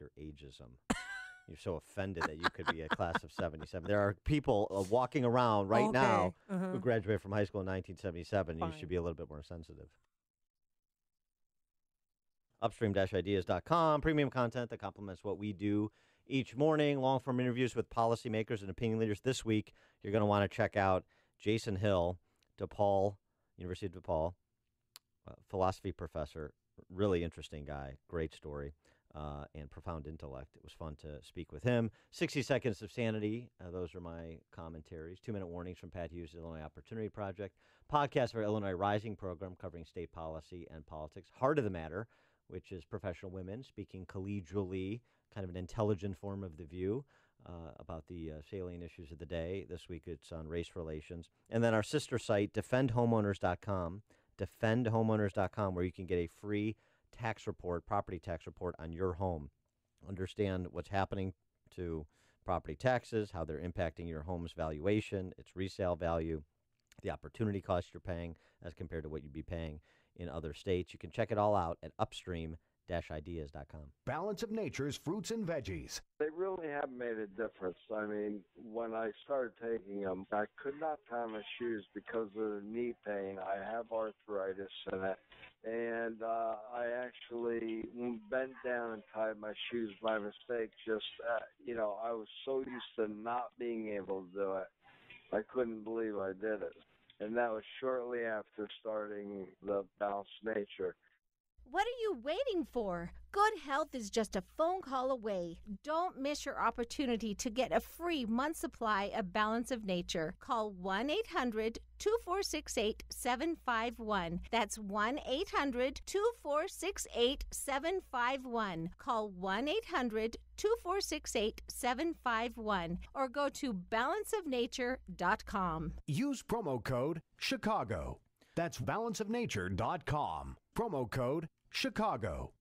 your ageism. You're so offended that you could be a class of 77. There are people walking around right now who graduated from high school in 1977. You should be a little bit more sensitive. Upstream-ideas.com, premium content that complements what we do each morning, long-form interviews with policymakers and opinion leaders. This week, you're going to want to check out Jason Hill, DePaul, University of DePaul, philosophy professor, really interesting guy, great story, and profound intellect. It was fun to speak with him. 60 Seconds of Sanity, those are my commentaries. 2-minute warnings from Pat Hughes' Illinois Opportunity Project. Podcast of our Illinois Rising program covering state policy and politics. Heart of the Matter, which is professional women speaking collegially, kind of an intelligent form of The View about the salient issues of the day. This week it's on race relations. And then our sister site, defendhomeowners.com, defendhomeowners.com, where you can get a free tax report, property tax report on your home. Understand what's happening to property taxes, how they're impacting your home's valuation, its resale value, the opportunity cost you're paying as compared to what you'd be paying in other states. You can check it all out at upstream-ideas.com. Balance of Nature's fruits and veggies. They really have made a difference. I mean, when I started taking them, I could not tie my shoes because of the knee pain. I have arthritis in it. And I actually bent down and tied my shoes by mistake. I was so used to not being able to do it. I couldn't believe I did it. And that was shortly after starting the Balanced Nature. What are you waiting for? Good health is just a phone call away. Don't miss your opportunity to get a free month supply of Balance of Nature. Call 1-800-2468-751. That's 1-800-2468-751. Call 1-800-2468-751 or go to balanceofnature.com. Use promo code Chicago. That's balanceofnature.com. Promo code Chicago.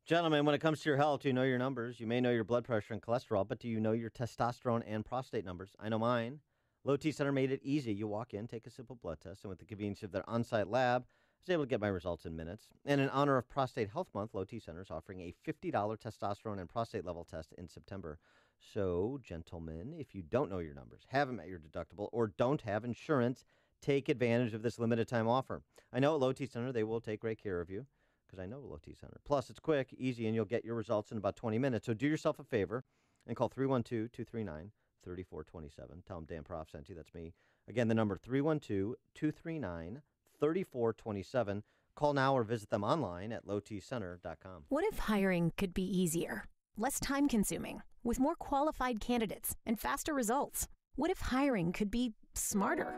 Gentlemen, when it comes to your health, you know your numbers. You may know your blood pressure and cholesterol, but do you know your testosterone and prostate numbers? I know mine. Low T Center made it easy. You walk in, take a simple blood test, and with the convenience of their on-site lab, I was able to get my results in minutes. And in honor of Prostate Health Month, Low T Center is offering a $50 testosterone and prostate level test in September. So, gentlemen, if you don't know your numbers, haven't met your deductible, or don't have insurance, take advantage of this limited time offer. I know at Low T Center they will take great care of you, because I know Low T Center. Plus, it's quick, easy, and you'll get your results in about 20 minutes. So do yourself a favor and call 312-239-3427. Tell them Dan Prof sent you. That's me. Again, the number 312-239-3427. Call now or visit them online at lowtcenter.com. What if hiring could be easier, less time-consuming, with more qualified candidates and faster results? What if hiring could be smarter?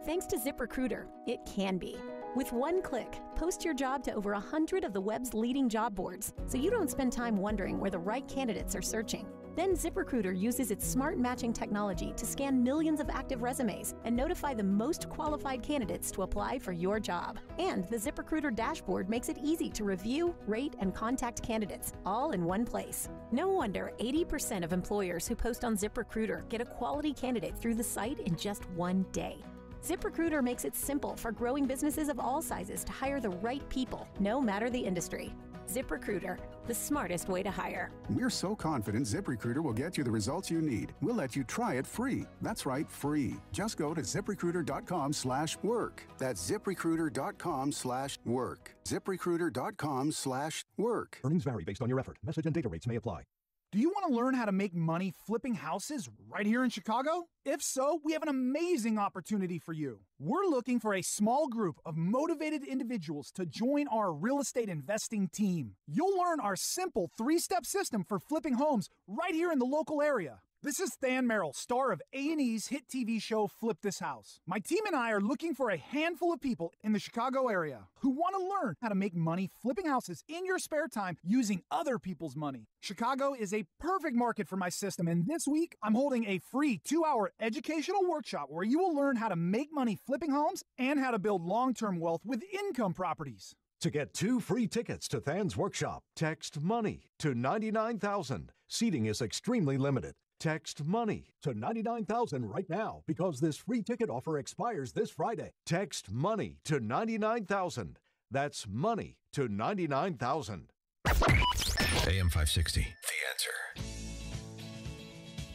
Thanks to ZipRecruiter, it can be. With one click, post your job to over 100 of the web's leading job boards, so you don't spend time wondering where the right candidates are searching. Then ZipRecruiter uses its smart matching technology to scan millions of active resumes and notify the most qualified candidates to apply for your job. And the ZipRecruiter dashboard makes it easy to review, rate, and contact candidates, all in one place. No wonder 80% of employers who post on ZipRecruiter get a quality candidate through the site in just one day. ZipRecruiter makes it simple for growing businesses of all sizes to hire the right people, no matter the industry. ZipRecruiter, the smartest way to hire. We're so confident ZipRecruiter will get you the results you need. We'll let you try it free. That's right, free. Just go to ZipRecruiter.com/work. That's ZipRecruiter.com/work. ZipRecruiter.com/work. Earnings vary based on your effort. Message and data rates may apply. Do you want to learn how to make money flipping houses right here in Chicago? If so, we have an amazing opportunity for you. We're looking for a small group of motivated individuals to join our real estate investing team. You'll learn our simple 3-step system for flipping homes right here in the local area. This is Than Merrill, star of A&E's hit TV show Flip This House. My team and I are looking for a handful of people in the Chicago area who want to learn how to make money flipping houses in your spare time using other people's money. Chicago is a perfect market for my system, and this week I'm holding a free 2-hour educational workshop where you will learn how to make money flipping homes and how to build long-term wealth with income properties. To get 2 free tickets to Than's workshop, text MONEY to 99,000. Seating is extremely limited. Text MONEY to 99,000 right now because this free ticket offer expires this Friday. Text MONEY to 99,000. That's MONEY to 99,000. AM 560, The Answer.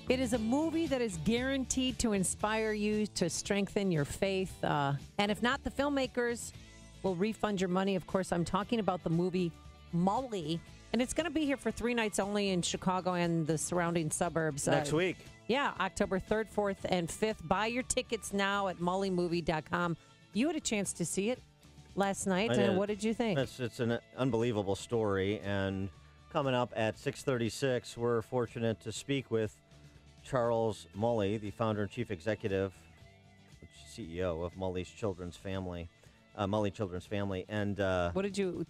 It is a movie that is guaranteed to inspire you to strengthen your faith. And if not, the filmmakers will refund your money. Of course, I'm talking about the movie Mully. And it's going to be here for 3 nights only in Chicago and the surrounding suburbs. Next week. Yeah, October 3rd, 4th, and 5th. Buy your tickets now at mullymovie.com. You had a chance to see it last night, and what did you think? It's an unbelievable story. And coming up at 6:36, we're fortunate to speak with Charles Mully, the founder and chief executive, CEO of Mully Children's Family. And what did you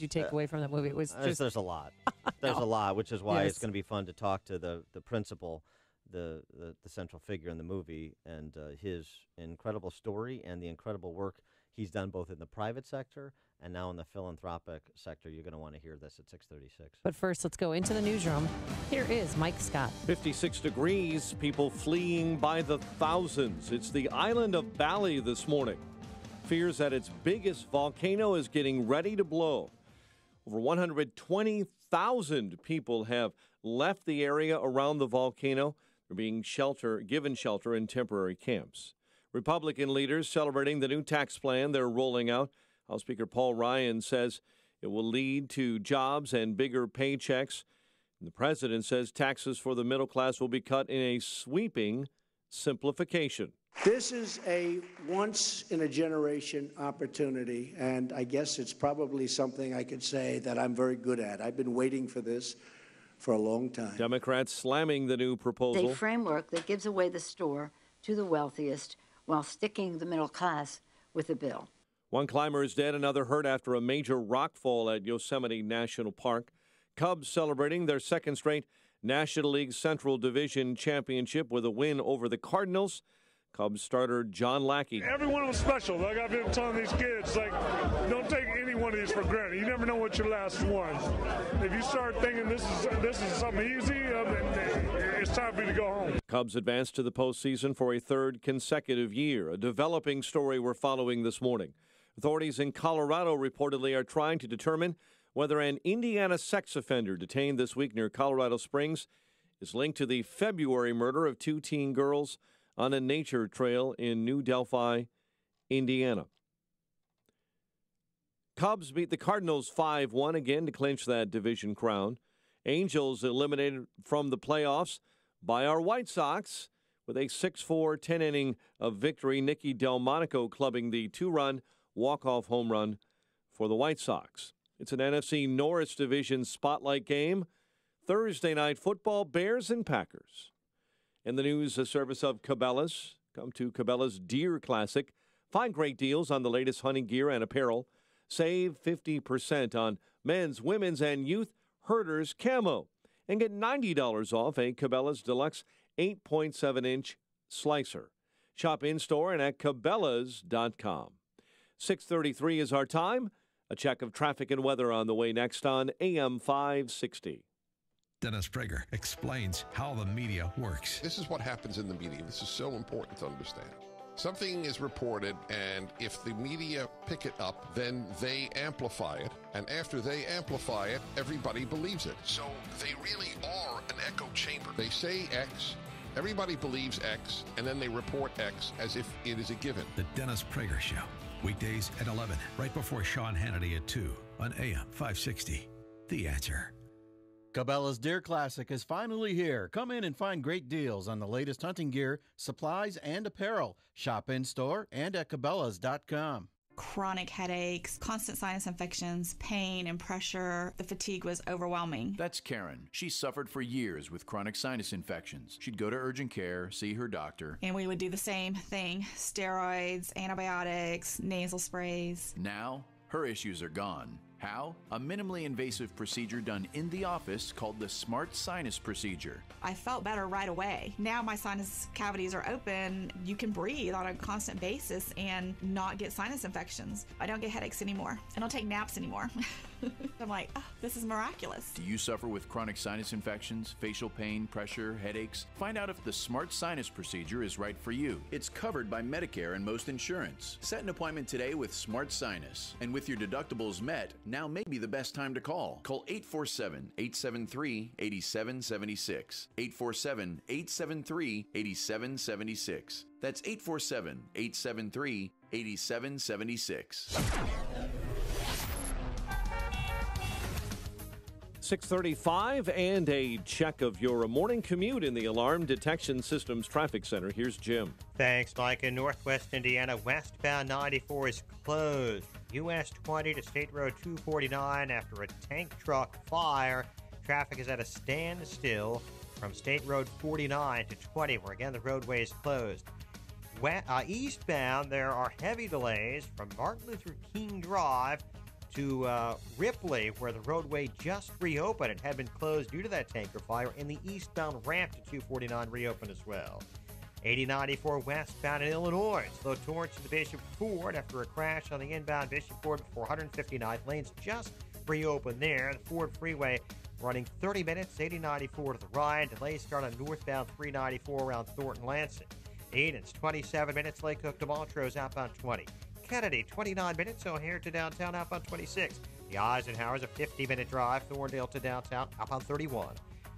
take away from that movie? It was just there's a lot. There's a lot, which is why it's going to be fun to talk to the principal, the central figure in the movie, and his incredible story and the incredible work he's done both in the private sector and now in the philanthropic sector. You're going to want to hear this at 6:36. But first, let's go into the newsroom. Here is Mike Scott. 56 degrees, people fleeing by the thousands. It's the island of Bali this morning. Fears that its biggest volcano is getting ready to blow. Over 120,000 people have left the area around the volcano. They're being given shelter in temporary camps. Republican leaders celebrating the new tax plan they're rolling out. House Speaker Paul Ryan says it will lead to jobs and bigger paychecks. And the president says taxes for the middle class will be cut in a sweeping simplification. This is a once-in-a-generation opportunity, and I guess it's probably something I could say that I'm very good at. I've been waiting for this for a long time. Democrats slamming the new proposal. A framework that gives away the store to the wealthiest while sticking the middle class with the bill. One climber is dead, another hurt after a major rock fall at Yosemite National Park. Cubs celebrating their second straight National League Central Division championship with a win over the Cardinals. Cubs starter John Lackey. Every one of them special. Like I've been telling these kids, don't take any one of these for granted. You never know what your last one. If you start thinking this is something easy, it's time for you to go home. Cubs advanced to the postseason for a third consecutive year. A developing story we're following this morning. Authorities in Colorado reportedly are trying to determine whether an Indiana sex offender detained this week near Colorado Springs is linked to the February murder of 2 teen girls on a nature trail in New Delphi, Indiana. Cubs beat the Cardinals 5-1 again to clinch that division crown. Angels eliminated from the playoffs by our White Sox with a 6-4 10-inning of victory. Nicky Delmonico clubbing the 2-run walk-off home run for the White Sox. It's an NFC Norris Division spotlight game. Thursday night football, Bears and Packers. In the news, a service of Cabela's. Come to Cabela's Deer Classic. Find great deals on the latest hunting gear and apparel. Save 50% on men's, women's, and youth herders camo. And get $90 off a Cabela's Deluxe 8.7-inch slicer. Shop in-store and at Cabela's.com. 6:33 is our time. A check of traffic and weather on the way next on AM 560. Dennis Prager explains how the media works. This is what happens in the media. This is so important to understand. Something is reported, and if the media pick it up, then they amplify it. And after they amplify it, everybody believes it. So they really are an echo chamber. They say X, everybody believes X, and then they report X as if it is a given. The Dennis Prager Show. Weekdays at 11, right before Sean Hannity at 2 on AM 560. The Answer. Cabela's Deer Classic is finally here. Come in and find great deals on the latest hunting gear, supplies, and apparel. Shop in-store and at Cabela's.com. Chronic headaches, constant sinus infections, pain and pressure. The fatigue was overwhelming. That's Karen. She suffered for years with chronic sinus infections. She'd go to urgent care, see her doctor. And we would do the same thing. Steroids, antibiotics, nasal sprays. Now, her issues are gone. How? A minimally invasive procedure done in the office called the Smart Sinus Procedure. I felt better right away. Now my sinus cavities are open. You can breathe on a constant basis and not get sinus infections. I don't get headaches anymore. I don't take naps anymore. I'm like, oh, this is miraculous. Do you suffer with chronic sinus infections, facial pain, pressure, headaches? Find out if the Smart Sinus procedure is right for you. It's covered by Medicare and most insurance. Set an appointment today with Smart Sinus. And with your deductibles met, now may be the best time to call. Call 847-873-8776. 847-873-8776. That's 847-873-8776. 6:35 and a check of your morning commute in the Alarm Detection Systems Traffic Center. Here's Jim. Thanks, Mike. In Northwest Indiana, westbound 94 is closed. US 20 to State Road 249 after a tank truck fire. Traffic is at a standstill from State Road 49 to 20, where again the roadway is closed. Eastbound, there are heavy delays from Martin Luther King Drive to Ripley, where the roadway just reopened. It had been closed due to that tanker fire, and the eastbound ramp to 249 reopened as well. 8094 westbound in Illinois, slow towards the Bishop Ford after a crash on the inbound Bishop Ford before 159th. Lanes just reopened there. The Ford Freeway running 30 minutes, 8094 to the right. Delays start on northbound 394 around Thornton Lansing. Eden's 27 minutes, Lake Hook to Montrose outbound 20. Kennedy, 29 minutes, O'Hare to downtown, outbound 26. The Eisenhower's a 50-minute drive, Thorndale to downtown, outbound 31.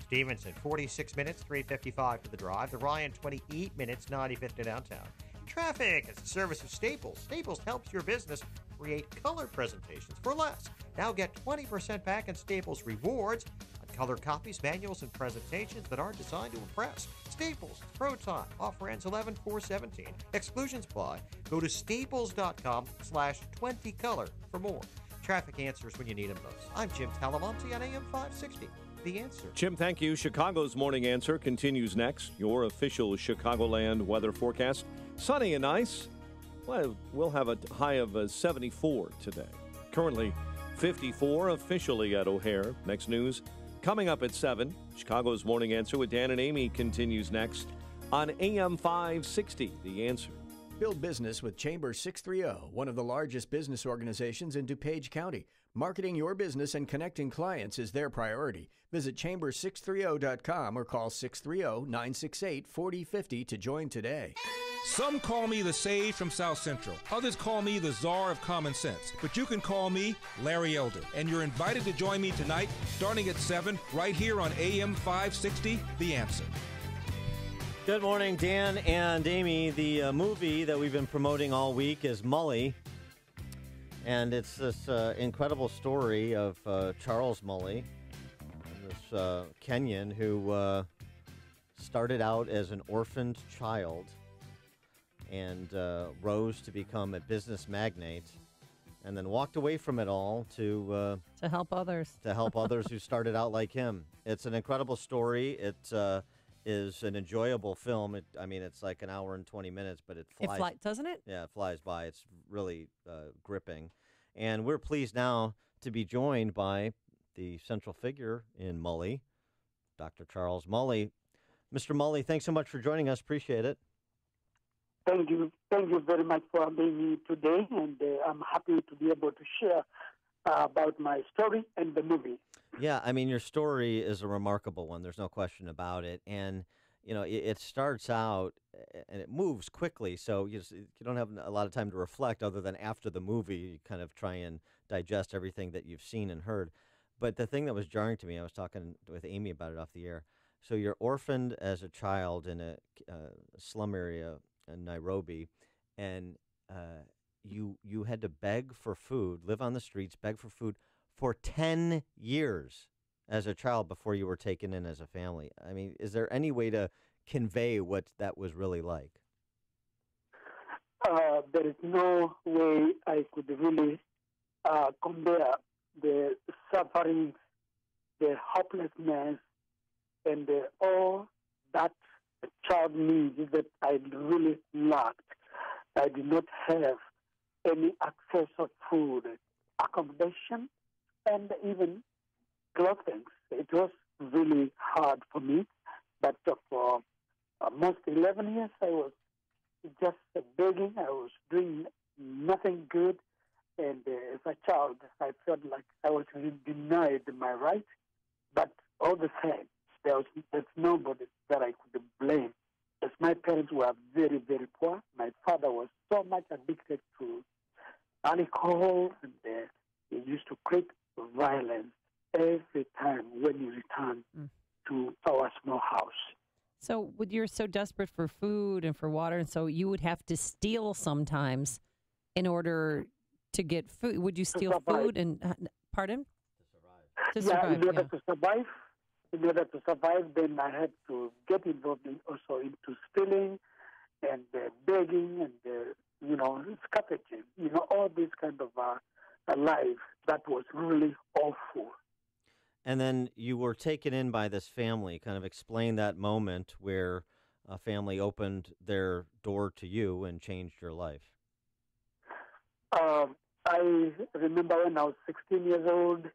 Stevenson, 46 minutes, 3:55 to the drive. The Ryan, 28 minutes, 95th to downtown. Traffic is the service of Staples. Staples helps your business create color presentations for less. Now get 20% back in Staples rewards on color copies, manuals, and presentations that are designed to impress. Staples, Pro Time. Offer ends 11/4/17. Exclusions apply. Go to staples.com/20color for more. Traffic answers when you need them most. I'm Jim Talamonte on AM 560. The Answer. Jim, thank you. Chicago's Morning Answer continues next. Your official Chicagoland weather forecast. Sunny and nice. Well, we'll have a high of 74 today. Currently 54 officially at O'Hare. Next news coming up at 7. Chicago's Morning Answer with Dan and Amy continues next on AM 560. The Answer. Build business with Chamber 630, one of the largest business organizations in DuPage County. Marketing your business and connecting clients is their priority. Visit chamber630.com or call 630-968-4050 to join today. Some call me the sage from South Central. Others call me the czar of common sense. But you can call me Larry Elder. And you're invited to join me tonight, starting at 7, right here on AM 560, The Answer. Good morning, Dan and Amy. The movie that we've been promoting all week is Mully. And it's this incredible story of Charles Mully, this Kenyan who started out as an orphaned child and rose to become a business magnate, and then walked away from it all to help others. To help others who started out like him. It's an incredible story. It is an enjoyable film. It's like an hour and 20 minutes, but it flies. Doesn't it? Yeah, it flies by. It's really gripping. And we're pleased now to be joined by the central figure in Mully, Dr. Charles Mully. Mr. Mully, thanks so much for joining us. Appreciate it. Thank you very much for having me today, and I'm happy to be able to share about my story and the movie. Yeah, your story is a remarkable one. There's no question about it. And, it starts out and it moves quickly. So you don't have a lot of time to reflect other than after the movie. You kind of try and digest everything that you've seen and heard. But the thing that was jarring to me, I was talking with Amy about it off the air. So you're orphaned as a child in a slum area in Nairobi, and you had to beg for food, live on the streets, beg for food for 10 years as a child before you were taken in as a family. Is there any way to convey what that was really like? There is no way I could really compare the suffering, the hopelessness, and all that a child needs that I really lacked. I did not have any access of food, accommodation, and even clothing. It was really hard for me. But for almost 11 years, I was just begging. I was doing nothing good. And as a child, I felt like I was denied my right. But all the same, there's nobody that I could blame. As my parents were very, very poor, my father was so much addicted to alcohol, and he used to create violence every time when he returned to our small house. So you're so desperate for food and for water, and so you would have to steal sometimes in order to get food. Would you steal food and pardon? To survive. In order to survive. In order to survive, then I had to get involved also into stealing and begging and scavenging. All this kind of life that was really awful. And then you were taken in by this family. Kind of explain that moment where a family opened their door to you and changed your life. I remember when I was 16 years old,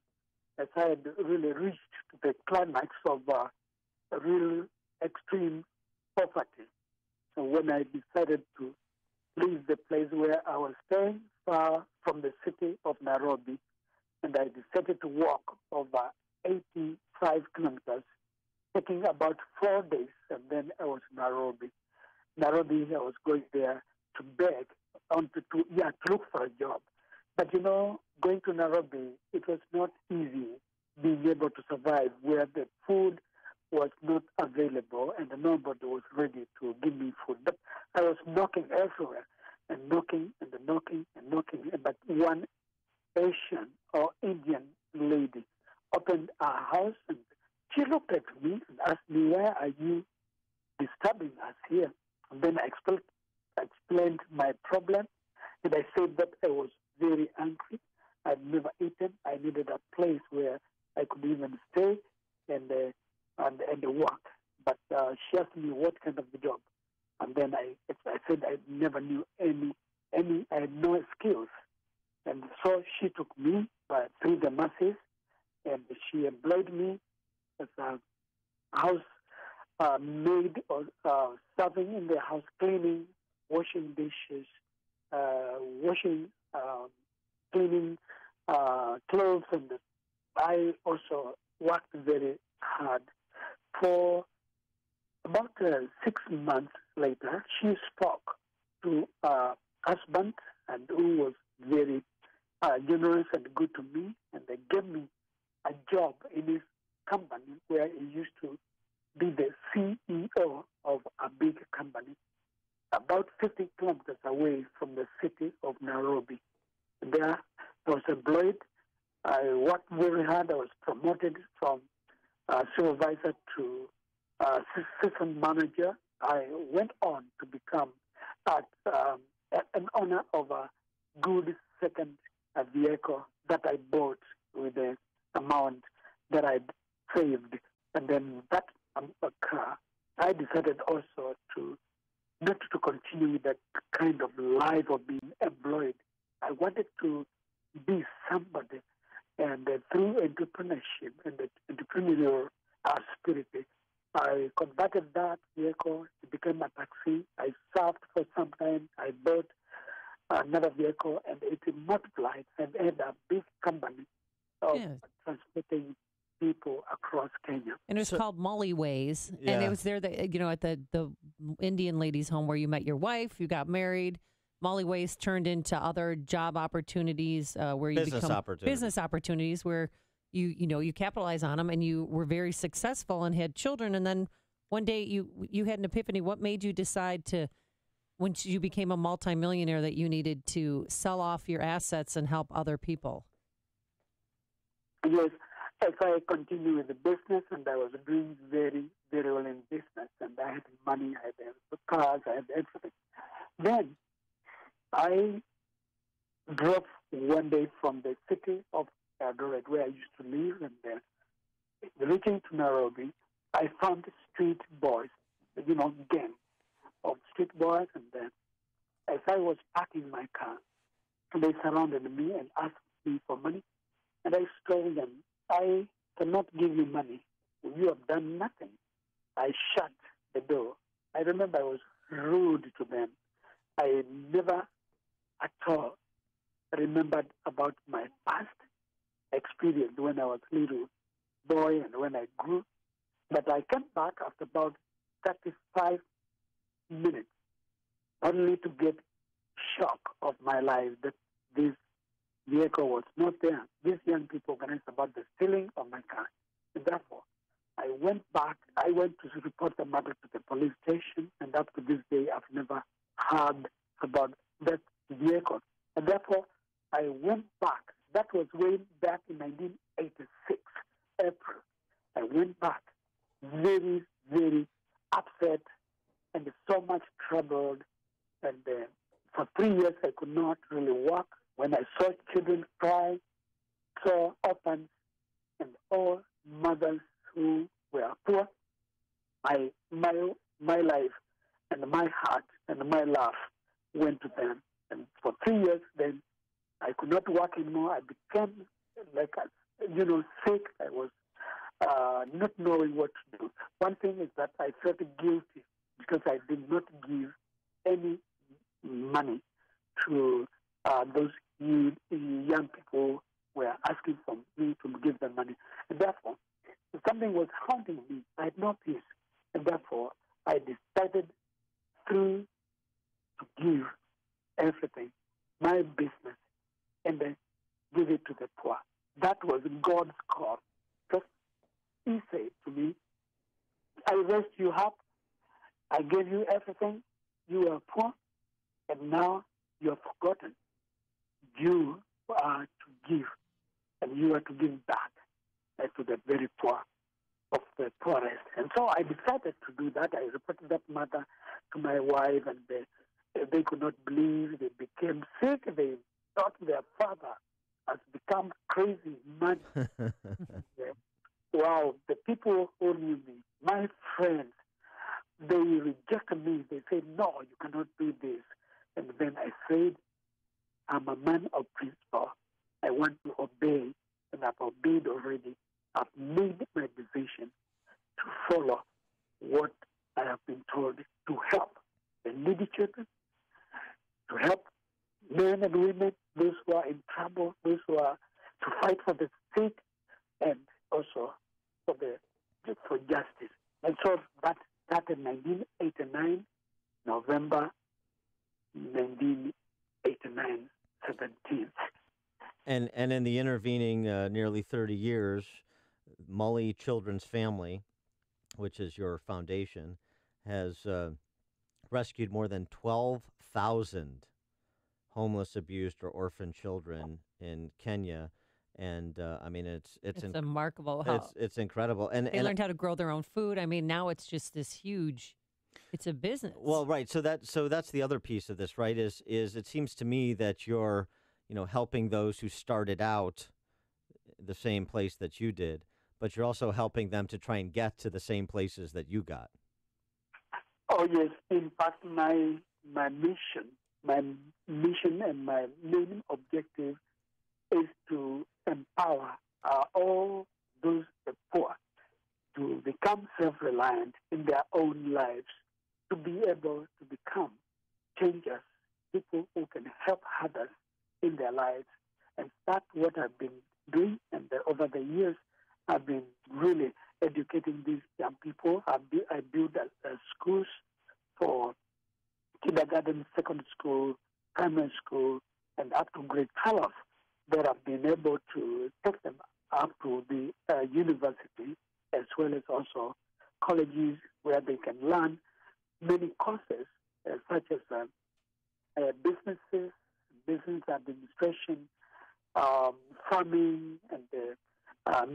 as I had really reached the climax of real extreme poverty. So when I decided to leave the place where I was staying, far from the city of Nairobi, and I decided to walk over 85 kilometers, taking about 4 days, and then I was in Nairobi. Nairobi, I was going there to beg, to look for a job. But going to Nairobi, it was not easy being able to survive where the food was not available and nobody was ready to give me food. But I was knocking everywhere and knocking and knocking and knocking. But one Asian or Indian lady opened our house and she looked at me and asked me, "Why are you disturbing us here?" And then I explained my problem, and I said that I was very angry. I'd never eaten. I needed a place where I could even stay and work. But she asked me what kind of job, and then I said I never knew any. I had no skills, and so she took me through the masses, and she employed me as a house maid or serving in the house, cleaning, washing dishes, cleaning clothes, and I also worked very hard. For about 6 months later, she spoke to her husband, and who was very generous and good to me, and they gave me a job in his company where he used to be the CEO of a big company, about 50 kilometers away from the city of Nairobi. There, I was employed. I worked very hard. I was promoted from supervisor to assistant manager. I went on to become an owner of a good second vehicle that I bought with the amount that I'd saved. And then that car, I decided also not to continue with that kind of life of being employed. I wanted to be somebody, and through entrepreneurship and the entrepreneurial spirit, I converted that vehicle. It became a taxi. I served for some time. I bought another vehicle, and it multiplied and had a big company of transporting people across Kenya. And it was called Molly Ways. Yeah. And it was there that, at the Indian lady's home where you met your wife, you got married. Molly Ways turned into other job opportunities where you business opportunities where you capitalize on them, and you were very successful and had children. And then one day you had an epiphany. What made you decide to, when you became a multimillionaire, that you needed to sell off your assets and help other people? Yes, as I continued with the business, and I was doing very, very well in business, and I had money, I had cars, I had everything. Then I drove one day from the city of Eldoret, where I used to live, and then reaching to Nairobi, I found street boys, gang of street boys, and then as I was parking my car, they surrounded me and asked me for money, and I told them, I cannot give you money. You have done nothing. I shut the door. I remember I was rude to them. I never at all remembered about my past experience when I was a little boy and when I grew. But I came back after about 35 minutes only to get shock of my life that this vehicle was not there. These young people organized about the stealing of my car. And therefore, I went back. I went to report the matter to the police station, and up to this day, I've never heard about that vehicle. And therefore, I went back. That was way back in 1986, April. I went back very, very upset and so much troubled. And for 3 years, I could not really walk. When I saw children cry, saw orphans, and all mothers who were poor, my life and my heart and my love went to them. And for 3 years, then I could not walk anymore. I became like, sick. I was not knowing what to do. One thing is that I felt guilty because I did not give any money to those young people who were asking for me to give them money. And therefore, something was haunting me. I had no peace. And therefore, I decided to give everything, my business, and then give it to the poor. That was God's call. Because He said to me, I raised you up, I gave you everything, you were poor, and now you have forgotten. You are to give, and you are to give back to the very poor of the poorest. And so I decided to do that. I reported that matter to my wife, and they could not believe. They became sick. They thought their father has become crazy, mad. Wow, the people who knew me, my friends, they rejected me. They said, no, you cannot do this. And then I said, I'm a man of principle. I want to obey, and I've obeyed already. I've made my decision to follow what I have been told, to help the needy children, to help men and women, those who are in trouble, those who are to fight for the state, and also for justice. And so that started in 1989, November 1989, 17th. And in the intervening nearly 30 years, Mully Children's Family, which is your foundation, has rescued more than 12,000 homeless, abused, or orphaned children in Kenya. And I mean, it's remarkable. How it's incredible. And they learned how to grow their own food. I mean, now it's just this huge. It's a business. Well, right. So that's the other piece of this, right? Is it seems to me that you're, helping those who started out the same place that you did, but you're also helping them to try and get to the same places that you got. Oh yes. In fact, my mission and my main objective is to empower all those poor to become self-reliant in their own lives, to be able to become changers, people who can help others in their lives. And that's what I've been doing. And over the years, I've been really educating these young people. I built schools for kindergarten, secondary school, primary school, and up to grade 12, that I've been able to take them up to the university, as well as also colleges where they can learn many courses, such as business administration, farming, and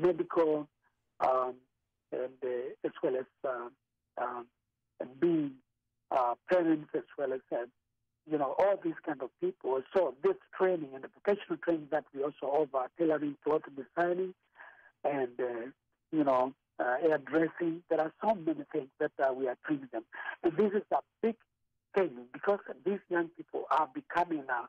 medical, and as well as being parents, as well as all these kind of people. So this training and the vocational training that we also offer, tailoring, cloth designing, and hairdressing. There are so many things that we are training them. And this is a big thing because these young people are becoming now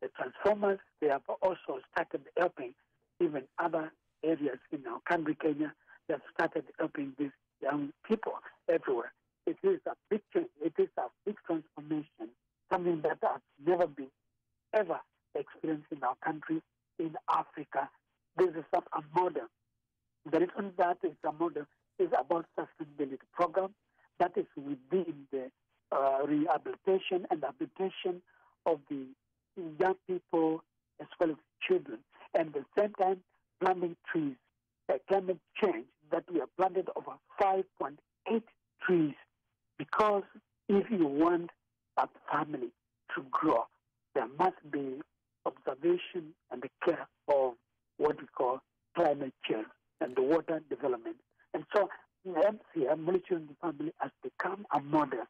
the transformers. They have also started helping even other areas in our country, Kenya. They have started helping these young people everywhere. It is a big change. It is a big transformation, something that has never been ever experienced in our accessibility program that is within the rehabilitation and habilitation of the young people as well as children. And at the same time, planting trees. Climate change that we have planted over 5.8 trees, because if you want a family to grow, there must be observation and the care of what we call climate change and the water development. And so MCM, Molly Children's Family, has become a model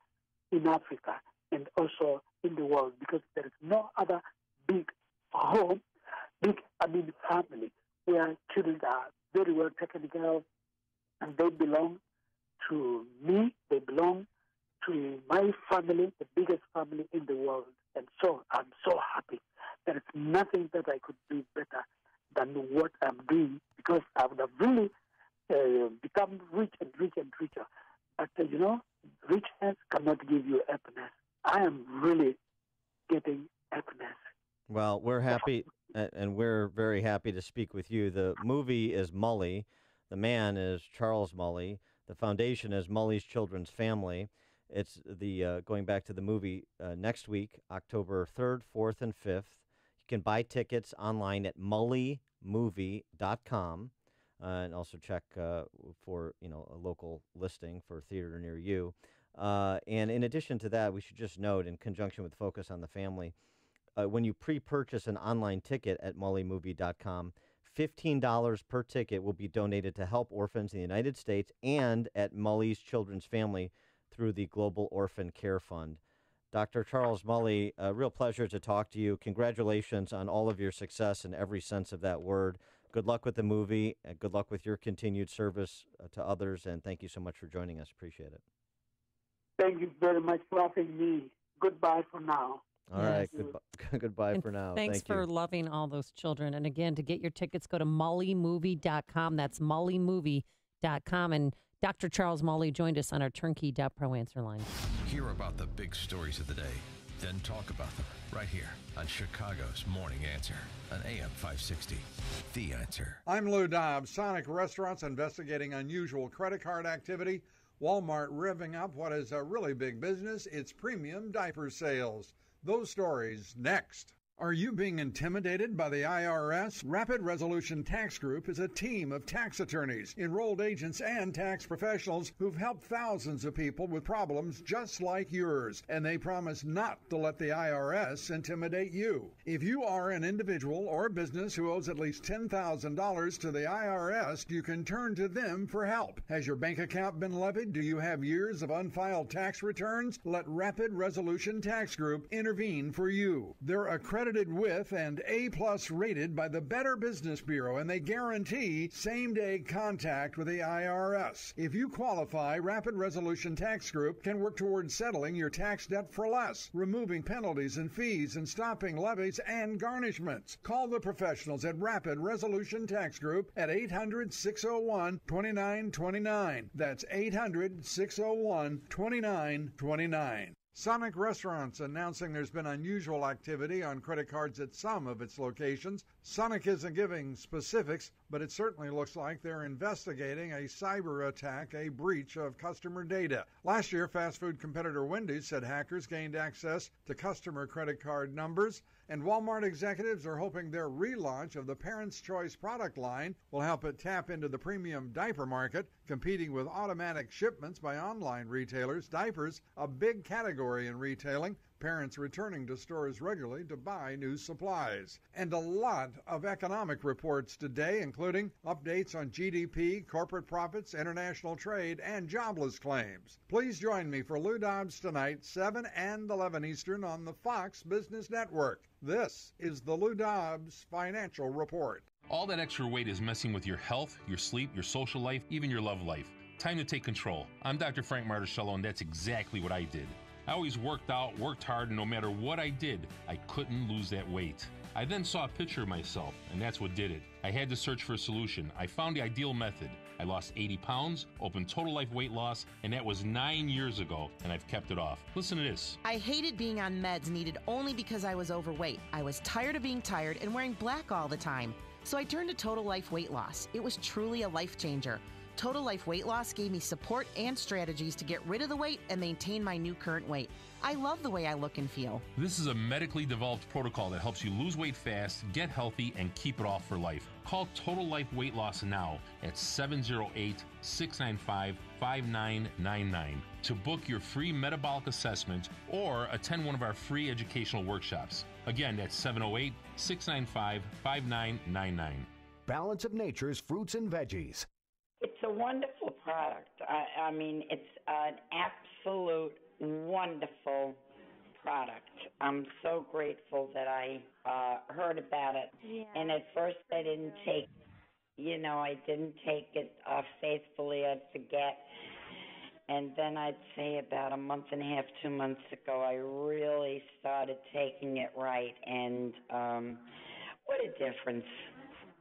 in Africa and also in the world, because there is no other big home, family where children are very well taken care of, and they belong to me, they belong to my family, the biggest family in the world. And so I'm so happy. There is nothing that I could do better than what I'm doing, because I would have really become rich and richer. But, richness cannot give you happiness. I am really getting happiness. Well, we're happy, and we're very happy to speak with you. The movie is Mully. The man is Charles Mully. The foundation is Mully's Children's Family. It's the going back to the movie next week, October 3rd, 4th, and 5th. You can buy tickets online at mullymovie.com, and also check for a local listing for a theater near you. And in addition to that, we should just note, in conjunction with Focus on the Family, when you pre-purchase an online ticket at mullymovie.com, $15 per ticket will be donated to help orphans in the United States and at Mully's Children's Family through the Global Orphan Care Fund. Dr. Charles Mully, a real pleasure to talk to you. Congratulations on all of your success in every sense of that word. Good luck with the movie, and good luck with your continued service to others, and thank you so much for joining us. Appreciate it. Thank you very much for having me. Goodbye for now. All right. Goodbye for now. Thanks for loving all those children. And again, to get your tickets, go to mullymovie.com. That's mullymovie.com. And Dr. Charles Mully joined us on our Turnkey.Pro answer line. Hear about the big stories of the day, then talk about them right here on Chicago's Morning Answer on AM 560. The Answer. I'm Lou Dobbs. Sonic Restaurants investigating unusual credit card activity. Walmart revving up what is a really big business, its premium diaper sales. Those stories next. Are you being intimidated by the IRS? Rapid Resolution Tax Group is a team of tax attorneys, enrolled agents, and tax professionals who've helped thousands of people with problems just like yours, and they promise not to let the IRS intimidate you. If you are an individual or business who owes at least $10,000 to the IRS, you can turn to them for help. Has your bank account been levied? Do you have years of unfiled tax returns? Let Rapid Resolution Tax Group intervene for you. They're accredited with and A+ rated by the Better Business Bureau, and they guarantee same-day contact with the IRS. If you qualify, Rapid Resolution Tax Group can work towards settling your tax debt for less, removing penalties and fees, and stopping levies and garnishments. Call the professionals at Rapid Resolution Tax Group at 800-601-2929. That's 800-601-2929. Sonic Restaurants announcing there's been unusual activity on credit cards at some of its locations. Sonic isn't giving specifics, but it certainly looks like they're investigating a cyber attack, a breach of customer data. Last year, fast food competitor Wendy's said hackers gained access to customer credit card numbers, and Walmart executives are hoping their relaunch of the Parents' Choice product line will help it tap into the premium diaper market, competing with automatic shipments by online retailers. Diapers, a big category in retailing, parents returning to stores regularly to buy new supplies. And a lot of economic reports today, including updates on GDP, corporate profits, international trade, and jobless claims. Please join me for Lou Dobbs Tonight, 7 and 11 Eastern on the Fox Business Network. This is the Lou Dobbs Financial Report. All that extra weight is messing with your health, your sleep, your social life, even your love life. Time to take control. I'm Dr. Frank Marticello, and that's exactly what I did. I always worked out, worked hard, and no matter what I did, I couldn't lose that weight. I then saw a picture of myself, and that's what did it. I had to search for a solution. I found the ideal method. I lost 80 pounds, opened Total Life Weight Loss, and that was 9 years ago, and I've kept it off. Listen to this. I hated being on meds needed only because I was overweight. I was tired of being tired and wearing black all the time. So I turned to Total Life Weight Loss. It was truly a life changer. Total Life Weight Loss gave me support and strategies to get rid of the weight and maintain my new current weight. I love the way I look and feel. This is a medically developed protocol that helps you lose weight fast, get healthy, and keep it off for life. Call Total Life Weight Loss now at 708-695-5999 to book your free metabolic assessment or attend one of our free educational workshops. Again, that's 708-695-5999. Balance of Nature's fruits and veggies. It's a wonderful product. I mean, it's an absolute wonderful product. I'm so grateful that I heard about it. Yeah. And at first I didn't take, I didn't take it faithfully. I'd forget. And then I'd say about a month and a half, 2 months ago, I really started taking it right. And what a difference.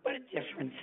What a difference.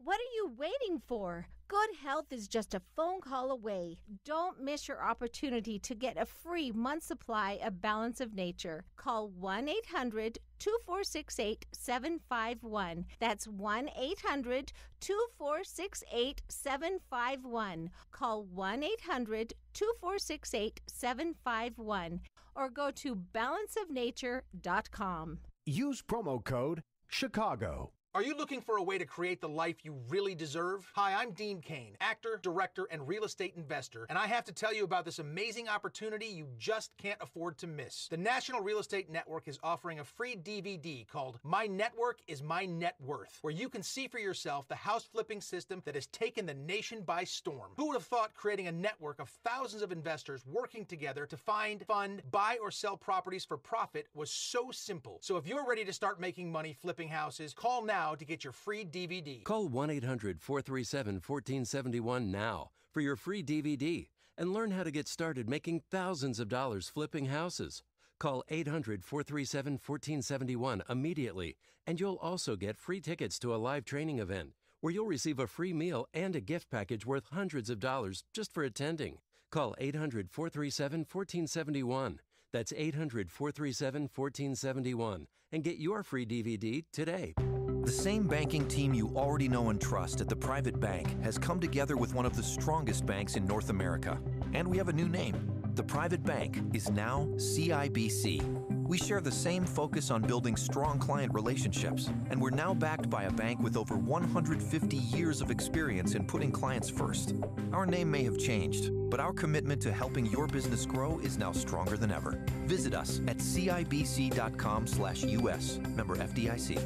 What are you waiting for? Good health is just a phone call away. Don't miss your opportunity to get a free month supply of Balance of Nature. Call 1-800-2468-751. That's 1-800-2468-751. Call 1-800-2468-751 or go to balanceofnature.com. Use promo code Chicago. Are you looking for a way to create the life you really deserve? Hi, I'm Dean Cain, actor, director, and real estate investor, and I have to tell you about this amazing opportunity you just can't afford to miss. The National Real Estate Network is offering a free DVD called My Network is My Net Worth, where you can see for yourself the house flipping system that has taken the nation by storm. Who would have thought creating a network of thousands of investors working together to find, fund, buy, or sell properties for profit was so simple? So if you're ready to start making money flipping houses, call now to get your free DVD. Call 1-800-437-1471 now for your free DVD and learn how to get started making thousands of dollars flipping houses. Call 800-437-1471 immediately, and you'll also get free tickets to a live training event where you'll receive a free meal and a gift package worth hundreds of dollars just for attending. Call 800-437-1471. That's 800-437-1471 and get your free DVD today. The same banking team you already know and trust at the Private Bank has come together with one of the strongest banks in North America. And we have a new name. The Private Bank is now CIBC. We share the same focus on building strong client relationships, and we're now backed by a bank with over 150 years of experience in putting clients first. Our name may have changed, but our commitment to helping your business grow is now stronger than ever. Visit us at CIBC.com/US. Member FDIC.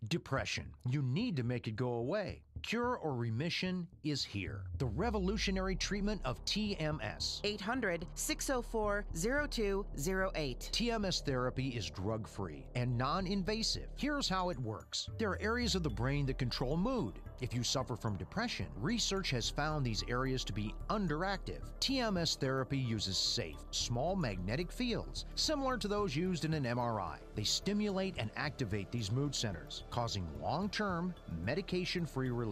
Depression. You need to make it go away. Cure or remission is here. The revolutionary treatment of TMS. 800-604-0208. TMS therapy is drug-free and non-invasive. Here's how it works. There are areas of the brain that control mood. If you suffer from depression, research has found these areas to be underactive. TMS therapy uses safe, small magnetic fields, similar to those used in an MRI. They stimulate and activate these mood centers, causing long-term, medication-free relief.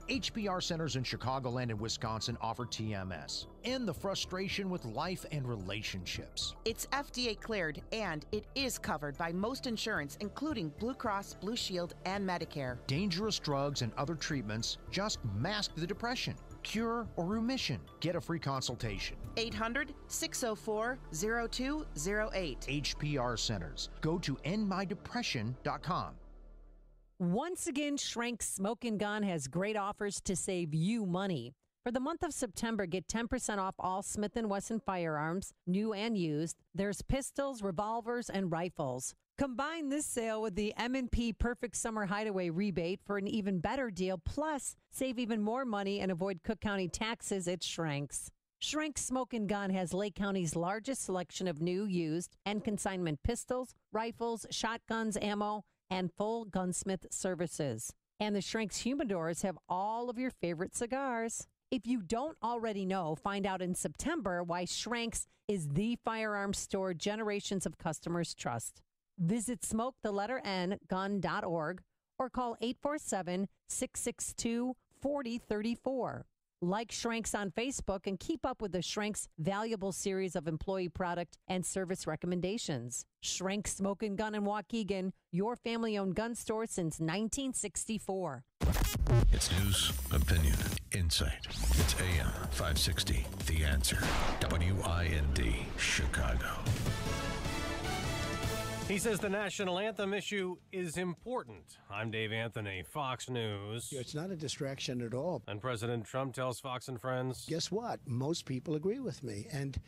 HBR centers in Chicagoland and Wisconsin offer TMS. End the frustration with life and relationships. It's FDA cleared and it is covered by most insurance, including Blue Cross, Blue Shield, and Medicare. Dangerous drugs and other treatments just mask the depression. Cure or remission. Get a free consultation. 800-604-0208. HPR centers. Go to endmydepression.com. Once again, Schrank Smoke & Gun has great offers to save you money. For the month of September, get 10% off all Smith & Wesson firearms, new and used. There's pistols, revolvers, and rifles. Combine this sale with the M&P Perfect Summer Hideaway rebate for an even better deal. Plus, save even more money and avoid Cook County taxes at Schrank's. Schrank Smoke & Gun has Lake County's largest selection of new, used, and consignment pistols, rifles, shotguns, ammo, and full gunsmith services. And the Schrank's Humidors have all of your favorite cigars. If you don't already know, find out in September why Schrank's is the firearms store generations of customers trust. Visit smokethelletterN.gun.org or call 847-662-4034. Like Schrank's on Facebook and keep up with the Schrank's valuable series of employee product and service recommendations. Schrank Smoke & Gun in Waukegan, your family-owned gun store since 1964. It's news, opinion, insight. It's AM 560, The Answer. WIND, Chicago. He says the national anthem issue is important. I'm Dave Anthony, Fox News. It's not a distraction at all. And President Trump tells Fox and Friends, guess what? Most people agree with me. And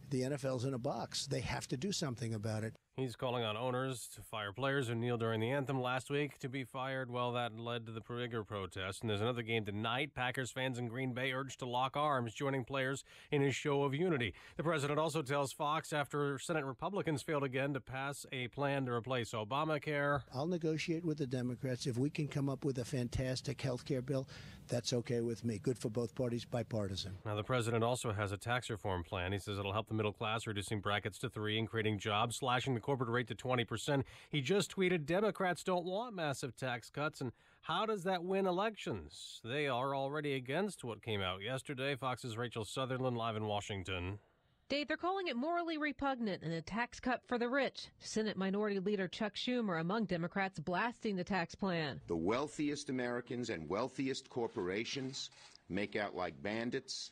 the NFL's in a box. They have to do something about it. He's calling on owners to fire players who kneel during the anthem last week to be fired. Well, that led to the bigger protest. And there's another game tonight. Packers fans in Green Bay urged to lock arms, joining players in his show of unity. The president also tells Fox after Senate Republicans failed again to pass a plan to replace Obamacare. I'll negotiate with the Democrats. If we can come up with a fantastic health care bill, that's okay with me. Good for both parties, bipartisan. Now, the president also has a tax reform plan. He says it'll help the middle class, reducing brackets to 3 and creating jobs, slashing the corporate rate to 20%. He just tweeted, Democrats don't want massive tax cuts, and how does that win elections? They are already against what came out yesterday. Fox's Rachel Sutherland live in Washington. Dave, they're calling it morally repugnant and a tax cut for the rich. Senate Minority Leader Chuck Schumer among Democrats blasting the tax plan. The wealthiest Americans and wealthiest corporations make out like bandits,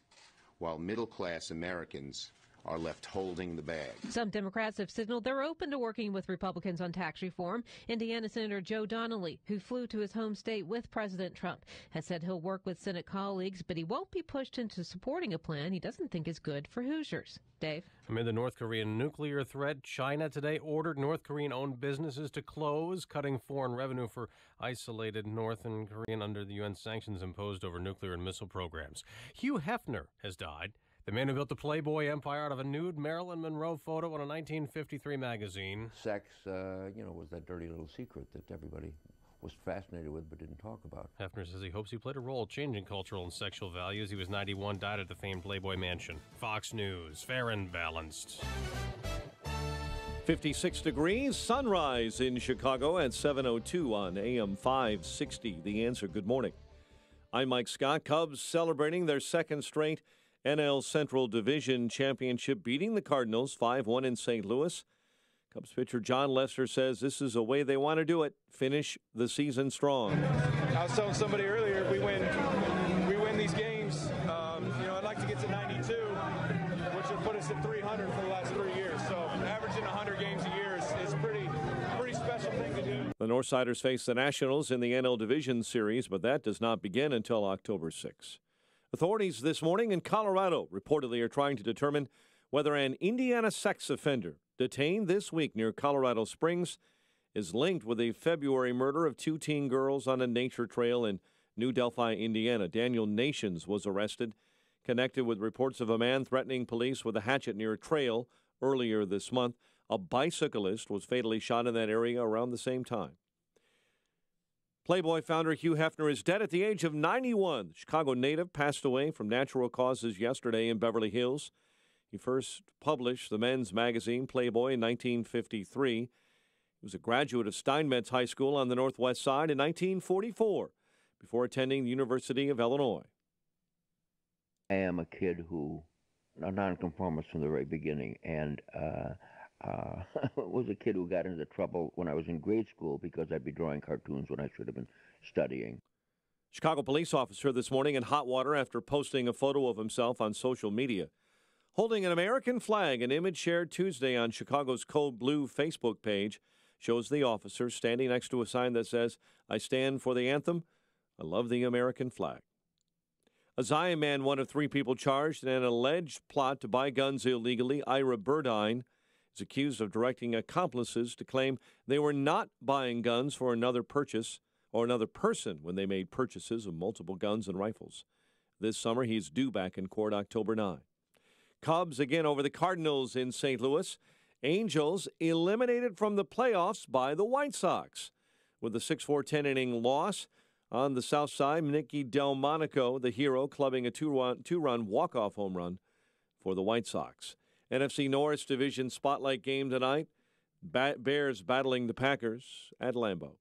while middle-class Americans are left holding the bag. Some Democrats have signaled they're open to working with Republicans on tax reform. Indiana Senator Joe Donnelly, who flew to his home state with President Trump, has said he'll work with Senate colleagues, but he won't be pushed into supporting a plan he doesn't think is good for Hoosiers. Dave? Amid the North Korean nuclear threat, China today ordered North Korean-owned businesses to close, cutting foreign revenue for isolated North Korean under the UN sanctions imposed over nuclear and missile programs. Hugh Hefner has died. The man who built the Playboy empire out of a nude Marilyn Monroe photo in a 1953 magazine. Sex, was that dirty little secret that everybody was fascinated with but didn't talk about. Hefner says he hopes he played a role changing cultural and sexual values. He was 91, died at the famed Playboy Mansion. Fox News, fair and balanced. 56 degrees, sunrise in Chicago at 7:02 on AM 560. The Answer. Good morning. I'm Mike Scott. Cubs celebrating their second straight NL Central Division Championship, beating the Cardinals 5-1 in St. Louis. Cubs pitcher John Lester says this is a way they want to do it, finish the season strong. I was telling somebody earlier, we win these games. I'd like to get to 92, which will put us at 300 for the last 3 years. So averaging 100 games a year is pretty special thing to do. The Northsiders face the Nationals in the NL Division Series, but that does not begin until October 6. Authorities this morning in Colorado reportedly are trying to determine whether an Indiana sex offender detained this week near Colorado Springs is linked with a February murder of 2 teen girls on a nature trail in New Delphi, Indiana. Daniel Nations was arrested, connected with reports of a man threatening police with a hatchet near a trail earlier this month. A bicyclist was fatally shot in that area around the same time. Playboy founder Hugh Hefner is dead at the age of 91. The Chicago native passed away from natural causes yesterday in Beverly Hills. He first published the men's magazine Playboy in 1953. He was a graduate of Steinmetz High School on the Northwest Side in 1944 before attending the University of Illinois. I am a kid a nonconformist from the very beginning, and was a kid who got into trouble when I was in grade school because I'd be drawing cartoons when I should have been studying. Chicago police officer this morning in hot water after posting a photo of himself on social media. Holding an American flag, an image shared Tuesday on Chicago's Code Blue Facebook page shows the officer standing next to a sign that says, I stand for the anthem. I love the American flag. A Zion man, one of 3 people charged in an alleged plot to buy guns illegally, Ira Burdine, is accused of directing accomplices to claim they were not buying guns for another purchase or another person when they made purchases of multiple guns and rifles. This summer, he's due back in court October 9. Cubs again over the Cardinals in St. Louis. Angels eliminated from the playoffs by the White Sox. With a 6-4 10-inning loss on the south side, Nicky Delmonico, the hero, clubbing a two-run walk-off home run for the White Sox. NFC North Division Spotlight game tonight. Bears battling the Packers at Lambeau.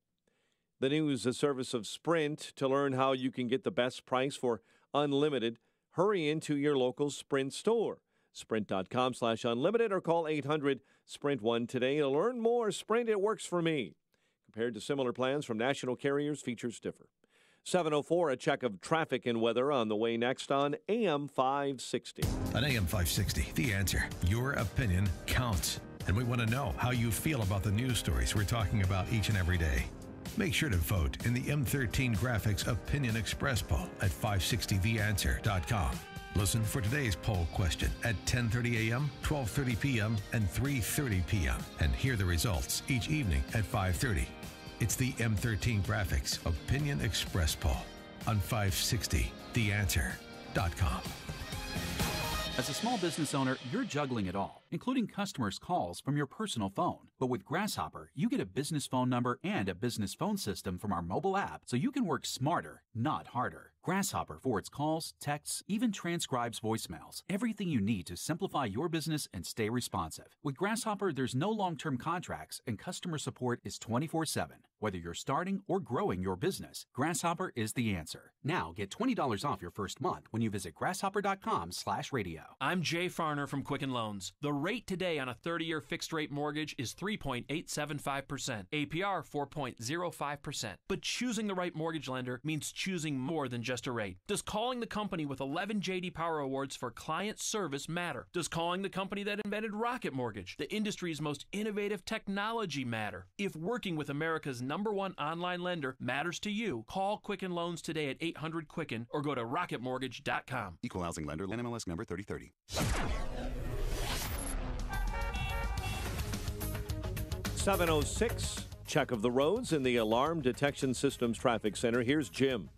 The news, a service of Sprint. To learn how you can get the best price for unlimited, hurry into your local Sprint store. Sprint.com/unlimited or call 800-SPRINT1 today to learn more. Sprint, it works for me. Compared to similar plans from national carriers, features differ. 7:04, a check of traffic and weather on the way next on AM 560. On AM 560, The Answer. Your opinion counts. And we want to know how you feel about the news stories we're talking about each and every day. Make sure to vote in the M13 Graphics Opinion Express poll at 560theanswer.com. Listen for today's poll question at 10:30 a.m., 12:30 p.m., and 3:30 p.m. and hear the results each evening at 5:30. It's the M13 Graphics Opinion Express poll on 560theanswer.com. As a small business owner, you're juggling it all, including customers' calls from your personal phone. But with Grasshopper, you get a business phone number and a business phone system from our mobile app, so you can work smarter, not harder. Grasshopper forwards calls, texts, even transcribes voicemails. Everything you need to simplify your business and stay responsive. With Grasshopper, there's no long-term contracts, and customer support is 24/7. Whether you're starting or growing your business, Grasshopper is the answer. Now get $20 off your first month when you visit grasshopper.com/radio. I'm Jay Farner from Quicken Loans. The rate today on a 30-year fixed-rate mortgage is 3.875%, APR 4.05%. But choosing the right mortgage lender means choosing more than just a rate. Does calling the company with 11 J.D. Power Awards for client service matter? Does calling the company that invented Rocket Mortgage, the industry's most innovative technology, matter? If working with America's #1 online lender matters to you, call Quicken Loans today at 800-QUICKEN or go to rocketmortgage.com. Equal housing lender, NMLS number 3030. 7:06, check of the roads in the Alarm Detection Systems Traffic Center. Here's Jim.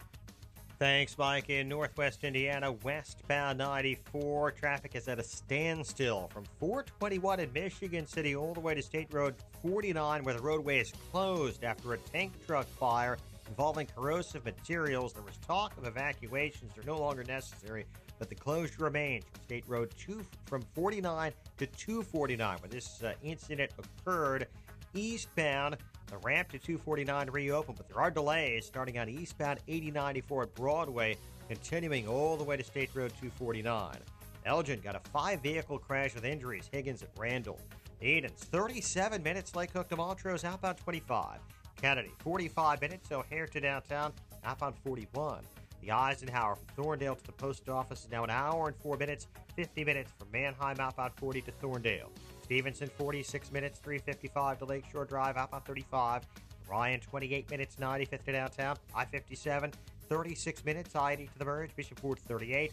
Thanks, Mike. In northwest Indiana, westbound 94, traffic is at a standstill from 421 in Michigan City all the way to State Road 49, where the roadway is closed after a tank truck fire involving corrosive materials. There was talk of evacuations. They're no longer necessary, but the closure remains from State Road 2 from 49 to 249, where this incident occurred. Eastbound, the ramp to 249 reopened, but there are delays starting on eastbound 8094 at Broadway, continuing all the way to State Road 249. Elgin got a 5-vehicle crash with injuries. Higgins at Randall. Edens, 37 minutes. Lake Hook to Montrose, outbound 25. Kennedy, 45 minutes. O'Hare to downtown, outbound 41. The Eisenhower from Thorndale to the post office is now an hour and 4 minutes. 50 minutes from Manheim, outbound 40 to Thorndale. Stevenson, 46 minutes, 355 to Lakeshore Drive, outbound 35. Ryan, 28 minutes, 95th to downtown. I-57, 36 minutes, I-80 to the merge. Bishop Ford, 38.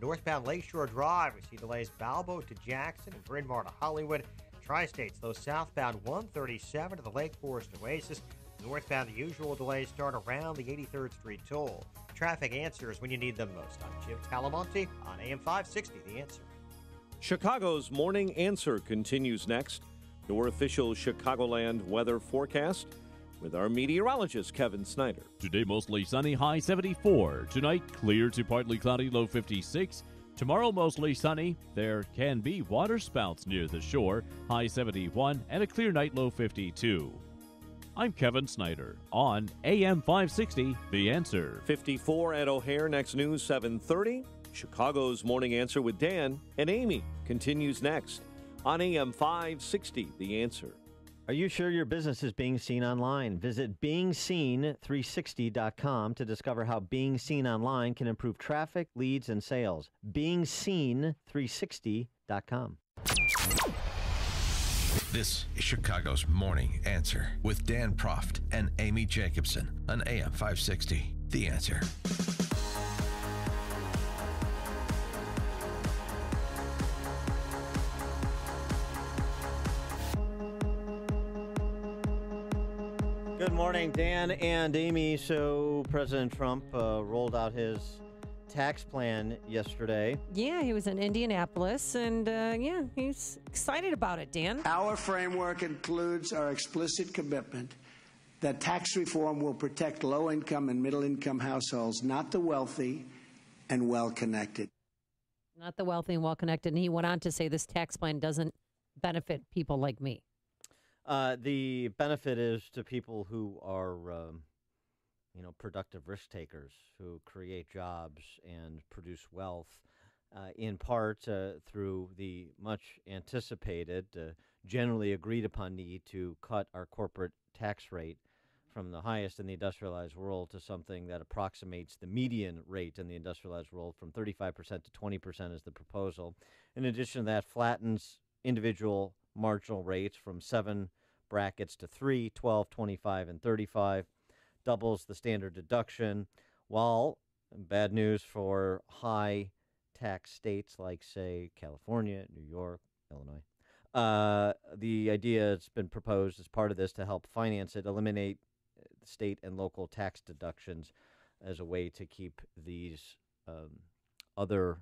Northbound Lakeshore Drive, we see delays Balbo to Jackson and Bryn Mawr to Hollywood. Tri-States, though southbound 137 to the Lake Forest Oasis. Northbound, the usual delays start around the 83rd Street toll. Traffic answers when you need them most. I'm Jim Talamonte on AM 560, The Answer. Chicago's Morning Answer continues next. Your official Chicagoland weather forecast with our meteorologist, Kevin Snyder. Today, mostly sunny, high 74. Tonight, clear to partly cloudy, low 56. Tomorrow, mostly sunny. There can be water spouts near the shore, high 71, and a clear night, low 52. I'm Kevin Snyder on AM 560, The Answer. 54 at O'Hare. Next news, 7:30. Chicago's Morning Answer with Dan and Amy continues next on AM 560, The Answer. Are you sure your business is being seen online? Visit beingseen360.com to discover how being seen online can improve traffic, leads, and sales. beingseen360.com. This is Chicago's Morning Answer with Dan Proft and Amy Jacobson on AM 560, The Answer. Good morning, Dan and Amy. So President Trump rolled out his tax plan yesterday. Yeah, he was in Indianapolis, and he's excited about it, Dan. Our framework includes our explicit commitment that tax reform will protect low-income and middle-income households, not the wealthy and well-connected. Not the wealthy and well-connected. And he went on to say this tax plan doesn't benefit people like me. The benefit is to people who are, productive risk takers who create jobs and produce wealth, in part through the much anticipated, generally agreed upon need to cut our corporate tax rate from the highest in the industrialized world to something that approximates the median rate in the industrialized world, from 35% to 20% is the proposal. In addition to that, flattens individual marginal rates from 7 brackets to 3, 12, 25, and 35, doubles the standard deduction, while, bad news for high tax states like, say, California, New York, Illinois. The idea has been proposed as part of this to help finance it, eliminate state and local tax deductions as a way to keep these other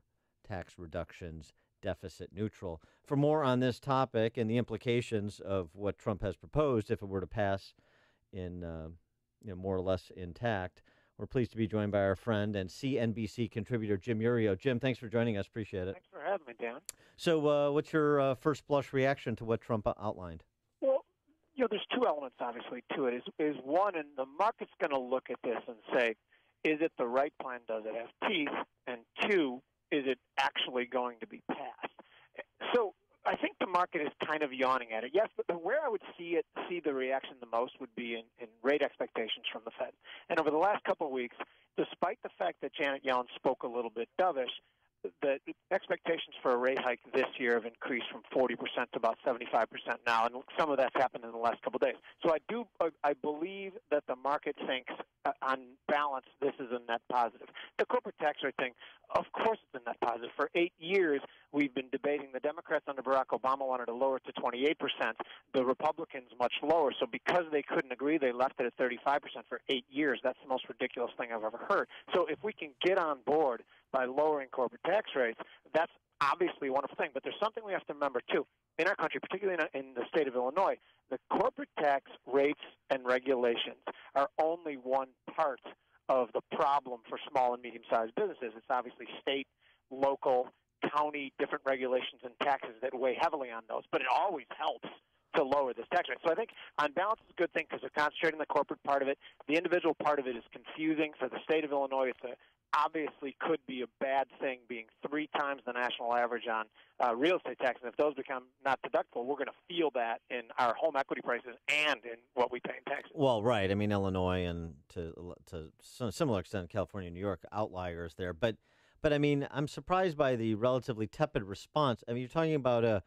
tax reductions deficit neutral. For more on this topic and the implications of what Trump has proposed, if it were to pass in more or less intact, we're pleased to be joined by our friend and CNBC contributor, Jim Iuorio. Jim, thanks for joining us. Appreciate it. Thanks for having me, Dan. So what's your first blush reaction to what Trump outlined? Well, there's two elements, obviously, to it. Is one, and the market's going to look at this and say, is it the right plan? Does it have teeth? And two, is it actually going to be passed? So I think the market is kind of yawning at it. Yes, but where I would see the reaction the most would be in rate expectations from the Fed. And over the last couple of weeks, despite the fact that Janet Yellen spoke a little bit dovish, the expectations for a rate hike this year have increased from 40% to about 75% now, and some of that's happened in the last couple of days. So I believe that the market thinks, on balance, this is a net positive. The corporate tax rate thing, of course it's a net positive. For 8 years, we've been debating. The Democrats under Barack Obama wanted to lower it to 28%. The Republicans much lower. So because they couldn't agree, they left it at 35% for 8 years. That's the most ridiculous thing I've ever heard. So if we can get on board by lowering corporate tax rates, that's obviously a wonderful thing. But there's something we have to remember, too. In our country, particularly in the state of Illinois, the corporate tax rates and regulations are only one part of the problem for small and medium-sized businesses. It's obviously state, local, county, different regulations and taxes that weigh heavily on those. But it always helps to lower this tax rate. So I think on balance it's a good thing because they're concentrating on the corporate part of it. The individual part of it is confusing. For the state of Illinois, it's obviously could be a bad thing, being 3 times the national average on real estate taxes. If those become not deductible, we're going to feel that in our home equity prices and in what we pay in taxes. Well, right. I mean, Illinois and to some similar extent, California and New York, outliers there. But I mean, I'm surprised by the relatively tepid response. I mean, you're talking about a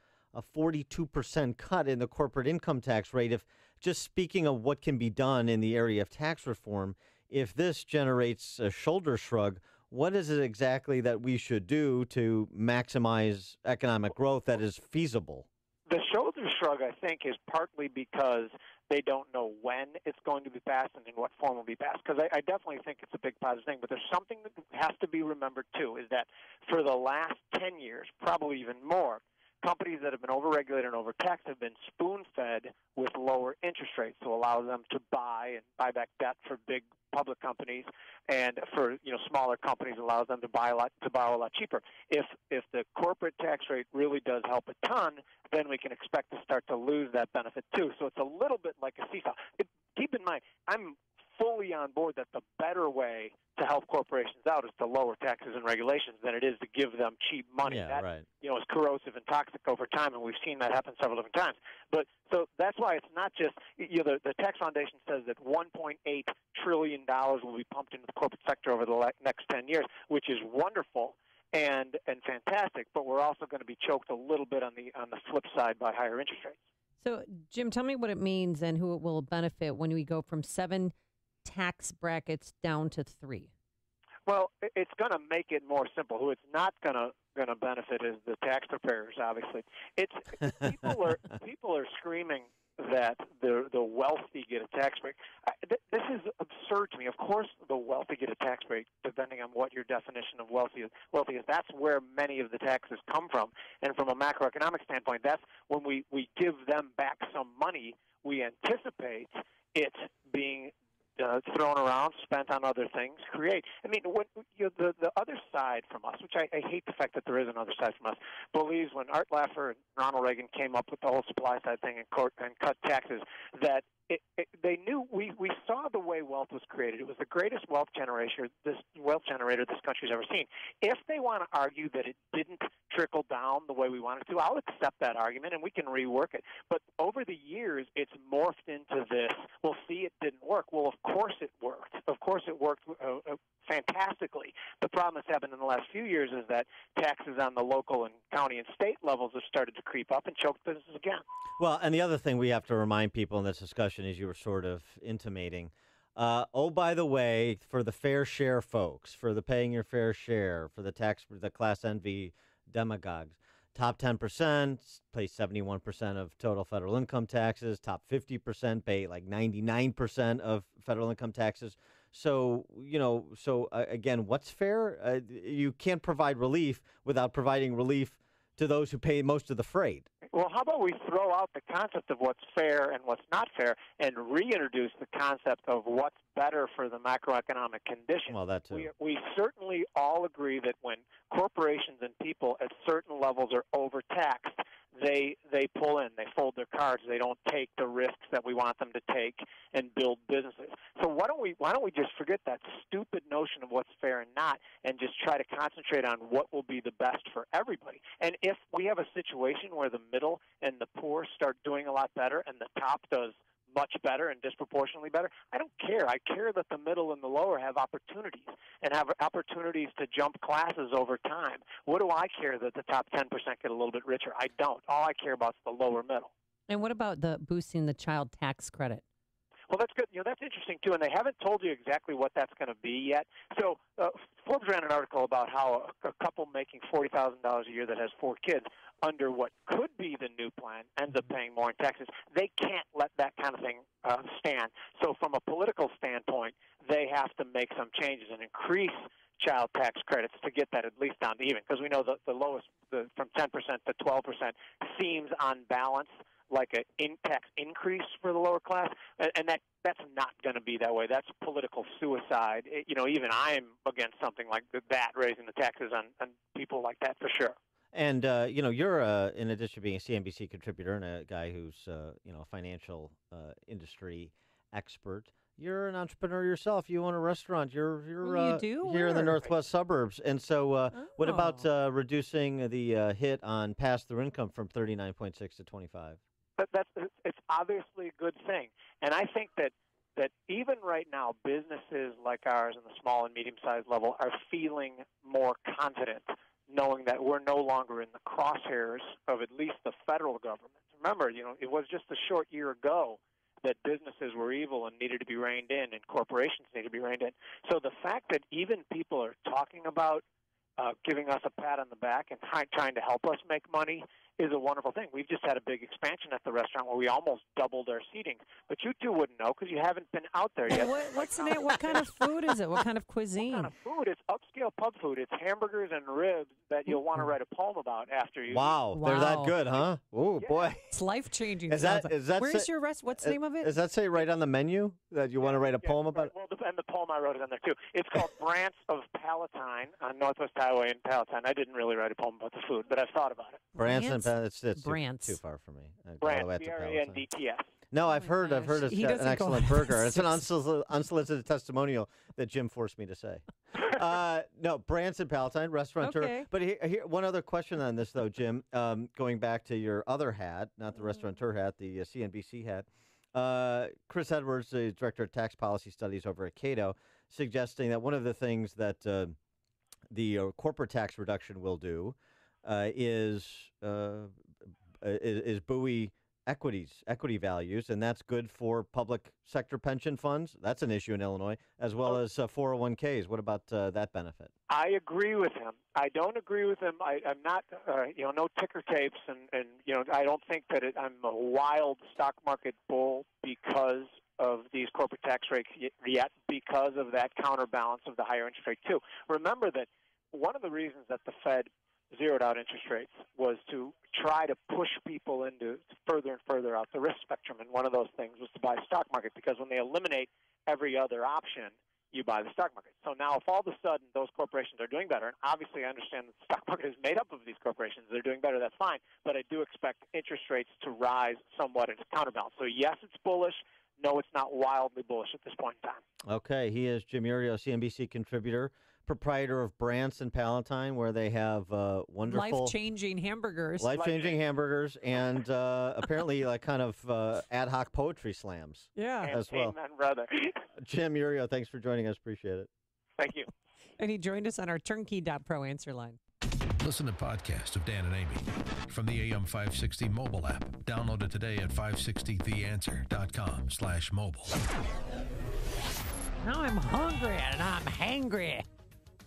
42% cut in the corporate income tax rate. If just speaking of what can be done in the area of tax reform, if this generates a shoulder shrug, what is it exactly that we should do to maximize economic growth that is feasible? The shoulder shrug, I think, is partly because they don't know when it's going to be passed and in what form it will be passed. Because I definitely think it's a big positive thing. But there's something that has to be remembered, too, is that for the last 10 years, probably even more, companies that have been overregulated and overtaxed have been spoon-fed with lower interest rates to allow them to buy back debt for big public companies, and for smaller companies allows them to borrow a lot cheaper. If the corporate tax rate really does help a ton, then we can expect to start to lose that benefit too. So it's a little bit like a seesaw. Keep in mind, I'm fully on board that the better way to help corporations out is to lower taxes and regulations than it is to give them cheap money. Yeah, that, right. Is corrosive and toxic over time, and we've seen that happen several different times. But so that's why it's not just the Tax Foundation says that $1.8 trillion will be pumped into the corporate sector over the next 10 years, which is wonderful and fantastic. But we're also going to be choked a little bit on the flip side by higher interest rates. So, Jim, tell me what it means and who it will benefit when we go from 7 tax brackets down to 3. Well, it's going to make it more simple. Who it's not going to benefit is the tax preparers. Obviously, people are screaming that the wealthy get a tax break. This is absurd to me. Of course, the wealthy get a tax break, depending on what your definition of wealthy is. That's where many of the taxes come from. And from a macroeconomic standpoint, that's when we give them back some money, we anticipate it being thrown around, spent on other things, create. I mean, the other side from us, which I hate the fact that there is another side from us, believes when Art Laffer and Ronald Reagan came up with the whole supply side thing and cut taxes, that they knew we saw the way wealth was created. It was the greatest wealth generator this country's ever seen. If they want to argue that it didn't trickle down the way we wanted to, I'll accept that argument and we can rework it. But over the years, it's morphed into this. Well, see, it didn't work. Well, of course it worked. Of course it worked fantastically. The problem that's happened in the last few years is that taxes on the local and county and state levels have started to creep up and choke businesses again. Well, and the other thing we have to remind people in this discussion, as you were sort of intimating, by the way, for the fair share folks, for the paying your fair share, for the class envy demagogues, top 10% pay 71% of total federal income taxes. Top 50% pay like 99% of federal income taxes. So, again, what's fair? You can't provide relief without providing relief to those who pay most of the freight. Well, how about we throw out the concept of what's fair and what's not fair and reintroduce the concept of what's better for the macroeconomic conditions? Well, that too. We certainly all agree that when corporations and people at certain levels are overtaxed, they pull in, they fold their cards, they don't take the risks that we want them to take and build businesses. So why don't we just forget that stupid notion of what's fair and not, and just try to concentrate on what will be the best for everybody? And if we have a situation where the middle and the poor start doing a lot better and the top does much better and disproportionately better, I don't care. I care that the middle and the lower have opportunities and have opportunities to jump classes over time. What do I care that the top 10% get a little bit richer? I don't. All I care about is the lower middle. And what about the boosting the child tax credit? Well, that's good. That's interesting, too, and they haven't told you exactly what that's going to be yet. So Forbes ran an article about how a couple making $40,000 a year that has 4 kids under what could be the new plan ends up paying more in taxes. They can't let that kind of thing stand. So from a political standpoint, they have to make some changes and increase child tax credits to get that at least down to even, because we know the lowest, from 10% to 12%, seems on balance like an tax increase for the lower class, and that's not going to be that way. That's political suicide. Even I'm against something like that, raising the taxes on people like that, for sure. And, you're, in addition to being a CNBC contributor and a guy who's, a financial industry expert, you're an entrepreneur yourself. You own a restaurant. You're you do? Here in the northwest suburbs. And so what about reducing the hit on pass-through income from 39.6 to 25? It's obviously a good thing. And I think that even right now, businesses like ours in the small and medium-sized level are feeling more confident, knowing that we're no longer in the crosshairs of at least the federal government. Remember, it was just a short year ago that businesses were evil and needed to be reined in and corporations needed to be reined in. So the fact that even people are talking about giving us a pat on the back and trying to help us make money is a wonderful thing. We've just had a big expansion at the restaurant where we almost doubled our seating. But you two wouldn't know because you haven't been out there yet. What's the name? What kind of food is it? What kind of cuisine? What kind of food? It's upscale pub food. It's hamburgers and ribs that you'll want to write a poem about after you. Wow, they're that good, huh? Oh, yeah. Boy. It's life-changing. Is that Where's your restaurant? What's the name of it? Does that say right on the menu that you want to write a poem about it? Well, and the poem I wrote is on there, too. It's called Brants of Palatine on Northwest Highway in Palatine. I didn't really write a poem about the food, but I've thought about it. Brants and Palatine. It's Brants. Too far for me. Brants, B-R-A-N-D-T-S. No, I've heard it's an excellent burger. It's an unsolicited testimonial that Jim forced me to say. No, Branson Palatine, restaurateur. Okay. But here, one other question on this, though, Jim, going back to your other hat, not the restaurateur hat, the CNBC hat. Chris Edwards, the director of tax policy studies over at Cato, suggesting that one of the things that the corporate tax reduction will do is buoy equity values, and that's good for public sector pension funds. That's an issue in Illinois, as well as 401ks. What about that benefit? I agree with him. I don't agree with him. I'm not, no ticker tapes, and I don't think that I'm a wild stock market bull because of these corporate tax rates yet, because of that counterbalance of the higher interest rate too. Remember that one of the reasons that the Fed zeroed out interest rates was to try to push people into further and further out the risk spectrum. And one of those things was to buy the stock market, because when they eliminate every other option, you buy the stock market. So now if all of a sudden those corporations are doing better, and obviously I understand that the stock market is made up of these corporations, they're doing better, that's fine. But I do expect interest rates to rise somewhat in counterbalance. So yes, it's bullish. no, it's not wildly bullish at this point in time. Okay, he is Jim Urios, CNBC contributor, proprietor of Branson Palatine, where they have wonderful life-changing hamburgers. Life-changing hamburgers, and apparently like kind of ad hoc poetry slams. Yeah. As well. Amen, brother. Jim Urios, thanks for joining us. Appreciate it. Thank you. And he joined us on our turnkey.pro answer line. Listen to podcasts of Dan and Amy from the AM 560 mobile app. Download it today at 560theanswer.com/mobile. Now I'm hungry and I'm hangry.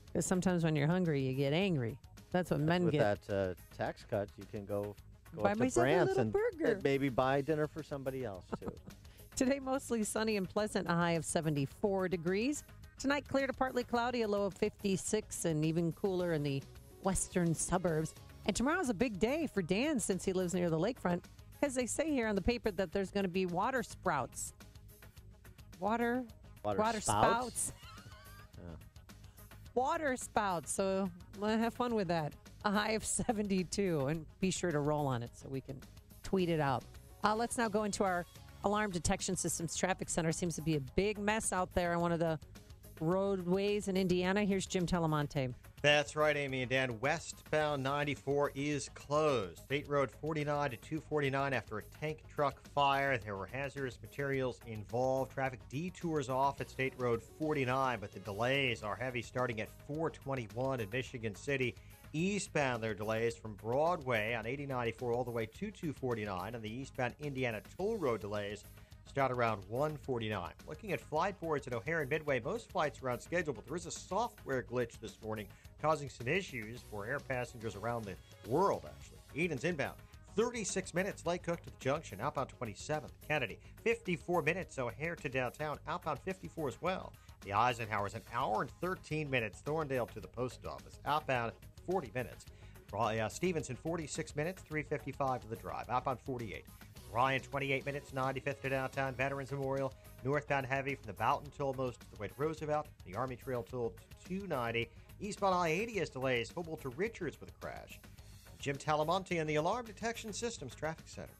Because sometimes when you're hungry, you get angry. That's what men With get. that tax cut, you can go Buy up to myself a France little and burger. maybe buy dinner for somebody else, too. Today, mostly sunny and pleasant, a high of 74 degrees. Tonight, clear to partly cloudy, a low of 56, and even cooler in the western suburbs. And tomorrow's a big day for Dan since he lives near the lakefront, because they say here on the paper that there's going to be water sprouts. Water spouts. Water spouts. So have fun with that. A high of 72, and be sure to roll on it so we can tweet it out. Let's now go into our Alarm Detection Systems Traffic Center. Seems to be a big mess out there on one of the roadways in Indiana. Here's Jim Telemonte. That's right, Amy and Dan. Westbound 94 is closed. State Road 49 to 249 after a tank truck fire. There were hazardous materials involved. Traffic detours off at State Road 49, but the delays are heavy starting at 421 in Michigan City. Eastbound, there are delays from Broadway on 8094 all the way to 249. And the eastbound Indiana Toll Road delays start around 149. Looking at flight boards at O'Hare and Midway, most flights are on schedule, but there is a software glitch this morning causing some issues for air passengers around the world, actually. Eden's inbound, 36 minutes. Lake Cook to the junction, outbound 27th. Kennedy, 54 minutes. O'Hare to downtown, outbound 54 as well. The Eisenhower's an hour and 13 minutes. Thorndale to the post office, outbound 40 minutes. Stevenson, 46 minutes, 355 to the drive, outbound 48. Ryan, 28 minutes, 95th to downtown. Veterans Memorial, northbound heavy from the Boughton toll most of the way to Roosevelt. The Army Trail toll to 290. Eastbound I-80 has delays. Hopewell to Richards with a crash. Jim Talamonte in the Alarm Detection Systems Traffic Center.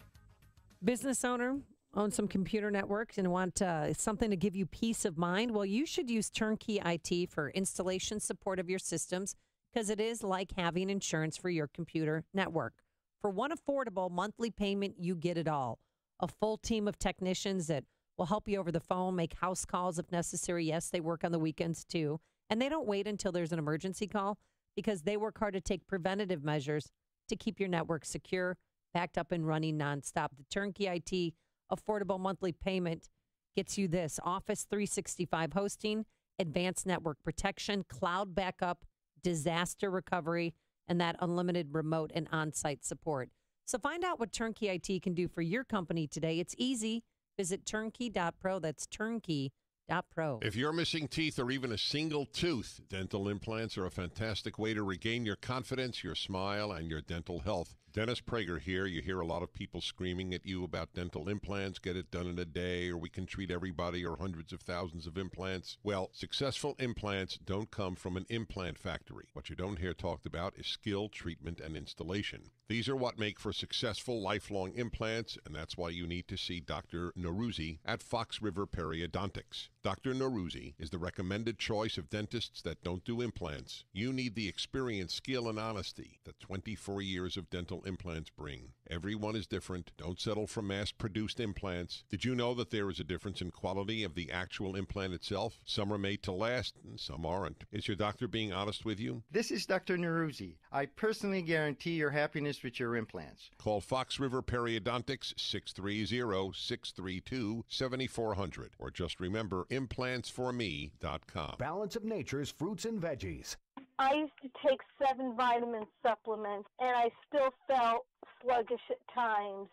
Business owner, own some computer networks and want something to give you peace of mind? Well, you should use Turnkey IT for installation support of your systems, because it is like having insurance for your computer network. For one affordable monthly payment, you get it all. A full team of technicians that will help you over the phone, make house calls if necessary. Yes, they work on the weekends too. And they don't wait until there's an emergency call, because they work hard to take preventative measures to keep your network secure, backed up and running nonstop. The Turnkey IT affordable monthly payment gets you this: Office 365 hosting, advanced network protection, cloud backup, disaster recovery, and that unlimited remote and on-site support. So find out what Turnkey IT can do for your company today. It's easy. Visit turnkey.pro. That's turnkey.pro. If you're missing teeth or even a single tooth, dental implants are a fantastic way to regain your confidence, your smile, and your dental health. Dennis Prager here. You hear a lot of people screaming at you about dental implants. Get it done in a day, or we can treat everybody, or hundreds of thousands of implants. Well, successful implants don't come from an implant factory. What you don't hear talked about is skill, treatment, and installation. These are what make for successful lifelong implants, and that's why you need to see Dr. Neruzzi at Fox River Periodontics. Dr. Neruzzi is the recommended choice of dentists that don't do implants. You need the experience, skill, and honesty that 24 years of dental implants bring. Everyone is different. Don't settle for mass-produced implants. Did you know that there is a difference in quality of the actual implant itself? Some are made to last, and some aren't. Is your doctor being honest with you? This is Dr. Neruzzi. I personally guarantee your happiness with your implants. Call Fox River Periodontics 630-632-7400, or just remember implantsforme.com. Balance of Nature's fruits and veggies. I used to take 7 vitamin supplements, and I still felt sluggish at times.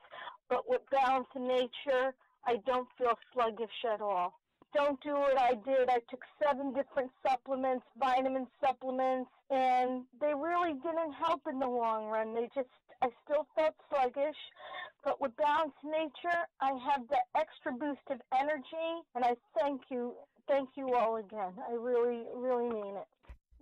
But with Balance of Nature, I don't feel sluggish at all. Don't do what I did. I took 7 different supplements, vitamin supplements, and they really didn't help in the long run. I still felt sluggish. But with Balance of Nature, I have the extra boost of energy, and I thank you all again. I really, really mean it.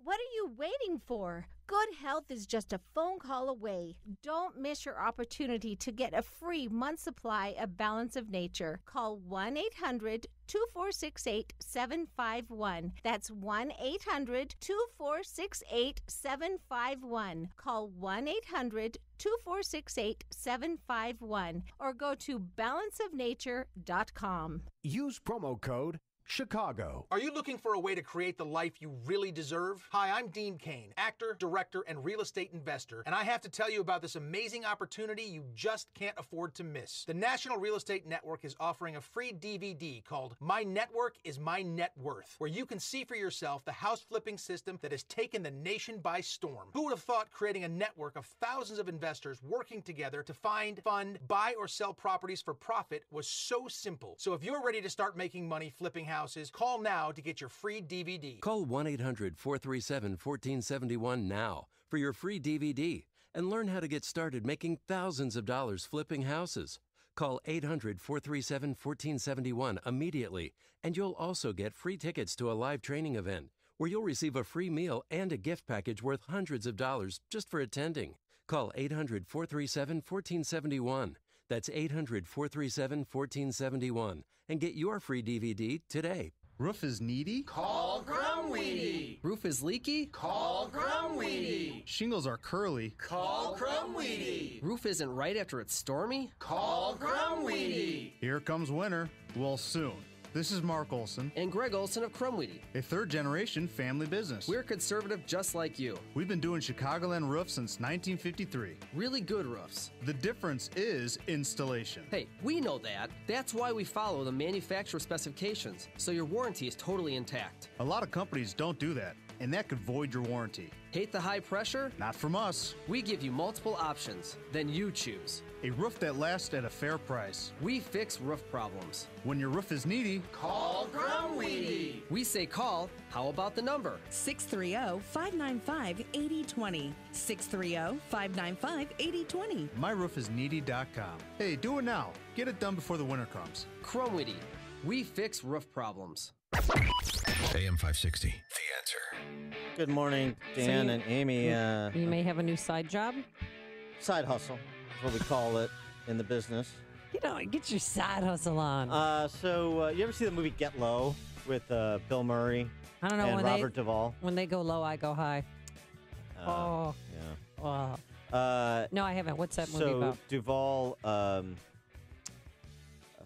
What are you waiting for? Good health is just a phone call away. Don't miss your opportunity to get a free month supply of Balance of Nature. Call 1-800-2468-751. That's 1-800-2468-751. Call 1-800-2468-751 or go to balanceofnature.com. Use promo code Chicago. Are you looking for a way to create the life you really deserve? Hi, I'm Dean Cain, actor, director, and real estate investor, and I have to tell you about this amazing opportunity you just can't afford to miss. The National Real Estate Network is offering a free DVD called My Network is My Net Worth, where you can see for yourself the house flipping system that has taken the nation by storm. Who would have thought creating a network of thousands of investors working together to find, fund, buy, or sell properties for profit was so simple? So if you're ready to start making money flipping houses, call now to get your free DVD. Call 1-800-437-1471 now for your free DVD and learn how to get started making thousands of dollars flipping houses. Call 800-437-1471 immediately, and you'll also get free tickets to a live training event where you'll receive a free meal and a gift package worth hundreds of dollars just for attending. Call 800-437-1471. That's 800-437-1471. And get your free DVD today. Roof is needy? Call Crumweedy. Roof is leaky? Call Crumweedy. Shingles are curly? Call Crumweedy. Roof isn't right after it's stormy? Call Crumweedy. Here comes winter. Well, soon. This is Mark Olson. And Greg Olson of Crumweedy. A third-generation family business. We're conservative just like you. We've been doing Chicagoland roofs since 1953. Really good roofs. The difference is installation. Hey, we know that. That's why we follow the manufacturer specifications, so your warranty is totally intact. A lot of companies don't do that, and that could void your warranty. Hate the high pressure? Not from us. We give you multiple options. Then you choose. A roof that lasts at a fair price. We fix roof problems. When your roof is needy, call Crumweedy. We say call. How about the number? 630-595-8020. 630-595-8020. MyRoofIsNeedy.com. Hey, do it now. Get it done before the winter comes. Crumweedy. We fix roof problems. AM 560. The Answer. Good morning, Dan and Amy. You may have a new side job? Side hustle is what we call it in the business. You know, get your side hustle on. So you ever see the movie Get Low with Bill Murray I don't know, and when Robert Duvall? When they go low, I go high. Yeah. Oh. No, I haven't. What's that movie about? So Duvall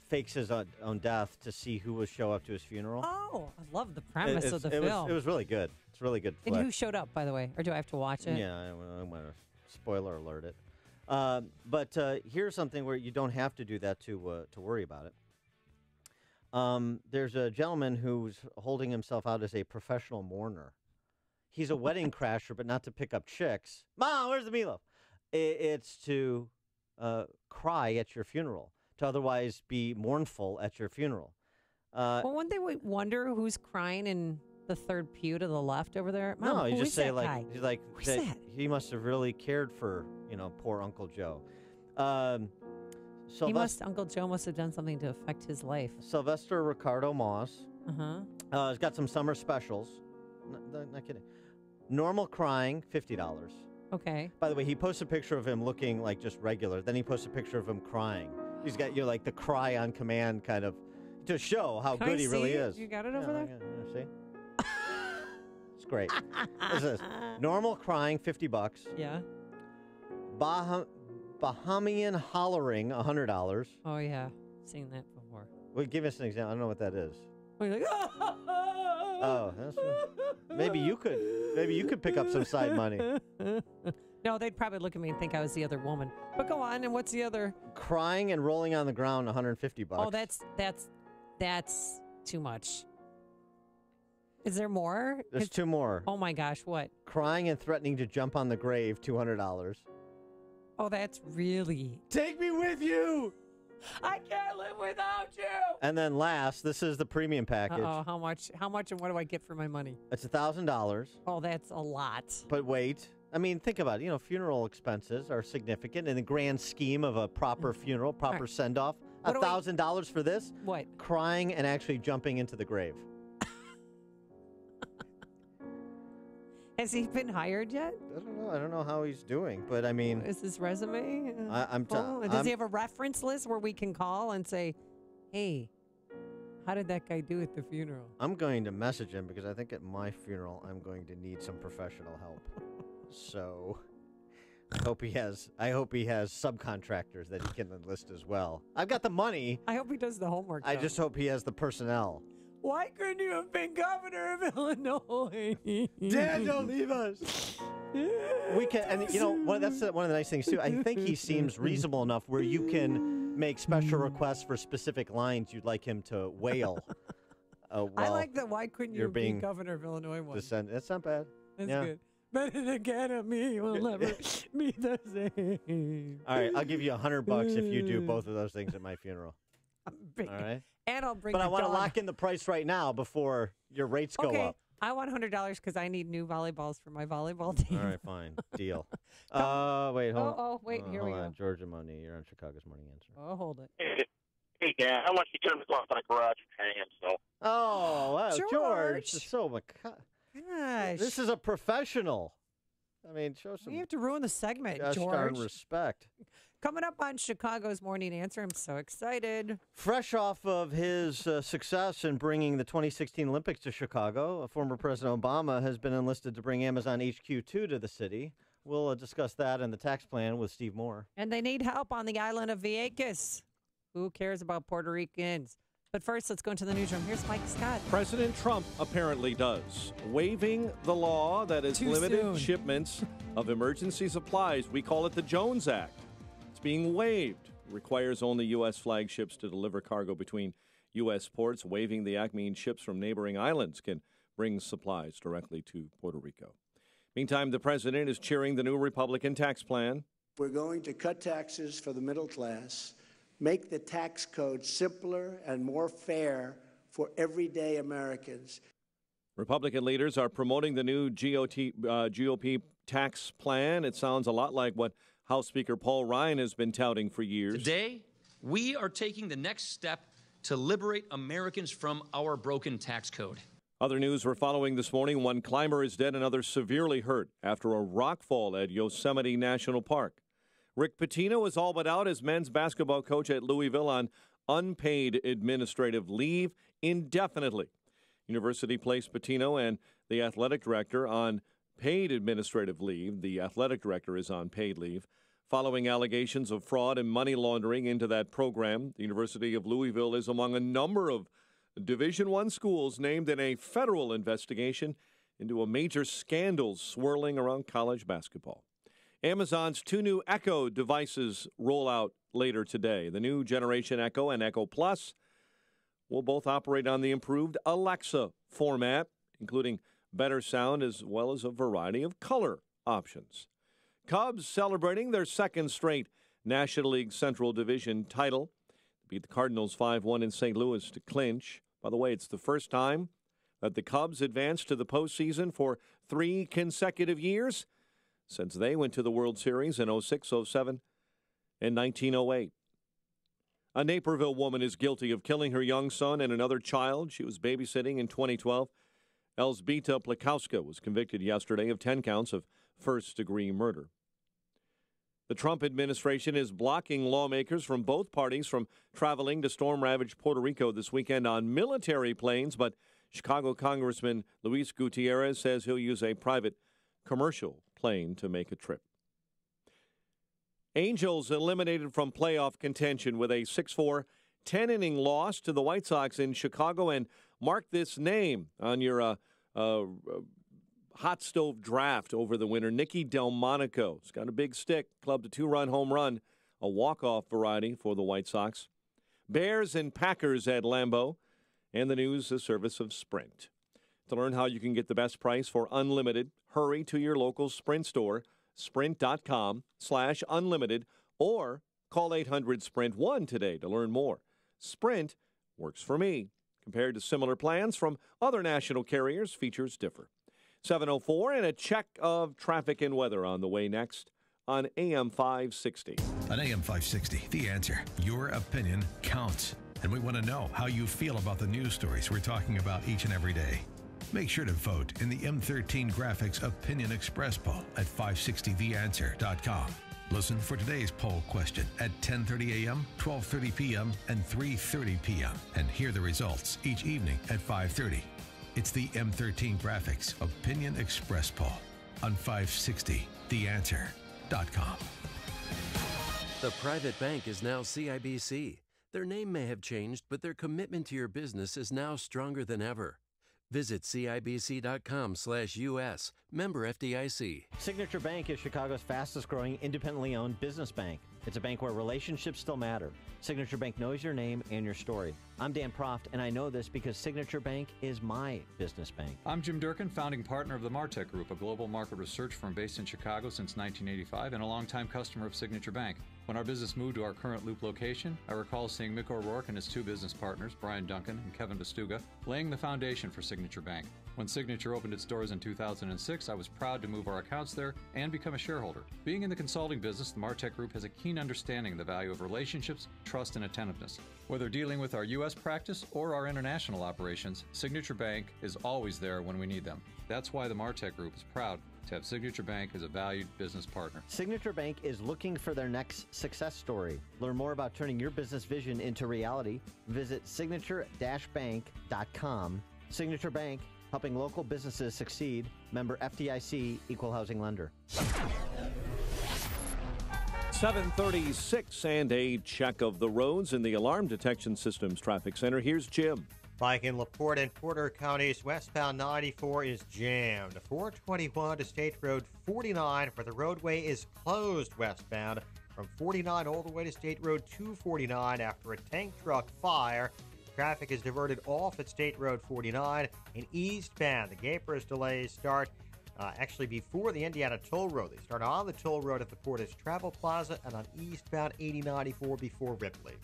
fakes his own death to see who will show up to his funeral. Oh, I love the premise of the film. It was really good. It's really good. And who showed up, by the way? Or do I have to watch it? Yeah, I want to spoiler alert it. But here's something where you don't have to do that to worry about it. There's a gentleman who's holding himself out as a professional mourner. He's a wedding crasher, but not to pick up chicks. Mom, where's the meatloaf? It's to cry at your funeral, to otherwise be mournful at your funeral. Well, wouldn't they wonder who's crying in the third pew to the left over there? Mom, no, you just say like, guy? he's like, Who's that? He must have really cared for, poor Uncle Joe. Uncle Joe must have done something to affect his life. Sylvester Ricardo Moss. Uh-huh. He's got some summer specials. Not kidding. Normal crying, $50. Okay. By the way, he posts a picture of him looking like just regular. Then he posts a picture of him crying. He's got like the cry on command kind of to show how good he really is. You got it over there? Yeah, see? It's great. This is normal crying, $50. Yeah. Bahamian hollering, $100. Oh, yeah. Seen that before. Well, give us an example. I don't know what that is. Oh, you're like, oh, maybe you could pick up some side money. No, they'd probably look at me and think I was the other woman. But go on, and what's the other? Crying and rolling on the ground, $150. Oh, that's too much. Is there more? There's two more. Oh my gosh, what? Crying and threatening to jump on the grave, $200. Oh, that's really. Take me with you. I can't live without you. And then last, this is the premium package. Oh, how much? How much, and what do I get for my money? It's $1,000. Oh, that's a lot. But wait. I mean, think about it. Funeral expenses are significant in the grand scheme of a proper funeral, proper send-off. $1,000 for this? What? Crying and actually jumping into the grave. Has he been hired yet? I don't know. I don't know how he's doing, but I mean, Is his resume? I'm full? Does he have a reference list where we can call and say, "Hey, how did that guy do at the funeral?" I'm going to message him because I think at my funeral I'm going to need some professional help. So I hope he has subcontractors that he can enlist as well. I've got the money. I hope he does the homework. I just hope he has the personnel. Why couldn't you have been governor of Illinois? Dad, don't leave us. We can, and you know, that's one of the nice things too. I think he seems reasonable enough where you can make special requests for specific lines you'd like him to wail. I like that. Why couldn't you be governor of Illinois? That's not bad. That's good. But an academy will never be the same. All right, I'll give you $100 if you do both of those things at my funeral. All right. And I'll bring. But I want to lock in the price right now before your rates go up. I want $100 because I need new volleyballs for my volleyball team. All right, fine, deal. Wait, hold on. Wait, here we go. Georgia Money, you're on Chicago's Morning Answer. Oh, hold it. Hey, Dan, how much you turn this off on a garage hanging? So. Oh, wow, George, this is so Gosh, this is a professional. I mean, show some. You have to ruin the segment, George. George. Respect. Coming up on Chicago's Morning Answer, I'm so excited. Fresh off of his success in bringing the 2016 Olympics to Chicago, former President Obama has been enlisted to bring Amazon HQ2 to the city. We'll discuss that and the tax plan with Steve Moore. And they need help on the island of Vieques. Who cares about Puerto Ricans? But first, let's go into the newsroom. Here's Mike Scott. President Trump apparently does, waiving the law that has limited shipments of emergency supplies. We call it the Jones Act. It's being waived. It requires only U.S. flagships to deliver cargo between U.S. ports. Waiving the act means ships from neighboring islands can bring supplies directly to Puerto Rico. Meantime, the president is cheering the new Republican tax plan. We're going to cut taxes for the middle class, make the tax code simpler and more fair for everyday Americans. Republican leaders are promoting the new GOP tax plan. It sounds a lot like what House Speaker Paul Ryan has been touting for years. Today, we are taking the next step to liberate Americans from our broken tax code. Other news we're following this morning: one climber is dead, another severely hurt after a rock fall at Yosemite National Park. Rick Pitino is all but out as men's basketball coach at Louisville on unpaid administrative leave indefinitely. University placed Pitino and the athletic director on paid administrative leave. The athletic director is on paid leave following allegations of fraud and money laundering into that program. The University of Louisville is among a number of Division I schools named in a federal investigation into a major scandal swirling around college basketball. Amazon's two new Echo devices roll out later today. The new Generation Echo and Echo Plus will both operate on the improved Alexa format, including better sound as well as a variety of color options. Cubs celebrating their second straight National League Central Division title. Beat the Cardinals 5-1 in St. Louis to clinch. By the way, it's the first time that the Cubs advanced to the postseason for 3 consecutive years since they went to the World Series in 06, 07, and 1908. A Naperville woman is guilty of killing her young son and another child she was babysitting in 2012. Elzbieta Plakowska was convicted yesterday of 10 counts of first-degree murder. The Trump administration is blocking lawmakers from both parties from traveling to storm-ravaged Puerto Rico this weekend on military planes, but Chicago Congressman Luis Gutierrez says he'll use a private commercial plane to make a trip. Angels eliminated from playoff contention with a 6-4, 10-inning loss to the White Sox in Chicago. And mark this name on your hot stove draft over the winter. Nicky Delmonico. He's got a big stick, clubbed a 2-run home run, a walk-off variety for the White Sox. Bears and Packers at Lambeau. And the news, the service of Sprint. To learn how you can get the best price for unlimited, hurry to your local Sprint store, sprint.com/unlimited, or call 800-SPRINT-1 today to learn more. Sprint works for me. Compared to similar plans from other national carriers, features differ. 7:04 and a check of traffic and weather on the way next on AM 560. On AM 560, The Answer. Your opinion counts. And we want to know how you feel about the news stories we're talking about each and every day. Make sure to vote in the M13 Graphics Opinion Express poll at 560theanswer.com. Listen for today's poll question at 10:30 a.m., 12:30 p.m., and 3:30 p.m. and hear the results each evening at 5:30. It's the M13 Graphics Opinion Express poll on 560theanswer.com. The private bank is now CIBC. Their name may have changed, but their commitment to your business is now stronger than ever. Visit CIBC.com/US. Member FDIC. Signature Bank is Chicago's fastest growing independently owned business bank. It's a bank where relationships still matter. Signature Bank knows your name and your story. I'm Dan Proft, and I know this because Signature Bank is my business bank. I'm Jim Durkin, founding partner of the Martech Group, a global market research firm based in Chicago since 1985 and a longtime customer of Signature Bank. When our business moved to our current Loop location, I recall seeing Mick O'Rourke and his two business partners, Brian Duncan and Kevin Bastuga, laying the foundation for Signature Bank. When Signature opened its doors in 2006, I was proud to move our accounts there and become a shareholder. Being in the consulting business, the Martech Group has a keen understanding of the value of relationships, trust, and attentiveness. Whether dealing with our U.S. practice or our international operations, Signature Bank is always there when we need them. That's why the Martech Group is proud to have Signature Bank as a valued business partner. Signature Bank is looking for their next success story. Learn more about turning your business vision into reality. Visit signature-bank.com. Signature Bank, helping local businesses succeed. Member FDIC, Equal Housing Lender. 7:36 and a check of the roads in the Alarm Detection Systems Traffic Center. Here's Jim. Like in LaPorte and Porter counties, westbound 94 is jammed. 421 to State Road 49, where the roadway is closed westbound from 49 all the way to State Road 249 after a tank truck fire. Traffic is diverted off at State Road 49 and eastbound. The Gapers delays start actually before the Indiana Toll Road. They start on the toll road at the Portage Travel Plaza and on eastbound 8094 before Ripley.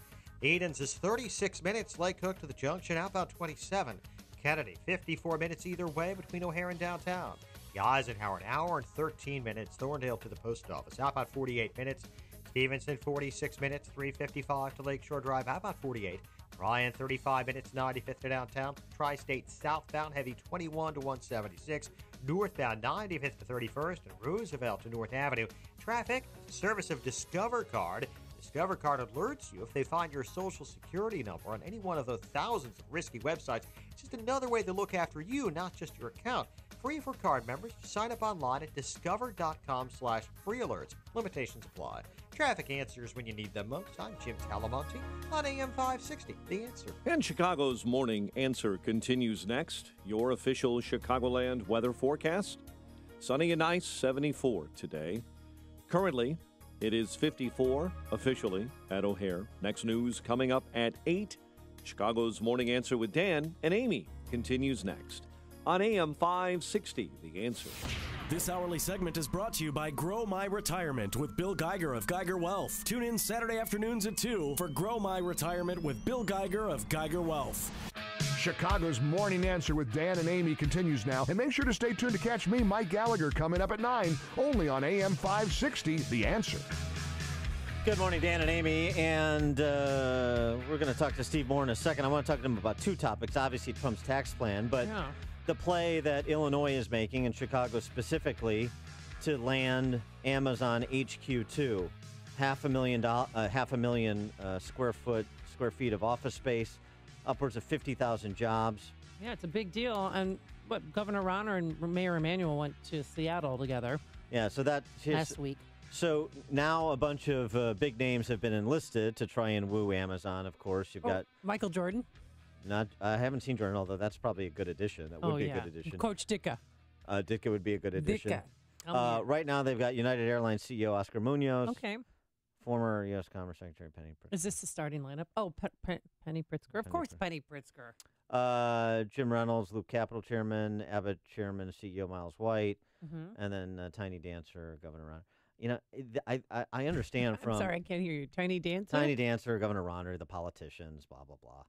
Edens is 36 minutes. Lake Hook to the junction, outbound 27. Kennedy, 54 minutes either way between O'Hare and downtown. The Eisenhower, an hour and 13 minutes. Thorndale to the post office, outbound 48 minutes. Stevenson, 46 minutes. 355 to Lakeshore Drive, outbound 48. Ryan, 35 minutes. 95th to downtown. Tri-State southbound, heavy 21 to 176. Northbound 95th to 31st and Roosevelt to North Avenue. Traffic, service of Discover Card. Discover Card alerts you if they find your Social Security number on any one of the thousands of risky websites. It's just another way to look after you, not just your account. Free for card members. Sign up online at discover.com/free-alerts. Limitations apply. Traffic answers when you need them most. I'm Jim Talamonte on AM 560. The Answer. And Chicago's Morning Answer continues next. Your official Chicagoland weather forecast. Sunny and nice, 74 today. Currently, it is 54 officially at O'Hare. Next news coming up at 8. Chicago's Morning Answer with Dan and Amy continues next on AM 560, The Answer. This hourly segment is brought to you by Grow My Retirement with Bill Geiger of Geiger Wealth. Tune in Saturday afternoons at 2 for Grow My Retirement with Bill Geiger of Geiger Wealth. Chicago's Morning Answer with Dan and Amy continues now. And make sure to stay tuned to catch me, Mike Gallagher, coming up at 9, only on AM 560, The Answer. Good morning, Dan and Amy. And we're going to talk to Steve Moore in a second. I want to talk to him about two topics. Obviously, Trump's tax plan, but the play that Illinois is making, and Chicago specifically, to land Amazon HQ2. Half a million square feet of office space, upwards of 50,000 jobs. Yeah, it's a big deal. And what Governor Rauner and Mayor Emanuel went to Seattle together. Yeah, so that's last week. So now a bunch of big names have been enlisted to try and woo Amazon. Of course, you've got Michael Jordan. I haven't seen Jordan, although that's probably a good addition. That would be a good addition. Coach Ditka. Ditka would be a good addition. Ditka. Right now, they've got United Airlines CEO Oscar Munoz. Okay. Former U.S. Commerce Secretary Penny Pritzker. Is this the starting lineup? Oh, Penny Pritzker. Of course, Penny Pritzker. Jim Reynolds, Loop Capital Chairman, Abbott Chairman, CEO Miles White, and then Tiny Dancer, Governor Rauner. You know, I understand from... I'm sorry, I can't hear you. Tiny Dancer? Tiny Dancer, Governor Rauner, the politicians, blah, blah, blah.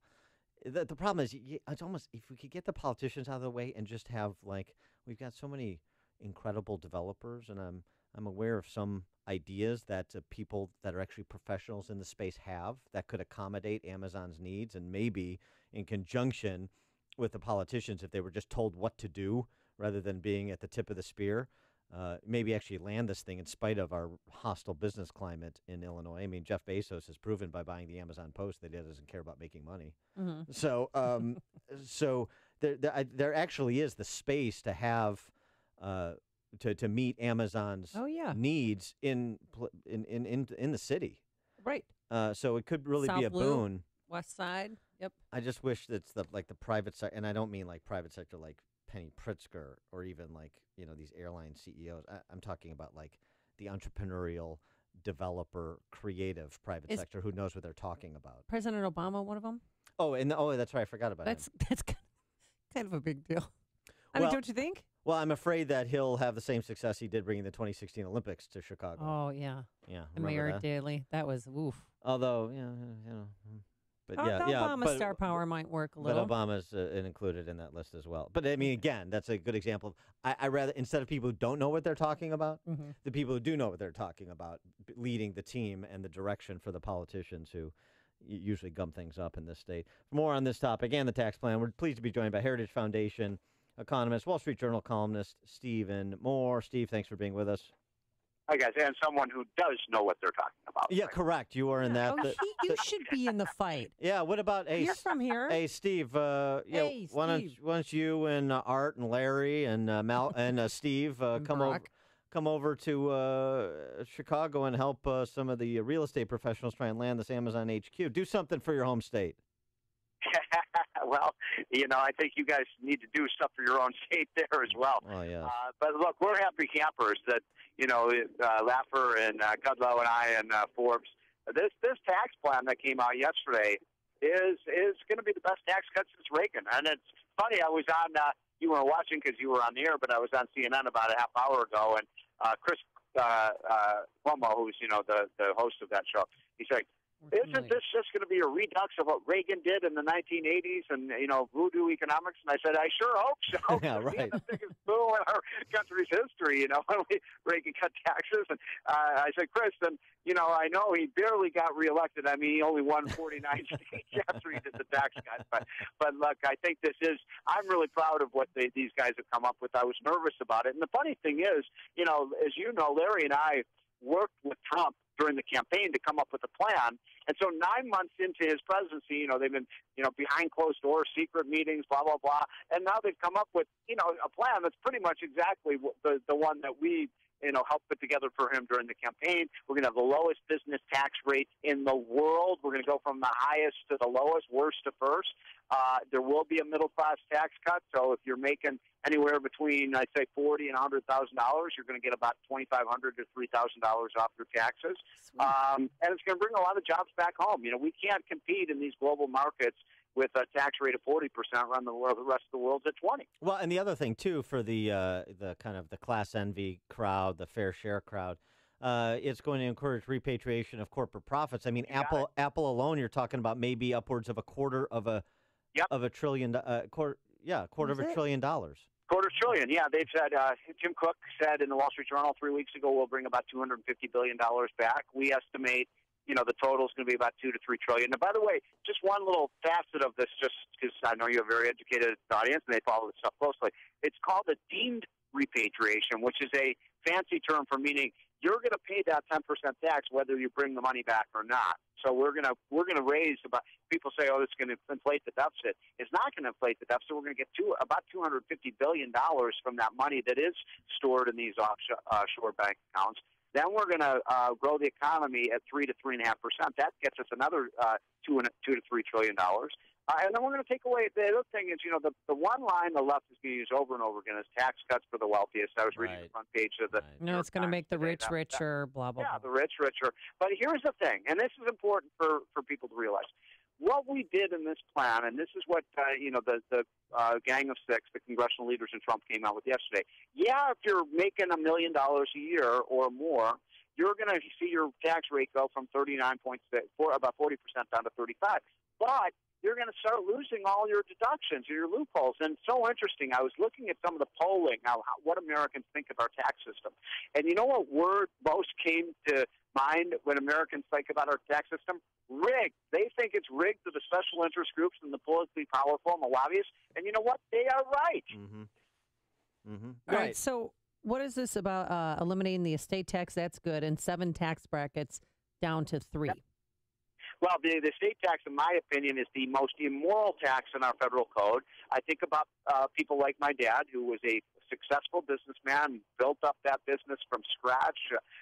The problem is, it's almost, if we could get the politicians out of the way and just have, like, we've got so many incredible developers, and I'm aware of some ideas that people that are actually professionals in the space have that could accommodate Amazon's needs, and maybe in conjunction with the politicians if they were just told what to do rather than being at the tip of the spear. Maybe actually land this thing in spite of our hostile business climate in Illinois. I mean, Jeff Bezos has proven by buying the Amazon Post that he doesn't care about making money. Mhm. So, so there actually is the space to have to meet Amazon's needs in the city. Right. So it could really be a South Loop, boon. West Side. Yep. I just wish it's the private sector, and I don't mean like private sector like Penny Pritzker or even like these airline CEOs. I'm talking about like the entrepreneurial, developer, creative private sector who knows what they're talking about. President Obama, one of them. Oh, that's right. I forgot about him. That's kind of a big deal. I mean, don't you think? Well, I'm afraid that he'll have the same success he did bringing the 2016 Olympics to Chicago. Oh yeah. Yeah. And Mayor Daley. That was oof. Although, but the Obama star power might work a little. But Obama's included in that list as well. But I mean, again, that's a good example of I rather instead of people who don't know what they're talking about, the people who do know what they're talking about leading the team and the direction for the politicians who usually gum things up in this state. For more on this topic and the tax plan, we're pleased to be joined by Heritage Foundation economist, Wall Street Journal columnist Stephen Moore. Steve, thanks for being with us. Hi, guys, and someone who does know what there talking about. Yeah, correct. You are in that. You should be in the fight. Yeah. What about You're from here. Hey, Steve. Hey, why don't you and Art and Larry and Mal and Steve come over to Chicago and help some of the real estate professionals try and land this Amazon HQ. Do something for your home state. Well, I think you guys need to do stuff for your own state there as well. Oh, yeah. But look, we're happy campers that, Laffer and Kudlow and I and Forbes, this tax plan that came out yesterday is going to be the best tax cut since Reagan. And it's funny, I was on, you weren't watching because you were on the air, but I was on CNN about a half hour ago, and Chris Cuomo, who's, the host of that show, he's like, isn't this just going to be a redux of what Reagan did in the 1980s and, voodoo economics? And I said, I sure hope so. Yeah, right. The biggest boom in our country's history, when Reagan cut taxes. And I said, Chris, and, I know he barely got reelected. I mean, he only won 49 states after he did the tax cut. But look, I think I'm really proud of what these guys have come up with. I was nervous about it. And the funny thing is, as you know, Larry and I worked with Trump during the campaign to come up with a plan. And so 9 months into his presidency, they've been, behind closed doors, secret meetings, blah, blah, blah. And now they've come up with, a plan that's pretty much exactly the one that we, helped put together for him during the campaign. We're going to have the lowest business tax rate in the world. We're going to go from the highest to the lowest, worst to first. There will be a middle-class tax cut. So if you're making anywhere between, I'd say, $40,000 and $100,000, you're going to get about $2,500 to $3,000 off your taxes. And it's going to bring a lot of jobs back home. We can't compete in these global markets with a tax rate of 40% around the world. The rest of the world's at 20%. Well, and the other thing, too, for the kind of the class envy crowd, the fair share crowd, it's going to encourage repatriation of corporate profits. I mean, Apple alone, you're talking about maybe upwards of a quarter of a trillion, quarter of $1 trillion. $250 billion, yeah. They've said, Tim Cook said in the Wall Street Journal 3 weeks ago, we'll bring about $250 billion back. We estimate, the total is going to be about $2 to $3 trillion. And by the way, just one little facet of this, just because I know you have a very educated audience and they follow this stuff closely. It's called a deemed repatriation, which is a fancy term for meaning you're going to pay that 10% tax whether you bring the money back or not. So we're going to raise about. People say, oh, it's going to inflate the deficit. It's not going to inflate the deficit. We're going to get about $250 billion from that money that is stored in these offshore bank accounts. Then we're going to grow the economy at 3 to 3.5%. That gets us another $2 to $3 trillion. And then we're going to take away. The other thing is, the one line the left is going to use over and over again is tax cuts for the wealthiest. I was reading the front page of the. No, it's going to make the rich richer. Blah blah. Yeah, blah. the rich richer. But here's the thing, and this is important for people to realize. What we did in this plan, and this is what the Gang of Six, the congressional leaders in Trump, came out with yesterday. Yeah, if you're making $1 million a year or more, you're going to see your tax rate go from 39.6, about 40% down to 35%. But you're going to start losing all your deductions or your loopholes. And it's so interesting. I was looking at some of the polling, what Americans think of our tax system. And you know what word most came to mind when Americans think about our tax system? Rigged. They think it's rigged to the special interest groups and the politically powerful and the lobbyists. And you know what? They are right. All right. So what is this about eliminating the estate tax? That's good. And 7 tax brackets down to 3. Yep. Well, the estate tax, in my opinion, is the most immoral tax in our federal code. I think about people like my dad, who was a successful businessman, built up that business from scratch.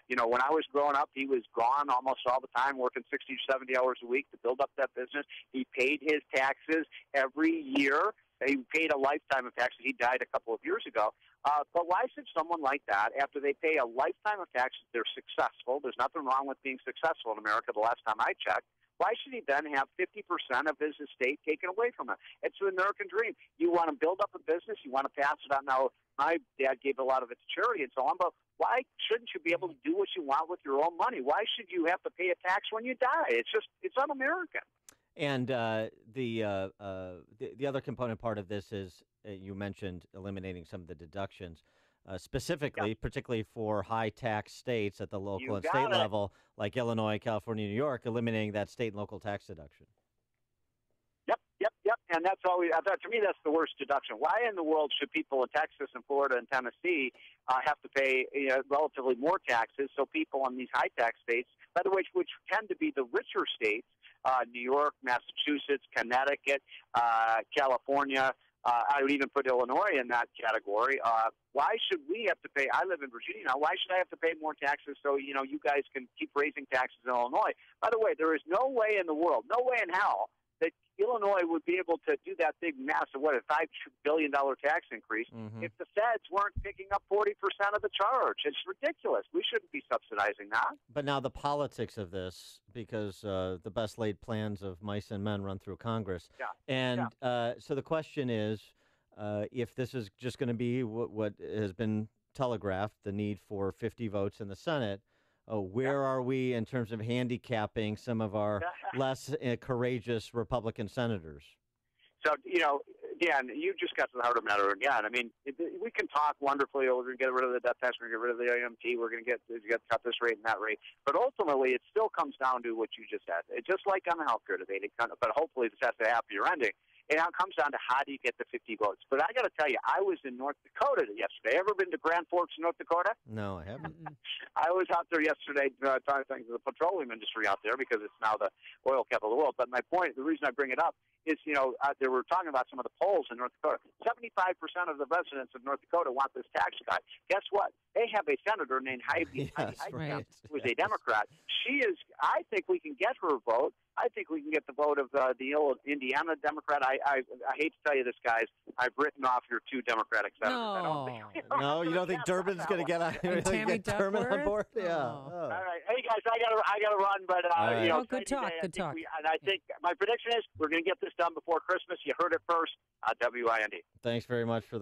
When I was growing up, he was gone almost all the time, working 60 to 70 hours a week to build up that business. He paid his taxes every year. He paid a lifetime of taxes. He died a couple of years ago. But why should someone like that, after they pay a lifetime of taxes, they're successful? There's nothing wrong with being successful in America the last time I checked. Why should he then have 50% of his estate taken away from him? It's the American dream. You want to build up a business. You want to pass it on. Now, my dad gave a lot of it to charity and so on, but why shouldn't you be able to do what you want with your own money? Why should you have to pay a tax when you die? It's un-American. And the other component part of this is you mentioned eliminating some of the deductions. Specifically, particularly for high-tax states at the local and state level, like Illinois, California, New York, eliminating that state and local tax deduction. Yep. And that's always, to me, that's the worst deduction. Why in the world should people in Texas and Florida and Tennessee have to pay relatively more taxes? So people in these high-tax states, by the way, which tend to be the richer states, New York, Massachusetts, Connecticut, California, I would even put Illinois in that category. Why should we have to pay? I live in Virginia now. Why should I have to pay more taxes so, you guys can keep raising taxes in Illinois? By the way, there is no way in the world, no way in hell, that Illinois would be able to do that big, massive, $5 billion tax increase if the feds weren't picking up 40% of the charge. It's ridiculous. We shouldn't be subsidizing that. But now the politics of this, because the best laid plans of mice and men run through Congress. So the question is, if this is just going to be what has been telegraphed, the need for 50 votes in the Senate, where are we in terms of handicapping some of our less courageous Republican senators? So, Dan, you just got to the heart of the matter again. I mean, we can talk wonderfully, we're going to get rid of the death tax, we're going to get rid of the AMT, we're going to cut this rate and that rate. But ultimately, it still comes down to what you just said. It's just like on the health care debate, but hopefully this has a happier ending. It comes down to how do you get the 50 votes. But I got to tell you, I was in North Dakota yesterday. Ever been to Grand Forks, North Dakota? No, I haven't. I was out there yesterday talking to the petroleum industry out there because it's now the oil capital of the world. But my point, the reason I bring it up is, they were talking about some of the polls in North Dakota. 75% of the residents of North Dakota want this tax cut. Guess what? They have a senator named Heidi Heitkamp, who is a Democrat. I think we can get her vote. I think we can get the vote of the Indiana Democrat. I hate to tell you this, guys. I've written off your 2 Democratic senators. I don't think, no, you don't think Durbin's going to get Durbin on board? Yeah. All right. Hey, guys, I gotta run, but good talk. Good talk. And I think my prediction is we're going to get this done before Christmas. You heard it first. WIND. Thanks very much for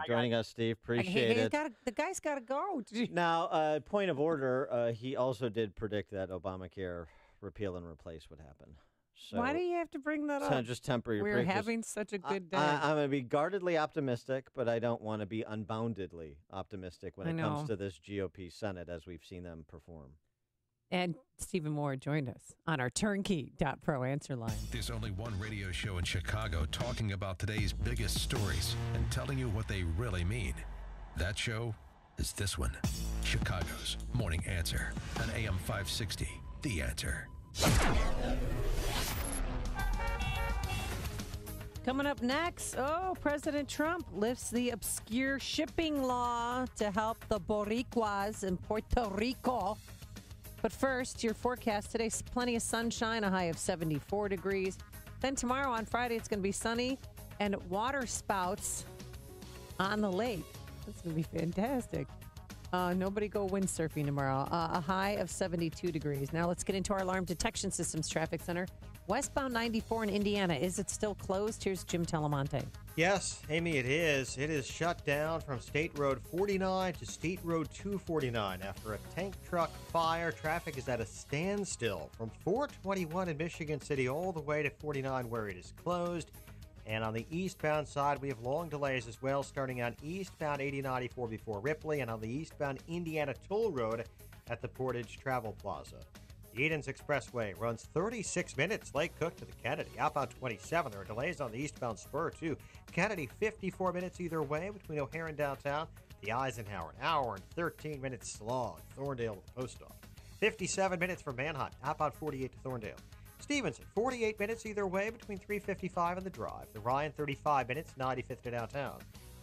joining us, Steve. Appreciate it. The guy's got to go. Now, point of order, he also did predict that Obamacare repeal and replace would happen. So why do you have to bring that up? Just temper your We're having such a good day. I'm going to be guardedly optimistic, but I don't want to be unboundedly optimistic when it comes to this GOP Senate, as we've seen them perform. And Stephen Moore joined us on our turnkey.pro answer line. There's only one radio show in Chicago talking about today's biggest stories and telling you what they really mean. That show is this one, Chicago's Morning Answer on AM 560, The Answer. Coming up next, President Trump lifts the obscure shipping law to help the Boricuas in Puerto Rico. But first, your forecast today, plenty of sunshine, a high of 74 degrees. Then tomorrow on Friday, it's going to be sunny and water spouts on the lake. That's going to be fantastic. Nobody go windsurfing tomorrow. A high of 72 degrees. Now let's get into our alarm detection systems traffic center. Westbound 94 in Indiana, is it still closed? Here's Jim Telemonte. Yes, Amy, it is. It is shut down from State Road 49 to State Road 249 after a tank truck fire. Traffic is at a standstill from 421 in Michigan City all the way to 49 where it is closed. And on the eastbound side, we have long delays as well, starting on eastbound 8094 before Ripley and on the eastbound Indiana Toll Road at the Portage Travel Plaza. The Edens Expressway runs 36 minutes. Lake Cook to the Kennedy. Outbound 27. There are delays on the eastbound spur, too. Kennedy, 54 minutes either way between O'Hare and downtown. The Eisenhower, an hour and 13 minutes slog. Thorndale to the post office. 57 minutes from Manhunt. Outbound 48 to Thorndale. Stevenson, 48 minutes either way between 355 and the Drive. The Ryan, 35 minutes, 95th to downtown.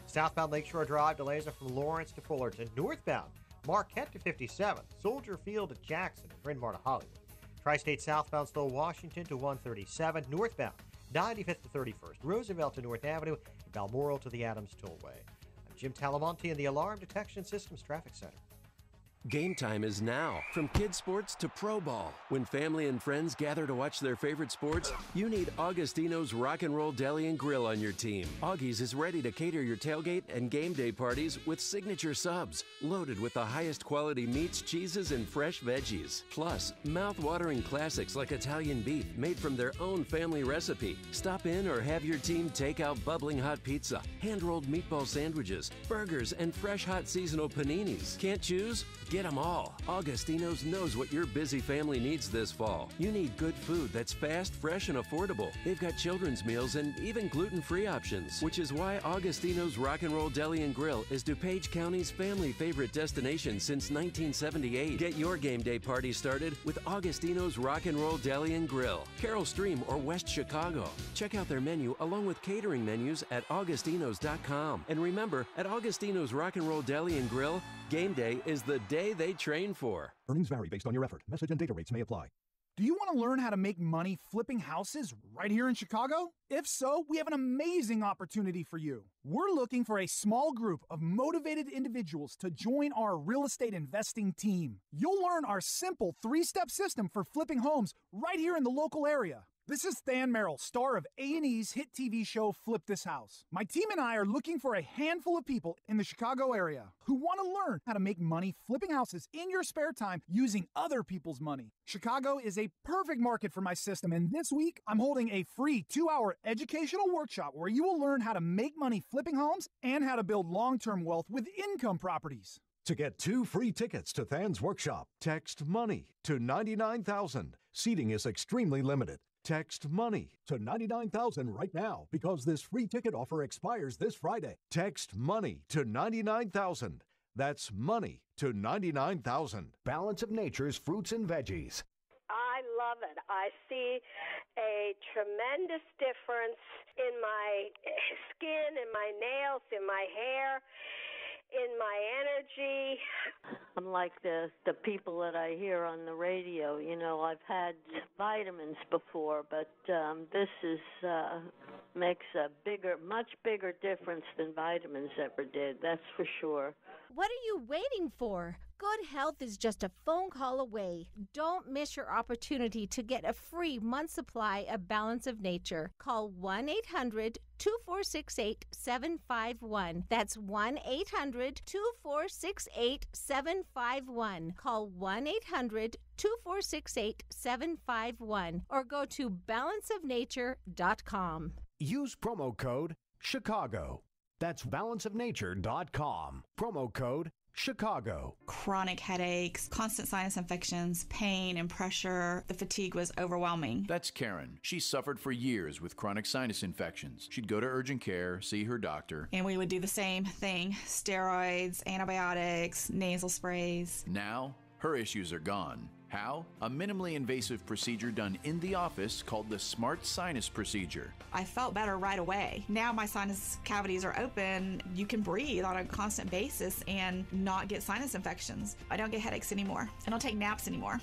Southbound Lakeshore Drive, delays are from Lawrence to Fullerton. Northbound, Marquette to 57, Soldier Field to Jackson, and Bryn Mawr to Hollywood. Tri-State southbound still Washington to 137, northbound 95th to 31st, Roosevelt to North Avenue, and Balmoral to the Adams Tollway. I'm Jim Talamonte in the Alarm Detection Systems Traffic Center. Game time is now. From kids sports to pro ball. When family and friends gather to watch their favorite sports, you need Augustino's Rock and Roll Deli and Grill on your team. Augie's is ready to cater your tailgate and game day parties with signature subs, loaded with the highest quality meats, cheeses, and fresh veggies. Plus, mouth-watering classics like Italian beef made from their own family recipe. Stop in or have your team take out bubbling hot pizza, hand-rolled meatball sandwiches, burgers, and fresh hot seasonal paninis. Can't choose? Get them all. Augustino's knows what your busy family needs this fall. You need good food that's fast, fresh, and affordable. They've got children's meals and even gluten-free options, which is why Augustino's Rock and Roll Deli and Grill is DuPage County's family favorite destination since 1978. Get your game day party started with Augustino's Rock and Roll Deli and Grill, Carroll Stream or West Chicago. Check out their menu along with catering menus at augustinos.com. And remember, at Augustino's Rock and Roll Deli and Grill, game day is the day they train for. Earnings vary based on your effort. Message and data rates may apply. Do you want to learn how to make money flipping houses right here in Chicago? If so, we have an amazing opportunity for you. We're looking for a small group of motivated individuals to join our real estate investing team. You'll learn our simple 3-step system for flipping homes right here in the local area. This is Than Merrill, star of A&E's hit TV show Flip This House. My team and I are looking for a handful of people in the Chicago area who want to learn how to make money flipping houses in your spare time using other people's money. Chicago is a perfect market for my system, and this week I'm holding a free 2-hour educational workshop where you will learn how to make money flipping homes and how to build long-term wealth with income properties. To get 2 free tickets to Than's workshop, text MONEY to 99,000. Seating is extremely limited. Text MONEY to 99,000 right now because this free ticket offer expires this Friday. Text MONEY to 99,000. That's MONEY to 99,000. Balance of Nature's fruits and veggies. I love it. I see a tremendous difference in my skin, in my nails, in my hair, in my energy. Unlike the people that I hear on the radio, you know, I've had vitamins before, but this is makes a much bigger difference than vitamins ever did. That's for sure. What are you waiting for? Good health is just a phone call away. Don't miss your opportunity to get a free month supply of Balance of Nature. Call 1-800-2468-751. That's 1-800-2468-751. Call 1-800-2468-751 or go to balanceofnature.com. Use promo code Chicago. That's balanceofnature.com. Promo code Chicago. Chronic headaches, constant sinus infections, pain and pressure. The fatigue was overwhelming. That's Karen. She suffered for years with chronic sinus infections. She'd go to urgent care, see her doctor. And we would do the same thing. Steroids, antibiotics, nasal sprays. Now, her issues are gone. How? A minimally invasive procedure done in the office called the Smart Sinus Procedure. I felt better right away. Now my sinus cavities are open. You can breathe on a constant basis and not get sinus infections. I don't get headaches anymore. I don't take naps anymore.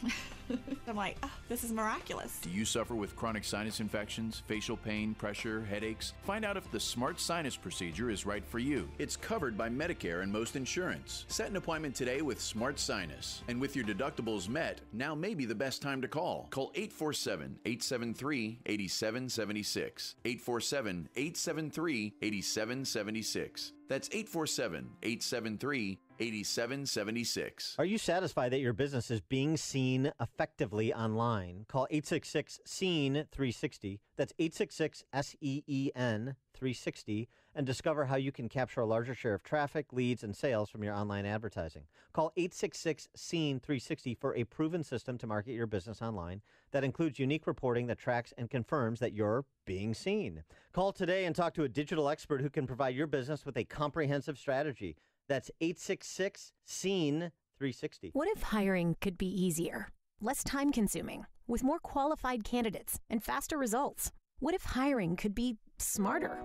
I'm like, oh, this is miraculous. Do you suffer with chronic sinus infections, facial pain, pressure, headaches? Find out if the Smart Sinus procedure is right for you. It's covered by Medicare and most insurance. Set an appointment today with Smart Sinus. And with your deductibles met, now may be the best time to call. Call 847-873-8776. 847-873-8776. That's 847-873-8776. Are you satisfied that your business is being seen effectively online? Call 866-SEEN-360. That's 866-SEEN-360 and discover how you can capture a larger share of traffic, leads, and sales from your online advertising. Call 866-SEEN-360 for a proven system to market your business online that includes unique reporting that tracks and confirms that you're being seen. Call today and talk to a digital expert who can provide your business with a comprehensive strategy. That's 866-SEEN-360. What if hiring could be easier, less time-consuming, with more qualified candidates and faster results? What if hiring could be smarter?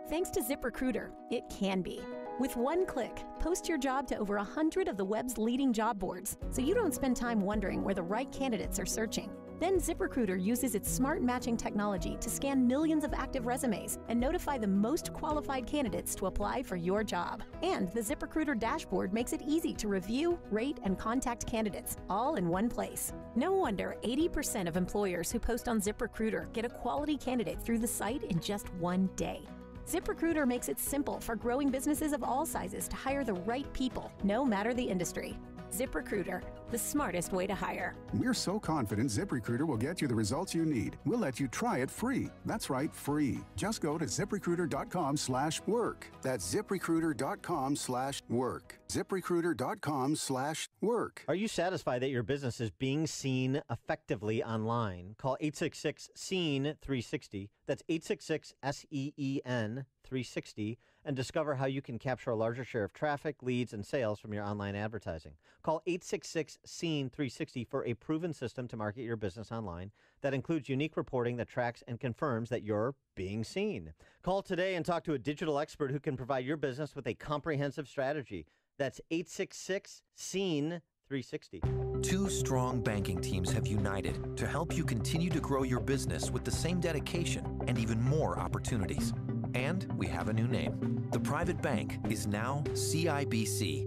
Thanks to ZipRecruiter, it can be. With one click, post your job to over 100 of the web's leading job boards, so you don't spend time wondering where the right candidates are searching. Then ZipRecruiter uses its smart matching technology to scan millions of active resumes and notify the most qualified candidates to apply for your job. And the ZipRecruiter dashboard makes it easy to review, rate, and contact candidates, all in one place. No wonder 80% of employers who post on ZipRecruiter get a quality candidate through the site in just one day. ZipRecruiter makes it simple for growing businesses of all sizes to hire the right people, no matter the industry. ZipRecruiter, the smartest way to hire. We're so confident ZipRecruiter will get you the results you need. We'll let you try it free. That's right, free. Just go to ZipRecruiter.com/work. That's ZipRecruiter.com/work. ZipRecruiter.com/work. Are you satisfied that your business is being seen effectively online? Call 866-SEEN-360. That's 866-SEEN-360 and discover how you can capture a larger share of traffic, leads, and sales from your online advertising. Call 866-SEEN-360 for a proven system to market your business online that includes unique reporting that tracks and confirms that you're being seen. Call today and talk to a digital expert who can provide your business with a comprehensive strategy. That's 866-SEEN-360. Two strong banking teams have united to help you continue to grow your business with the same dedication and even more opportunities. And we have a new name. The private bank is now CIBC.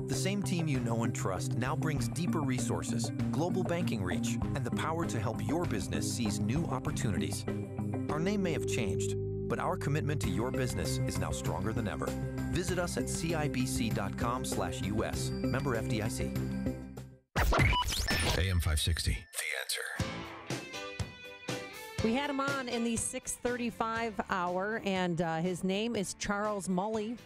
The same team you know and trust now brings deeper resources, global banking reach, and the power to help your business seize new opportunities. Our name may have changed, but our commitment to your business is now stronger than ever. Visit us at CIBC.com/US. Member FDIC. AM 560, The Answer. We had him on in the 6:35 hour, and his name is Charles Mully.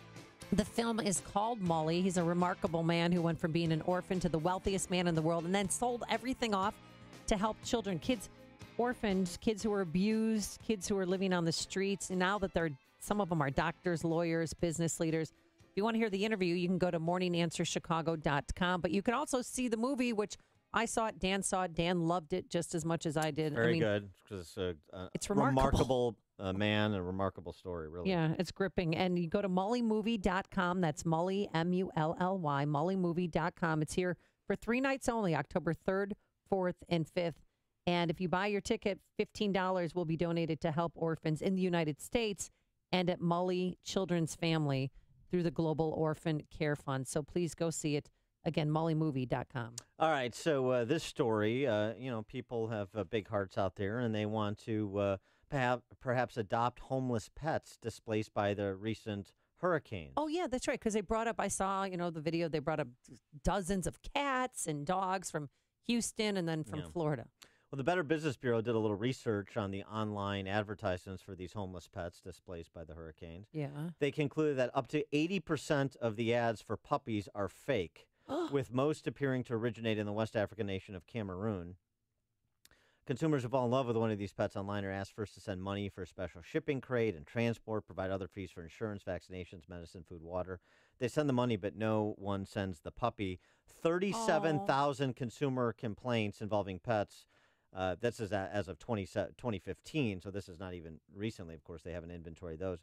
The film is called Mully. He's a remarkable man who went from being an orphan to the wealthiest man in the world and then sold everything off to help children, kids, orphaned, kids who were abused, kids who were living on the streets. And now that some of them are doctors, lawyers, business leaders. If you want to hear the interview, you can go to morninganswerchicago.com. But you can also see the movie, which I saw it, Dan saw it. Dan loved it just as much as I did. Very good. It's remarkable man, a remarkable story, really. Yeah, it's gripping. And you go to mullymovie.com. That's Mully, M-U-L-L-Y, mullymovie.com. It's here for 3 nights only, October 3rd, 4th, and 5th. And if you buy your ticket, $15 will be donated to help orphans in the United States and at Mully Children's Family through the Global Orphan Care Fund. So please go see it. Again, mullymovie.com. All right, so this story, people have big hearts out there, and they want to perhaps adopt homeless pets displaced by the recent hurricane. Oh, yeah, that's right, because they brought up, I saw, the video, they brought up dozens of cats and dogs from Houston and then from Florida. Well, the Better Business Bureau did a little research on the online advertisements for these homeless pets displaced by the hurricanes. Yeah. They concluded that up to 80% of the ads for puppies are fake, with most appearing to originate in the West African nation of Cameroon. Consumers who fall in love with one of these pets online are asked first to send money for a special shipping crate and transport, provide other fees for insurance, vaccinations, medicine, food, water. They send the money, but no one sends the puppy. 37,000 consumer complaints involving pets. This is as of 2015, so this is not even recently. Of course, they have an inventory of those.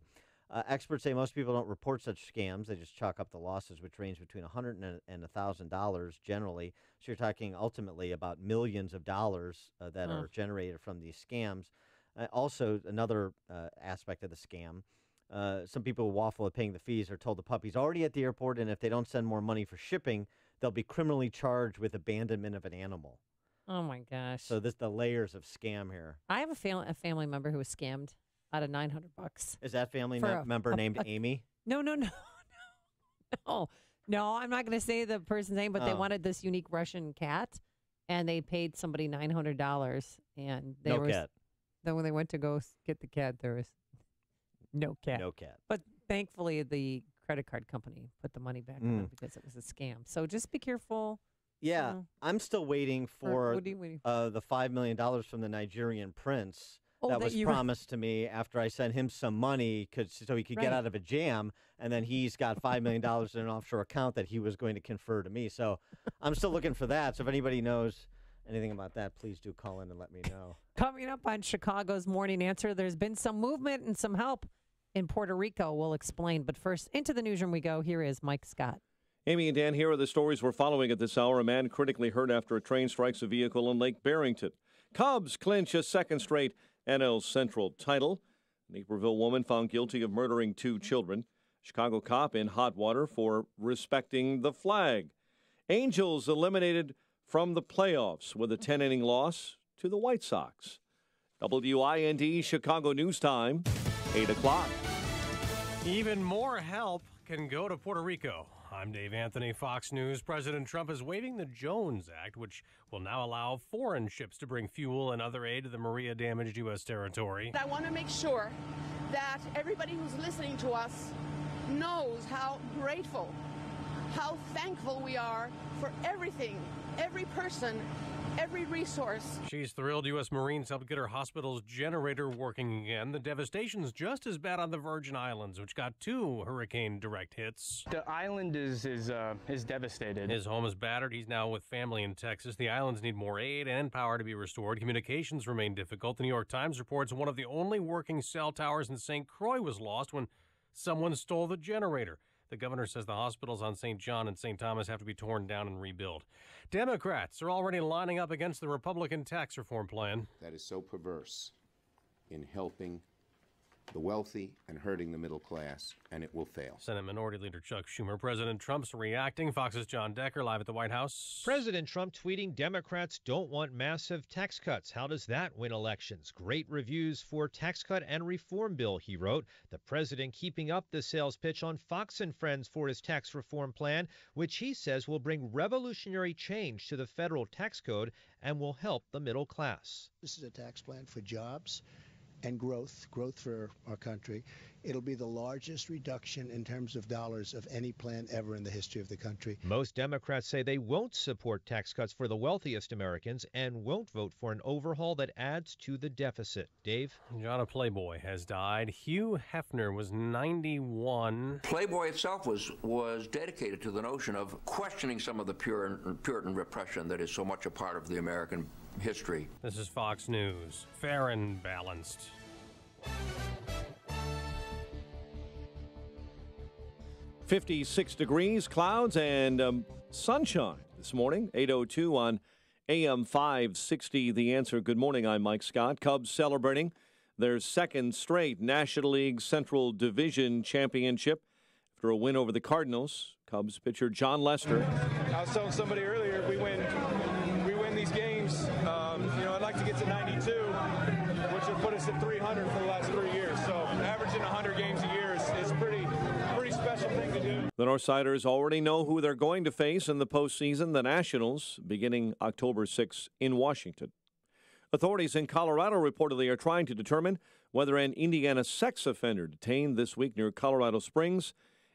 Experts say most people don't report such scams. They just chalk up the losses, which range between $100 and $1,000 generally. So you're talking ultimately about millions of dollars that are generated from these scams. Also, another aspect of the scam, some people who waffle at paying the fees are told the puppy's already at the airport, and if they don't send more money for shipping, they'll be criminally charged with abandonment of an animal. Oh, my gosh. So this the layers of scam here. I have a family member who was scammed out of $900. Is that family For member named Amy? No. No, I'm not going to say the person's name, but they wanted this unique Russian cat, and they paid somebody $900. And there was cat. Then when they went to go get the cat, there was no cat. No cat. But thankfully, the credit card company put the money back on because it was a scam. So just be careful. Yeah, I'm still waiting for what are you waiting the $5 million from the Nigerian prince that that was you- promised to me after I sent him some money so he could get Right. out of a jam, and then he's got $5 million in an offshore account that he was going to confer to me. So I'm still looking for that. So if anybody knows anything about that, please do call in and let me know. Coming up on Chicago's Morning Answer, there's been some movement and some help in Puerto Rico. We'll explain. But first, into the newsroom we go. Here is Mike Scott. Amy and Dan, here are the stories we're following at this hour. A man critically hurt after a train strikes a vehicle in Lake Barrington. Cubs clinch a second straight NL Central title. Naperville woman found guilty of murdering 2 children. Chicago cop in hot water for respecting the flag. Angels eliminated from the playoffs with a 10-inning loss to the White Sox. WIND Chicago News Time, 8 o'clock. Even more help can go to Puerto Rico. I'm Dave Anthony, Fox News. President Trump is waiving the Jones Act, which will now allow foreign ships to bring fuel and other aid to the Maria-damaged U.S. territory. I want to make sure that everybody who's listening to us knows how grateful, how thankful we are for everything, every person, every resource. She's thrilled U.S. Marines helped get her hospital's generator working again. The devastation's just as bad on the Virgin Islands, which got 2 hurricane direct hits. The island is devastated. His home is battered. He's now with family in Texas. The islands need more aid and power to be restored. Communications remain difficult. The New York Times reports one of the only working cell towers in St. Croix was lost when someone stole the generator. The governor says the hospitals on St. John and St. Thomas have to be torn down and rebuilt. Democrats are already lining up against the Republican tax reform plan. That is so perverse in helping the wealthy and hurting the middle class, and it will fail. Senate Minority Leader Chuck Schumer. President Trump's reacting. Fox's John Decker live at the White House. President Trump tweeting Democrats don't want massive tax cuts. How does that win elections? Great reviews for tax cut and reform bill, he wrote. The president keeping up the sales pitch on Fox and Friends for his tax reform plan, which he says will bring revolutionary change to the federal tax code and will help the middle class. This is a tax plan for jobs and growth for our country. It'll be the largest reduction in terms of dollars of any plan ever in the history of the country. Most Democrats say they won't support tax cuts for the wealthiest Americans and won't vote for an overhaul that adds to the deficit. Dave? John, a Playboy has died. Hugh Hefner was 91. Playboy itself was dedicated to the notion of questioning some of the Puritan repression that is so much a part of the American history. This is Fox News. Fair and balanced. .56 degrees, clouds, and sunshine this morning. 8:02 on AM 560. The Answer. Good morning. I'm Mike Scott. Cubs celebrating their second straight National League Central Division Championship after a win over the Cardinals. Cubs pitcher John Lester. I was telling somebody earlier, if we win these games, I'd like to get to 92, which would put us at 300 for the last 3 years. So averaging 100 games a year is pretty special thing to do. The Northsiders already know who they're going to face in the postseason, the Nationals, beginning October 6 in Washington. Authorities in Colorado reportedly are trying to determine whether an Indiana sex offender detained this week near Colorado Springs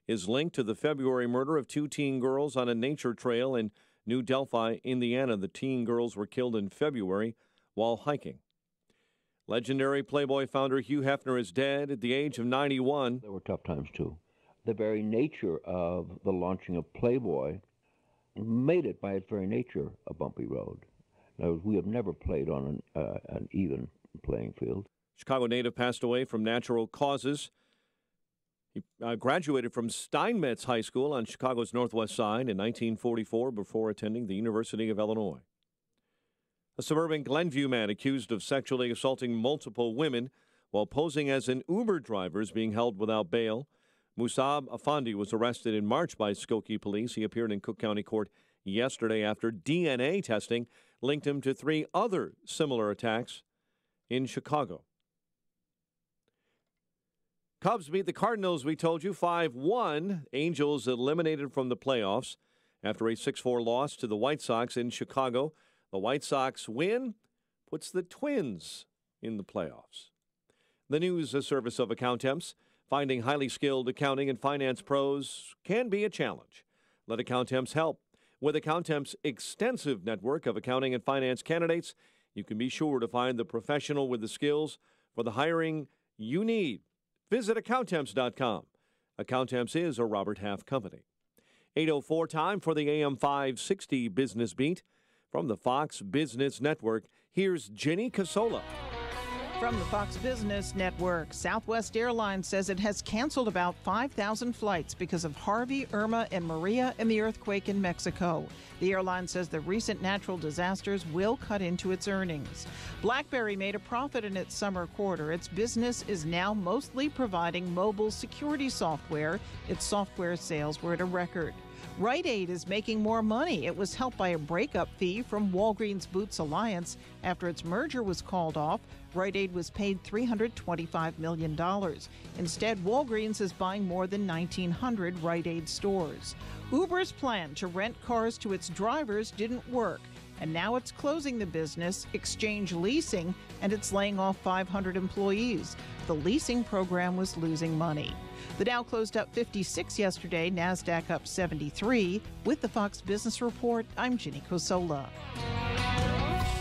is linked to the February murder of 2 teen girls on a nature trail in New Delphi, Indiana. The teen girls were killed in February while hiking. Legendary Playboy founder Hugh Hefner is dead at the age of 91. There were tough times, too. The very nature of the launching of Playboy made it, by its very nature, a bumpy road. In other words, we have never played on an even playing field. Chicago native passed away from natural causes. He graduated from Steinmetz High School on Chicago's Northwest Side in 1944 before attending the University of Illinois. A suburban Glenview man accused of sexually assaulting multiple women while posing as an Uber driver is being held without bail. Musab Afandi was arrested in March by Skokie police. He appeared in Cook County Court yesterday after DNA testing linked him to 3 other similar attacks in Chicago. Cubs beat the Cardinals, we told you, 5-1. Angels eliminated from the playoffs after a 6-4 loss to the White Sox in Chicago. The White Sox win puts the Twins in the playoffs. The news service of Accountemps. Finding highly skilled accounting and finance pros can be a challenge. Let Accountemps help. With Accountemps' extensive network of accounting and finance candidates, you can be sure to find the professional with the skills for the hiring you need. Visit Accountemps.com. Accountemps is a Robert Half company. 8:04 time for the AM 560 Business Beat. From the Fox Business Network, here's Jenny Casola. From the Fox Business Network, Southwest Airlines says it has canceled about 5,000 flights because of Harvey, Irma, and Maria and the earthquake in Mexico. The airline says the recent natural disasters will cut into its earnings. BlackBerry made a profit in its summer quarter. Its business is now mostly providing mobile security software. Its software sales were at a record. Rite Aid is making more money. It was helped by a breakup fee from Walgreens Boots Alliance. After its merger was called off, Rite Aid was paid $325 million. Instead, Walgreens is buying more than 1,900 Rite Aid stores. Uber's plan to rent cars to its drivers didn't work, and now it's closing the business, Exchange Leasing, and it's laying off 500 employees. The leasing program was losing money. The Dow closed up 56 yesterday, NASDAQ up 73. With the Fox Business Report, I'm Ginny Cosola.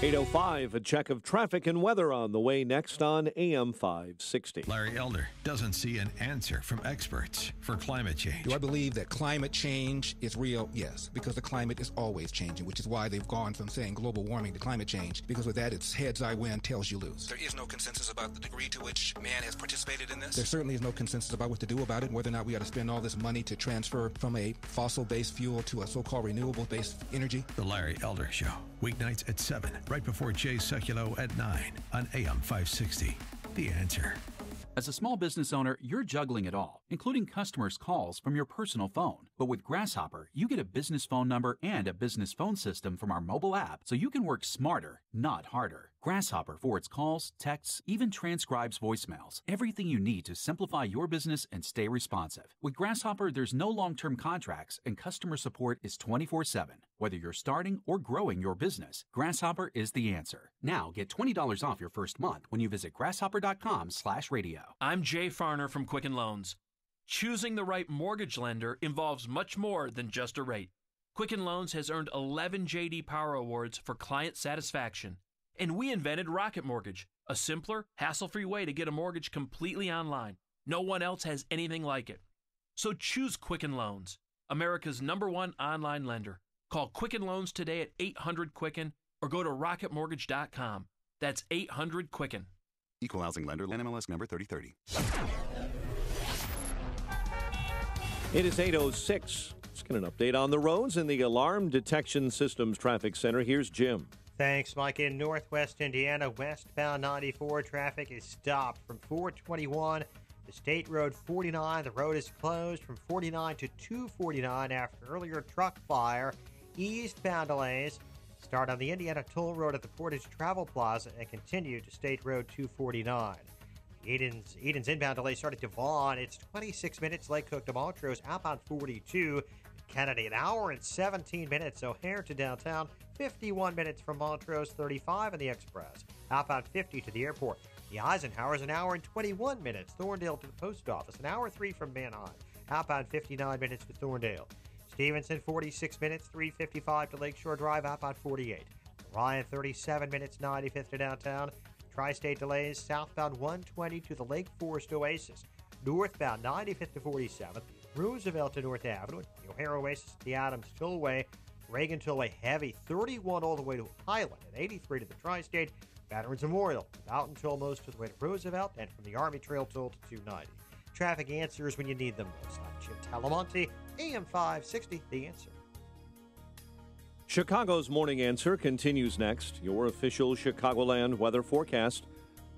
8:05, a check of traffic and weather on the way next on AM 560. Larry Elder doesn't see an answer from experts for climate change. Do I believe that climate change is real? Yes, because the climate is always changing, which is why they've gone from saying global warming to climate change, because with that it's heads I win, tails you lose. There is no consensus about the degree to which man has participated in this? There certainly is no consensus about what to do about it, whether or not we ought to spend all this money to transfer from a fossil-based fuel to a so-called renewable-based energy. The Larry Elder Show, weeknights at 7, right before Jay Sekulow at 9 on AM 560. The Answer. As a small business owner, you're juggling it all, including customers' calls from your personal phone. But with Grasshopper, you get a business phone number and a business phone system from our mobile app, so you can work smarter, not harder. Grasshopper forwards calls, texts, even transcribes voicemails. Everything you need to simplify your business and stay responsive. With Grasshopper, there's no long-term contracts, and customer support is 24/7. Whether you're starting or growing your business, Grasshopper is the answer. Now get $20 off your first month when you visit grasshopper.com/radio. I'm Jay Farner from Quicken Loans. Choosing the right mortgage lender involves much more than just a rate. Quicken Loans has earned 11 J.D. Power Awards for client satisfaction. And we invented Rocket Mortgage, a simpler, hassle-free way to get a mortgage completely online. No one else has anything like it. So choose Quicken Loans, America's #1 online lender. Call Quicken Loans today at 800-QUICKEN or go to rocketmortgage.com. That's 800-QUICKEN. Equal housing lender, NMLS number 3030. It is 8:06. Let's get an update on the roads in the Alarm Detection Systems Traffic Center. Here's Jim. Thanks, Mike. In northwest Indiana, westbound 94 traffic is stopped from 421 to State Road 49. The road is closed from 49 to 249 after earlier truck fire. Eastbound delays start on the Indiana Toll Road at the Portage Travel Plaza and continue to State Road 249. Eden's inbound delay started to Vaughn. It's 26 minutes. Lake Cook to Montrose, outbound 42. Kennedy, an hour and 17 minutes. O'Hare to downtown, 51 minutes from Montrose, 35 in the Express. Outbound 50 to the airport. The Eisenhower's an hour and 21 minutes. Thorndale to the post office, an hour 3 from Manheim. Outbound 59 minutes to Thorndale. Stevenson, 46 minutes, 355 to Lakeshore Drive, outbound 48. Ryan, 37 minutes, 95th to downtown. Tri-State delays, southbound 120 to the Lake Forest Oasis. Northbound 95th to 47th. Roosevelt to North Avenue. The O'Hare Oasis to the Adams Tollway. Reagan Tollway heavy, 31 all the way to Highland and 83 to the Tri-State. Veterans Memorial, Mountain Toll most of the way to Roosevelt and from the Army Trail Toll to 290. Traffic answers when you need them most. I'm Jim Talamonte, AM 560, The Answer. Chicago's Morning Answer continues next. Your official Chicagoland weather forecast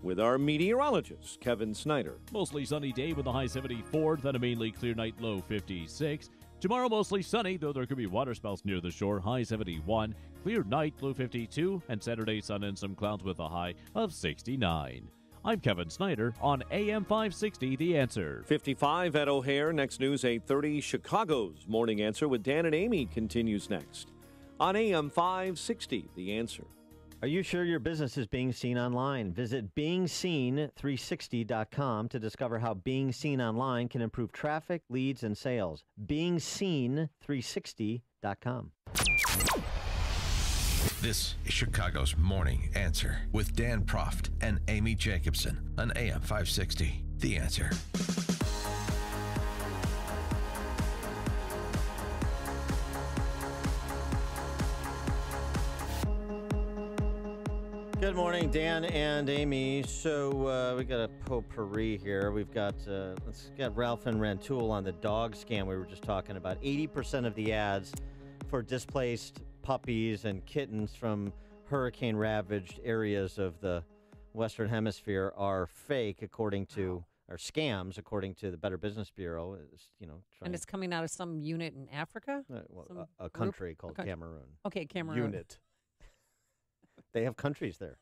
with our meteorologist, Kevin Snyder. Mostly sunny day with a high 74, then a mainly clear night, low 56. Tomorrow, mostly sunny, though there could be water spells near the shore, high 71. Clear night, low 52. And Saturday, sun and some clouds with a high of 69. I'm Kevin Snyder on AM 560, The Answer. 55 at O'Hare. Next news, 8:30. Chicago's Morning Answer with Dan and Amy continues next on AM 560, The Answer. Are you sure your business is being seen online? Visit BeingSeen360.com to discover how being seen online can improve traffic, leads, and sales. BeingSeen360.com. This is Chicago's Morning Answer with Dan Proft and Amy Jacobson on AM 560, The Answer. Good morning, Dan and Amy. So we got a potpourri here. We've got let's get Ralph and Rantoul on the dog scam we were just talking about. 80% of the ads for displaced puppies and kittens from hurricane-ravaged areas of the Western Hemisphere are fake, according to or scams, according to the Better Business Bureau. And it's coming out of some unit in Africa. A country called Cameroon. Okay, Cameroon. Unit. They have countries there.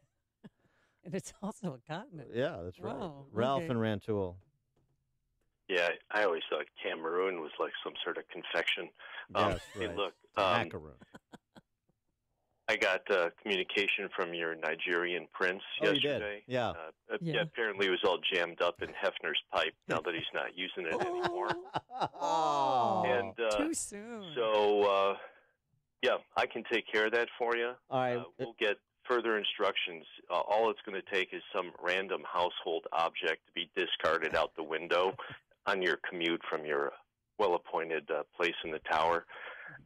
And it's also a continent. Yeah, that's right. Wow, Ralph okay. and Rantoul. Yeah, I always thought Cameroon was like some sort of confection. Yes, Hey, right. look, Macaroon. I got communication from your Nigerian prince Oh, you did? yesterday. Yeah. Yeah, apparently it was all jammed up in Hefner's pipe now that he's not using it anymore. Oh, And too soon. So, yeah, I can take care of that for you. All right. We'll get further instructions. All it's going to take is some random household object to be discarded out the window on your commute from your well-appointed place in the tower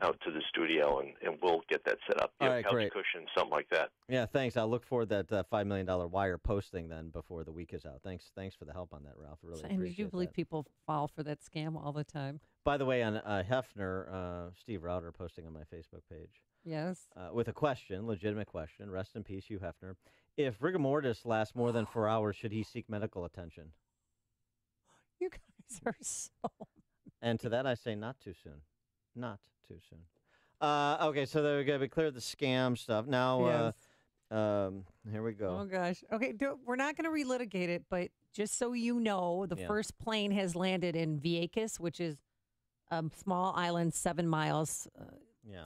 out to the studio, and we'll get that set up. All Yeah, right, couch great. cushion, something like that. Yeah, thanks. I'll look for that $5 million wire posting then before the week is out. Thanks for the help on that, Ralph. I really And you appreciate believe that. people fall for that scam all the time? By the way, on Hefner, Steve Rauter posting on my Facebook page. Yes. With a question, legitimate question. Rest in peace, Hugh Hefner. If rigor mortis lasts more than 4 hours, should he seek medical attention? You guys are so... And to that I say not too soon. Not too soon. Okay, so there we go. We cleared the scam stuff. Now, here we go. Oh, gosh. Okay, we're not going to relitigate it, but just so you know, the first plane has landed in Vieques, which is a small island 7 miles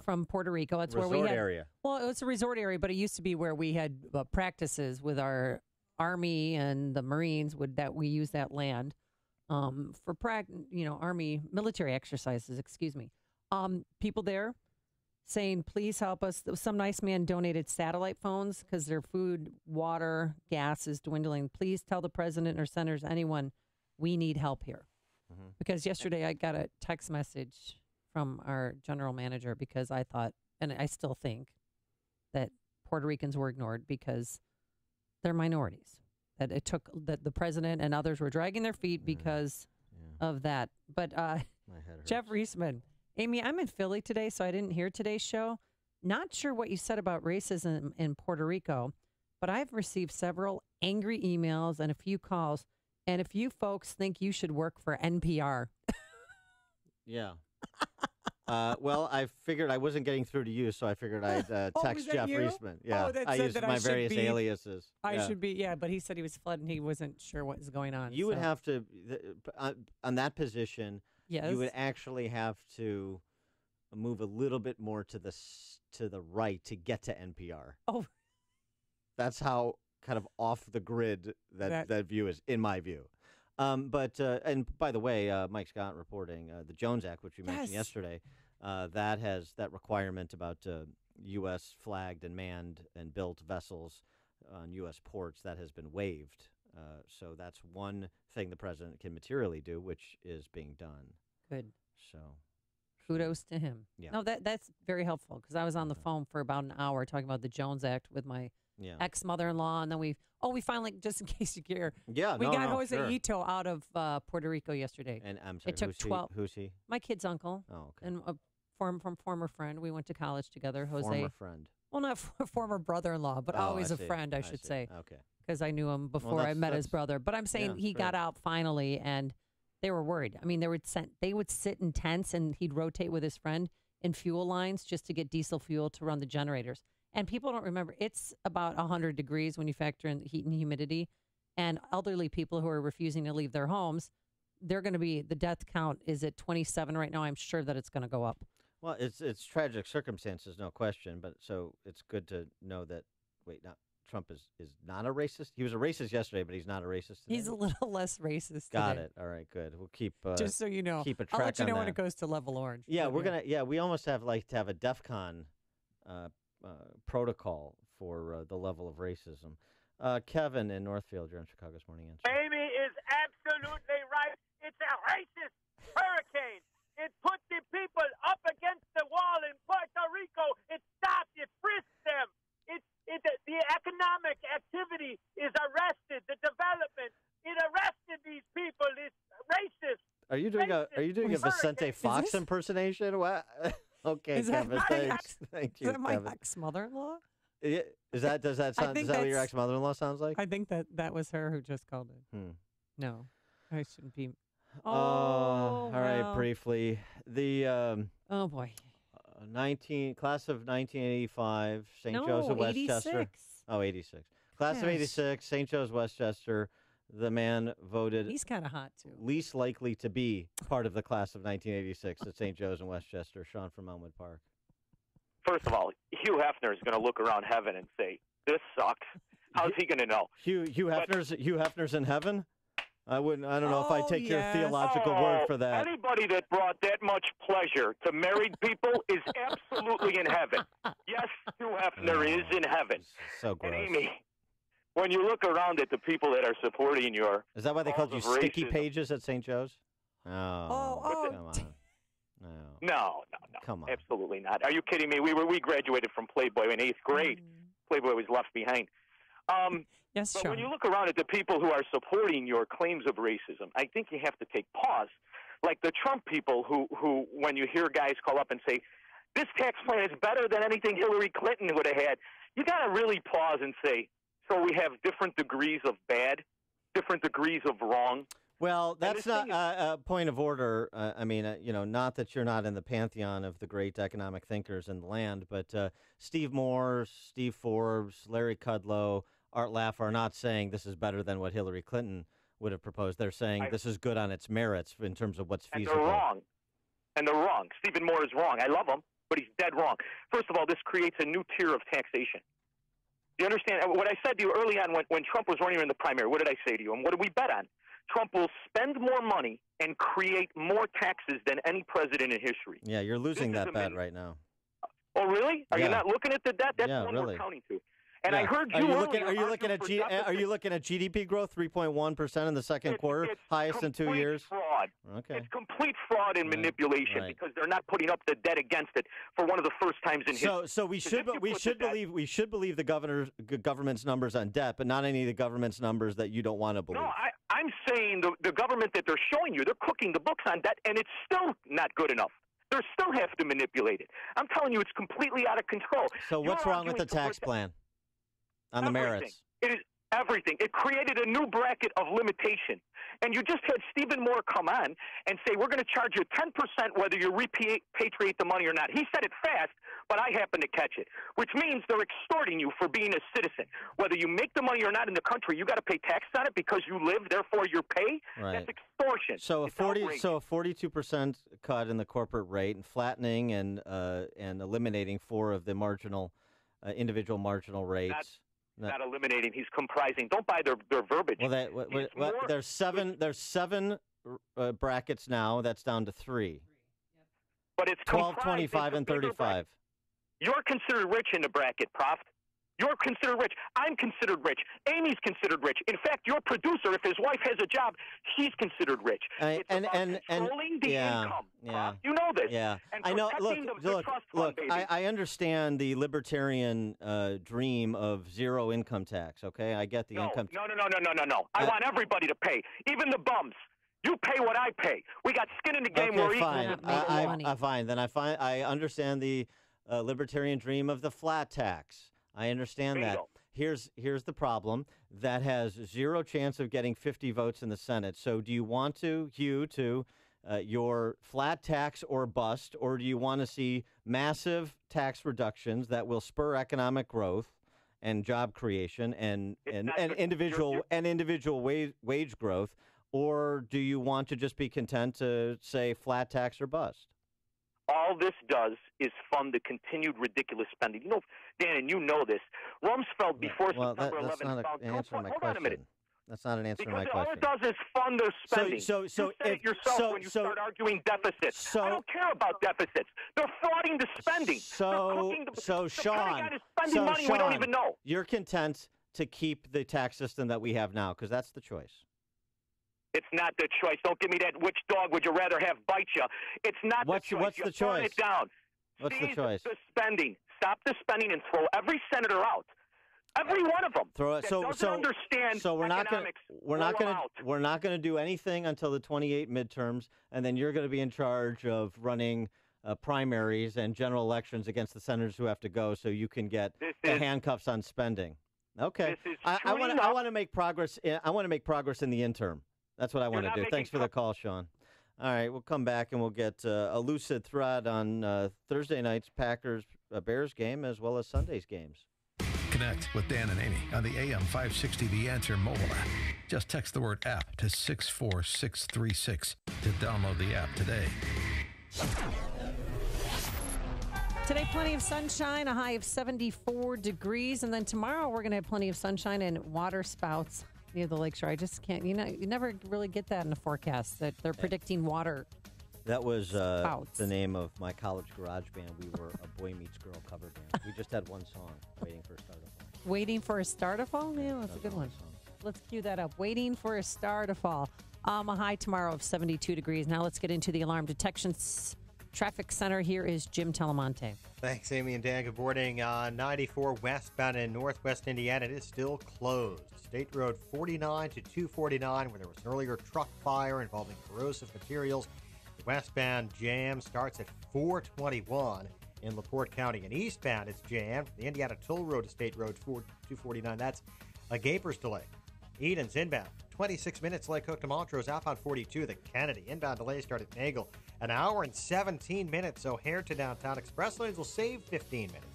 from Puerto Rico. That's where we had, area. Well, it's a resort area, but it used to be where we had practices with our Army and the Marines that we use that land for Army military exercises, excuse me. People there saying, please help us. Some nice man donated satellite phones because their food, water, gas is dwindling. Please tell the president or senators, anyone, we need help here. Mm-hmm. Because yesterday I got a text message from our general manager because I thought, and I still think, that Puerto Ricans were ignored because they're minorities. That it took that the president and others were dragging their feet because of that. But Jeff Reisman, Amy, I'm in Philly today, so I didn't hear today's show. Not sure what you said about racism in Puerto Rico, but I've received several angry emails and a few calls. And if you folks think you should work for NPR. Yeah. Well, I figured I wasn't getting through to you, so I figured I'd text Jeff Reisman. Yeah, that I said used that my various be, aliases. I should be, but he said he was flooding. He wasn't sure what was going on. You would have to, on that position, Yes. you would actually have to move a little bit more to the right to get to NPR. Oh. That's how kind of off the grid that view is, in my view. But and by the way, Mike Scott reporting the Jones Act, which we mentioned yesterday, that requirement about U.S. flagged and manned and built vessels on U.S. ports that has been waived. So that's one thing the president can materially do, which is being done. Good. So kudos to him. Yeah. No, that's very helpful because I was on the phone for about an hour talking about the Jones Act with my ex-mother-in-law, and then we finally, just in case you care, we got Jose sure. Ito out of Puerto Rico yesterday. And I'm sorry, it took 12. Who's he? My kid's uncle. Oh, okay. And a former friend. We went to college together. Jose. Former friend. Well, not former brother-in-law, but always a friend, I should say. Okay. Because I knew him before I met his brother. But I'm saying he got out finally, and they were worried. I mean, they would sit in tents, and he'd rotate with his friend in fuel lines just to get diesel fuel to run the generators. And people don't remember, it's about 100 degrees when you factor in the heat and humidity. And elderly people who are refusing to leave their homes, they're going to be, the death count is at 27 right now. I'm sure that it's going to go up. Well, it's tragic circumstances, no question. But so it's good to know that, Trump is not a racist. He was a racist yesterday, but he's not a racist today. He's a little less racist Got today. it. All right, good. We'll keep just so you know. Keep a track I'll let you know on when that. it goes to level orange. Yeah, we almost have to have a DEF CON protocol for the level of racism. Kevin in Northfield, you're on Chicago's Morning Answer. Amy is absolutely right. It's a racist hurricane. It put the people up against the wall in Puerto Rico. It stopped. It frisked them. The economic activity is arrested. The development, it arrested these people. It's racist. Are you doing a Vicente Fox impersonation? What? Okay, Kevin. Thanks. Thank you. Is that my Kevin. ex-mother-in-law? Does that sound? Is that what your ex-mother-in-law sounds like? I think that was her who just called in. No, I shouldn't be. All right. Briefly, the oh boy. Class of 1985, St. Joseph, Westchester. 86. Oh, 86. Class of 86, St. Joe's, Westchester. The man voted. He's kind of hot, too. Least likely to be part of the class of 1986 at St. Joe's in Westchester. Sean from Elmwood Park. First of all, Hugh Hefner is going to look around heaven and say, "This sucks." How's he going to know? Hugh Hefner's in heaven? I don't know if I take your theological word for that. Anybody that brought that much pleasure to married people is absolutely in heaven. Yes, Hugh Hefner is in heaven. So gross. And Amy, when you look around at the people that are supporting your Is that why they called you sticky racism, pages at St. Joe's? Come on. No. Come on. Absolutely not. Are you kidding me? We graduated from Playboy in 8th grade. Playboy was left behind. Yes, but Sean. when you look around at the people who are supporting your claims of racism, I think you have to take pause. Like the Trump people who when you hear guys call up and say, this tax plan is better than anything Hillary Clinton would have had, you got to really pause and say, so we have different degrees of bad, different degrees of wrong. Well, that's not a point of order. Not that you're not in the pantheon of the great economic thinkers in the land, but Steve Moore, Steve Forbes, Larry Kudlow, Art Laff are not saying this is better than what Hillary Clinton would have proposed. They're saying this is good on its merits in terms of what's feasible. And they're wrong. Stephen Moore is wrong. I love him, but he's dead wrong. First of all, this creates a new tier of taxation. Do you understand what I said to you early on when Trump was running in the primary? What did I say to you? And what did we bet on? Trump will spend more money and create more taxes than any president in history. Yeah, you're losing that bet right now. Oh, really? Are you not looking at the debt? That's Yeah, one really. we're counting to. And I heard you Are you looking at GDP growth 3.1% in the second quarter, highest in 2 years? Fraud. Okay. It's complete fraud and manipulation because they're not putting up the debt against it for one of the first times in history. So we should believe the government's numbers on debt, but not any of the government's numbers that you don't want to believe. No, I'm saying the government that they're showing you, they're cooking the books on debt, and it's still not good enough. They still have to manipulate it. I'm telling you, it's completely out of control. So what's wrong with the tax plan? On the merits. It is everything. It created a new bracket of limitation. And you just had Stephen Moore come on and say, we're going to charge you 10% whether you repatriate the money or not. He said it fast, but I happened to catch it, which means they're extorting you for being a citizen. Whether you make the money or not in the country, you got to pay tax on it because you live, therefore your pay. Right. That's extortion. So a 42% cut in the corporate rate and flattening and eliminating 4 of the marginal individual marginal rates. Not eliminating. He's comprising. Don't buy their verbiage. Well, there's seven brackets now. That's down to 3. But it's 12, 25, and 35. You're considered rich in the bracket, Prof. You're considered rich. I'm considered rich. Amy's considered rich. In fact, your producer, if his wife has a job, he's considered rich. It's about controlling the income. Yeah. You know this. Yeah. And I know. protecting the trust fund, baby. I understand the libertarian dream of zero income tax. Okay, I get the income. No. I want everybody to pay, even the bums. You pay what I pay. We got skin in the game. Okay, We're fine. equal. Fine. Then I understand the libertarian dream of the flat tax. I understand that. Here's the problem. That has zero chance of getting 50 votes in the Senate. So do you want your flat tax or bust, or do you want to see massive tax reductions that will spur economic growth and job creation and individual wage growth, or do you want to just be content to say flat tax or bust? All this does is fund the continued ridiculous spending. You know, Dan, and you know this. Rumsfeld, before September 11th, that's not an answer to my question. Hold on a minute. That's not an answer to my Because all question. it does is fund their spending. So you said it yourself when you start arguing deficits. I don't care about deficits. They're frauding the spending. Sean, is spending money we don't even know. You're content to keep the tax system that we have now because that's the choice. It's not the choice. Don't give me that which dog would you rather have bite you. It's not the choice. What's the choice? Burn it down. What's the choice? The spending. Stop the spending and throw every senator out. Every one of them. Throw it. Understand. So we're not going. Out. We're not going to do anything until the 28 midterms, and then you're going to be in charge of running primaries and general elections against the senators who have to go, so you can get the handcuffs on spending. Okay. I want to make progress. I want to make progress in the interim. That's what I want to do. Thanks for the call, Sean. All right, we'll come back and we'll get a lucid thread on Thursday night's Packers-Bears game as well as Sunday's games. Connect with Dan and Amy on the AM 560 The Answer mobile app. Just text the word app to 64636 to download the app today. Today, plenty of sunshine, a high of 74 degrees. And then tomorrow, we're going to have plenty of sunshine and water spouts near the lakeshore. I just can't, you never really get that in the forecast, that they're predicting water. That was spouts. The name of my college garage band. We were a Boy Meets Girl cover band. We just had one song, Waiting for a Star to Fall. Waiting for a Star to Fall? Yeah, that's a good one. Let's cue that up. Waiting for a Star to Fall. A high tomorrow of 72 degrees. Now let's get into the Alarm Detection Traffic Center. Here is Jim Telemonte. Thanks, Amy and Dan. Good morning. 94 westbound in northwest Indiana. It is still closed. State Road 49 to 249, where there was an earlier truck fire involving corrosive materials. The westbound jam starts at 421 in LaPorte County. And eastbound, it's jammed from the Indiana Toll Road to State Road 249. That's a Gapers delay. Eden's inbound, 26 minutes. Lake Hook to Montrose. Outbound 42, the Kennedy. Inbound delay start at Nagel. An hour and 17 minutes. O'Hare to downtown. Express lanes will save 15 minutes.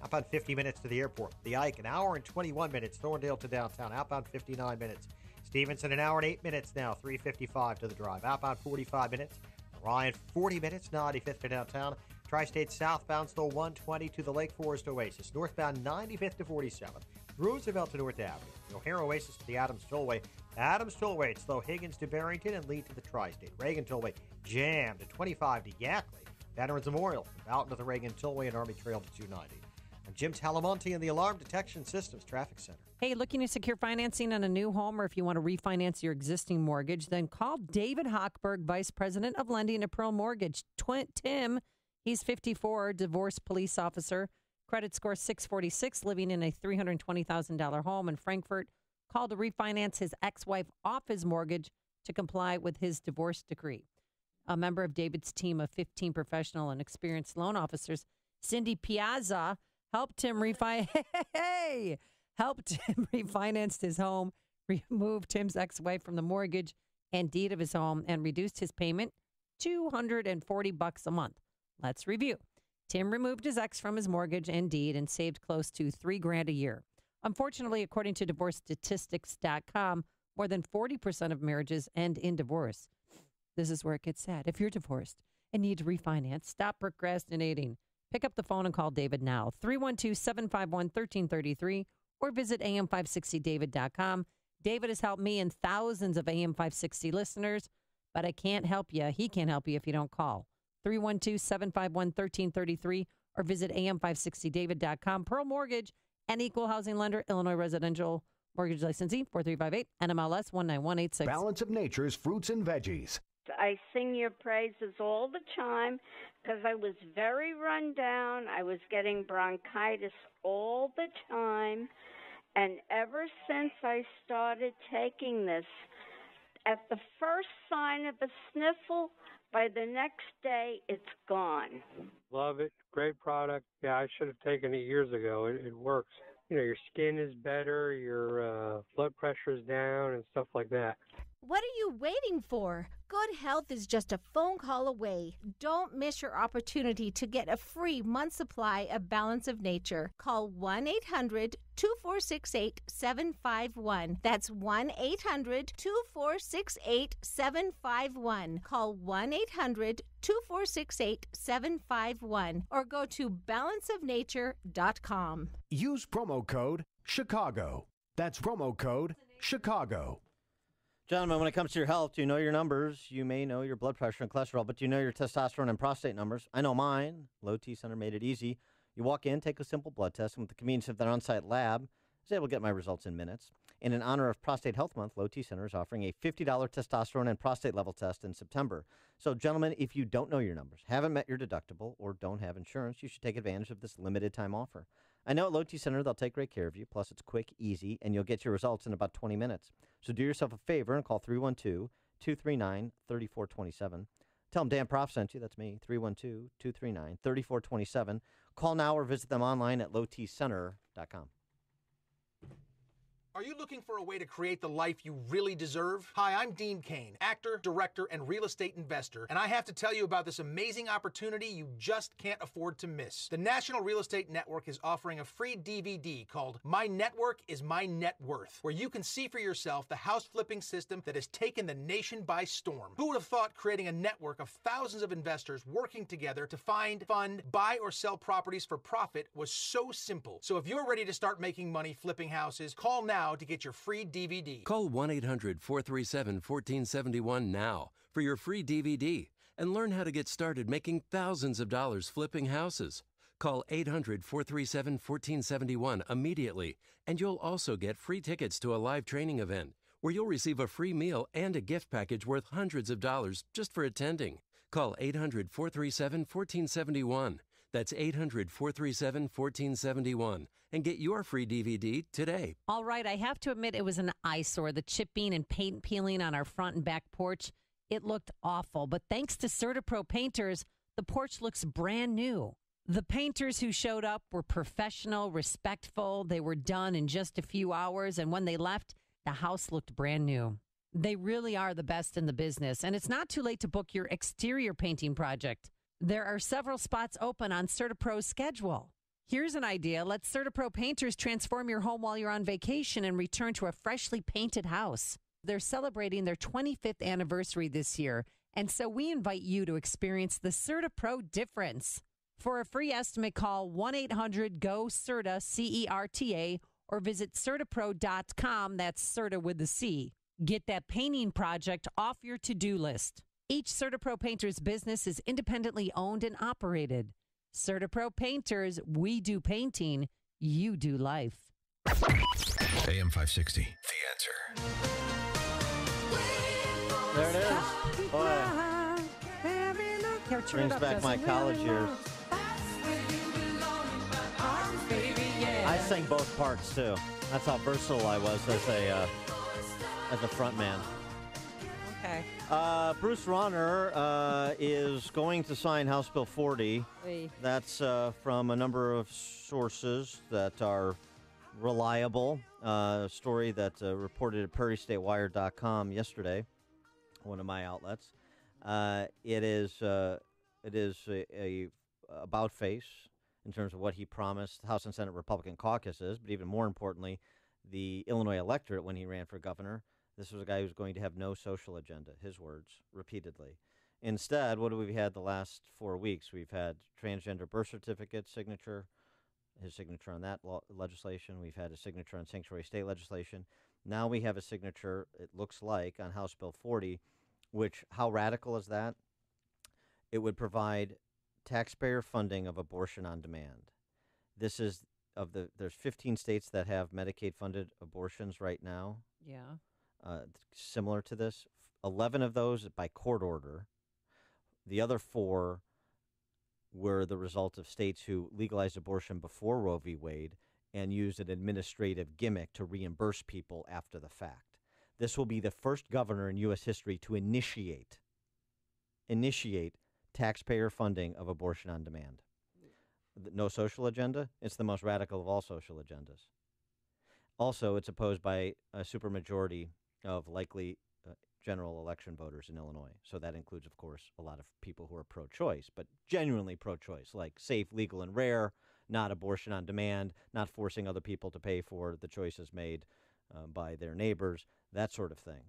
Outbound 50 minutes to the airport. The Ike, an hour and 21 minutes. Thorndale to downtown. Outbound 59 minutes. Stevenson, an hour and 8 minutes now. 3:55 to the drive. Outbound 45 minutes. Orion, 40 minutes. 95th to downtown. Tri-State southbound still 120 to the Lake Forest Oasis. Northbound 95th to 47. Roosevelt to North Avenue. The O'Hare Oasis to the Adams Tollway. Adams Tollway, it's slow Higgins to Barrington and lead to the Tri-State. Reagan Tollway jammed at 25 to Yackley. Veterans Memorial from Boughton to the Reagan Tollway and Army Trail to 290. I'm Jim Talamonte in the Alarm Detection Systems Traffic Center. Hey, looking to secure financing on a new home, or if you want to refinance your existing mortgage, then call David Hochberg, Vice President of Lending at Pearl Mortgage. Tim, he's 54, divorced police officer, credit score 646, living in a $320,000 home in Frankfort. Called to refinance his ex-wife off his mortgage to comply with his divorce decree. A member of David's team of 15 professional and experienced loan officers, Cindy Piazza, helped him refinance his home, removed Tim's ex-wife from the mortgage and deed of his home, and reduced his payment $240 a month. Let's review. Tim removed his ex from his mortgage and deed and saved close to $3,000 a year. Unfortunately, according to DivorceStatistics.com, more than 40% of marriages end in divorce. This is where it gets sad. If you're divorced and need to refinance, stop procrastinating. Pick up the phone and call David now, 312-751-1333, or visit am560david.com. David has helped me and thousands of AM560 listeners, but I can't help you. He can't help you if you don't call. 312-751-1333, or visit am560david.com. Pearl Mortgage, An equal housing lender, Illinois Residential Mortgage Licensee, 4358, NMLS 191186. Balance of Nature's fruits and veggies. I sing your praises all the time because I was very run down. I was getting bronchitis all the time. And ever since I started taking this, at the first sign of a sniffle, by the next day, it's gone. Love it. Great product. Yeah, I should have taken it years ago. It works. You know, your skin is better, your blood pressure is down, and stuff like that. What are you waiting for? Good health is just a phone call away. Don't miss your opportunity to get a free month supply of Balance of Nature. Call 1-800-2468-751. That's 1-800-2468-751. Call 1-800-2468-751 or go to balanceofnature.com. Use promo code Chicago. That's promo code Chicago. Gentlemen, when it comes to your health, do you know your numbers? You may know your blood pressure and cholesterol, but do you know your testosterone and prostate numbers? I know mine. Low T Center made it easy. You walk in, take a simple blood test, and with the convenience of their on-site lab, I was able to get my results in minutes. And in honor of Prostate Health Month, Low T Center is offering a $50 testosterone and prostate level test in September. So, gentlemen, if you don't know your numbers, haven't met your deductible, or don't have insurance, you should take advantage of this limited time offer. I know at Low T Center they'll take great care of you, plus it's quick, easy, and you'll get your results in about 20 minutes. So do yourself a favor and call 312-239-3427. Tell them Dan Prof sent you. That's me, 312-239-3427. Call now or visit them online at lowtcenter.com. Are you looking for a way to create the life you really deserve? Hi, I'm Dean Cain, actor, director, and real estate investor, and I have to tell you about this amazing opportunity you just can't afford to miss. The National Real Estate Network is offering a free DVD called My Network is My Net Worth, where you can see for yourself the house flipping system that has taken the nation by storm. Who would have thought creating a network of thousands of investors working together to find, fund, buy, or sell properties for profit was so simple? So if you're ready to start making money flipping houses, call now to get your free DVD. Call 1-800-437-1471 now for your free DVD and learn how to get started making thousands of dollars flipping houses. Call 800-437-1471 immediately, and you'll also get free tickets to a live training event where you'll receive a free meal and a gift package worth hundreds of dollars just for attending. Call 800-437-1471. That's 800-437-1471. And get your free DVD today. All right, I have to admit it was an eyesore. The chipping and paint peeling on our front and back porch, it looked awful. But thanks to CertaPro painters, the porch looks brand new. The painters who showed up were professional, respectful. They were done in just a few hours. And when they left, the house looked brand new. They really are the best in the business. And it's not too late to book your exterior painting project. There are several spots open on CertaPro's schedule. Here's an idea. Let CertaPro painters transform your home while you're on vacation and return to a freshly painted house. They're celebrating their 25th anniversary this year, and so we invite you to experience the CertaPro difference. For a free estimate, call 1-800-GO-CERTA, C-E-R-T-A, or visit CertaPro.com, that's Certa with the C. Get that painting project off your to-do list. Each CertaPro painter's business is independently owned and operated. CertaPro painters, we do painting, you do life. AM 560, The Answer. There it is. Boy. Brings back my college years. I sang both parts, too. That's how versatile I was as a front man. Okay. Bruce Rauner is going to sign House Bill 40. Hey. That's from a number of sources that are reliable. A story that reported at PrairieStateWire.com yesterday, one of my outlets. It is a about face in terms of what he promised House and Senate Republican caucuses, but even more importantly, the Illinois electorate when he ran for governor. This was a guy who's going to have no social agenda, his words, repeatedly. Instead, what have we had the last 4 weeks? We've had transgender birth certificate signature, his signature on that legislation. We've had a signature on sanctuary state legislation. Now we have a signature, it looks like, on House Bill 40, which, how radical is that? It would provide taxpayer funding of abortion on demand. This is there's 15 states that have Medicaid-funded abortions right now. Yeah. Similar to this. 11 of those by court order. The other 4 were the result of states who legalized abortion before Roe v. Wade and used an administrative gimmick to reimburse people after the fact. This will be the first governor in U.S. history to initiate taxpayer funding of abortion on demand. No social agenda. It's the most radical of all social agendas. Also, it's opposed by a supermajority of likely general election voters in Illinois. So that includes, of course, a lot of people who are pro-choice, but genuinely pro-choice, like safe, legal, and rare, not abortion on demand, not forcing other people to pay for the choices made by their neighbors, that sort of thing.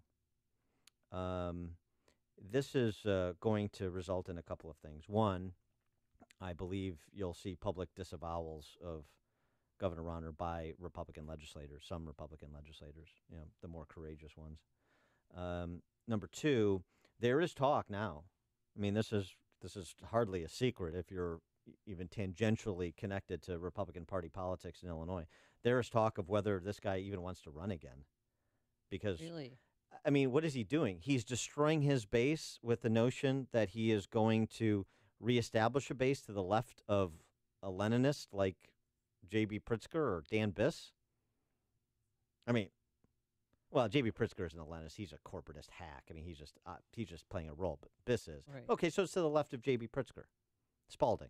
This is going to result in a couple of things. One, I believe you'll see public disavowals of Governor Rauner by Republican legislators, some Republican legislators, the more courageous ones. Number 2, there is talk now. I mean, this is hardly a secret if you're even tangentially connected to Republican Party politics in Illinois. There is talk of whether this guy even wants to run again. Because, really? I mean, what is he doing? He's destroying his base with the notion that he is going to reestablish a base to the left of a Leninist like J.B. Pritzker or Dan Biss. I mean, well, J.B. Pritzker isn't a Leninist. He's a corporatist hack. I mean, he's just playing a role, but Biss is. Right. Okay, so it's to the left of J.B. Pritzker. Spalding.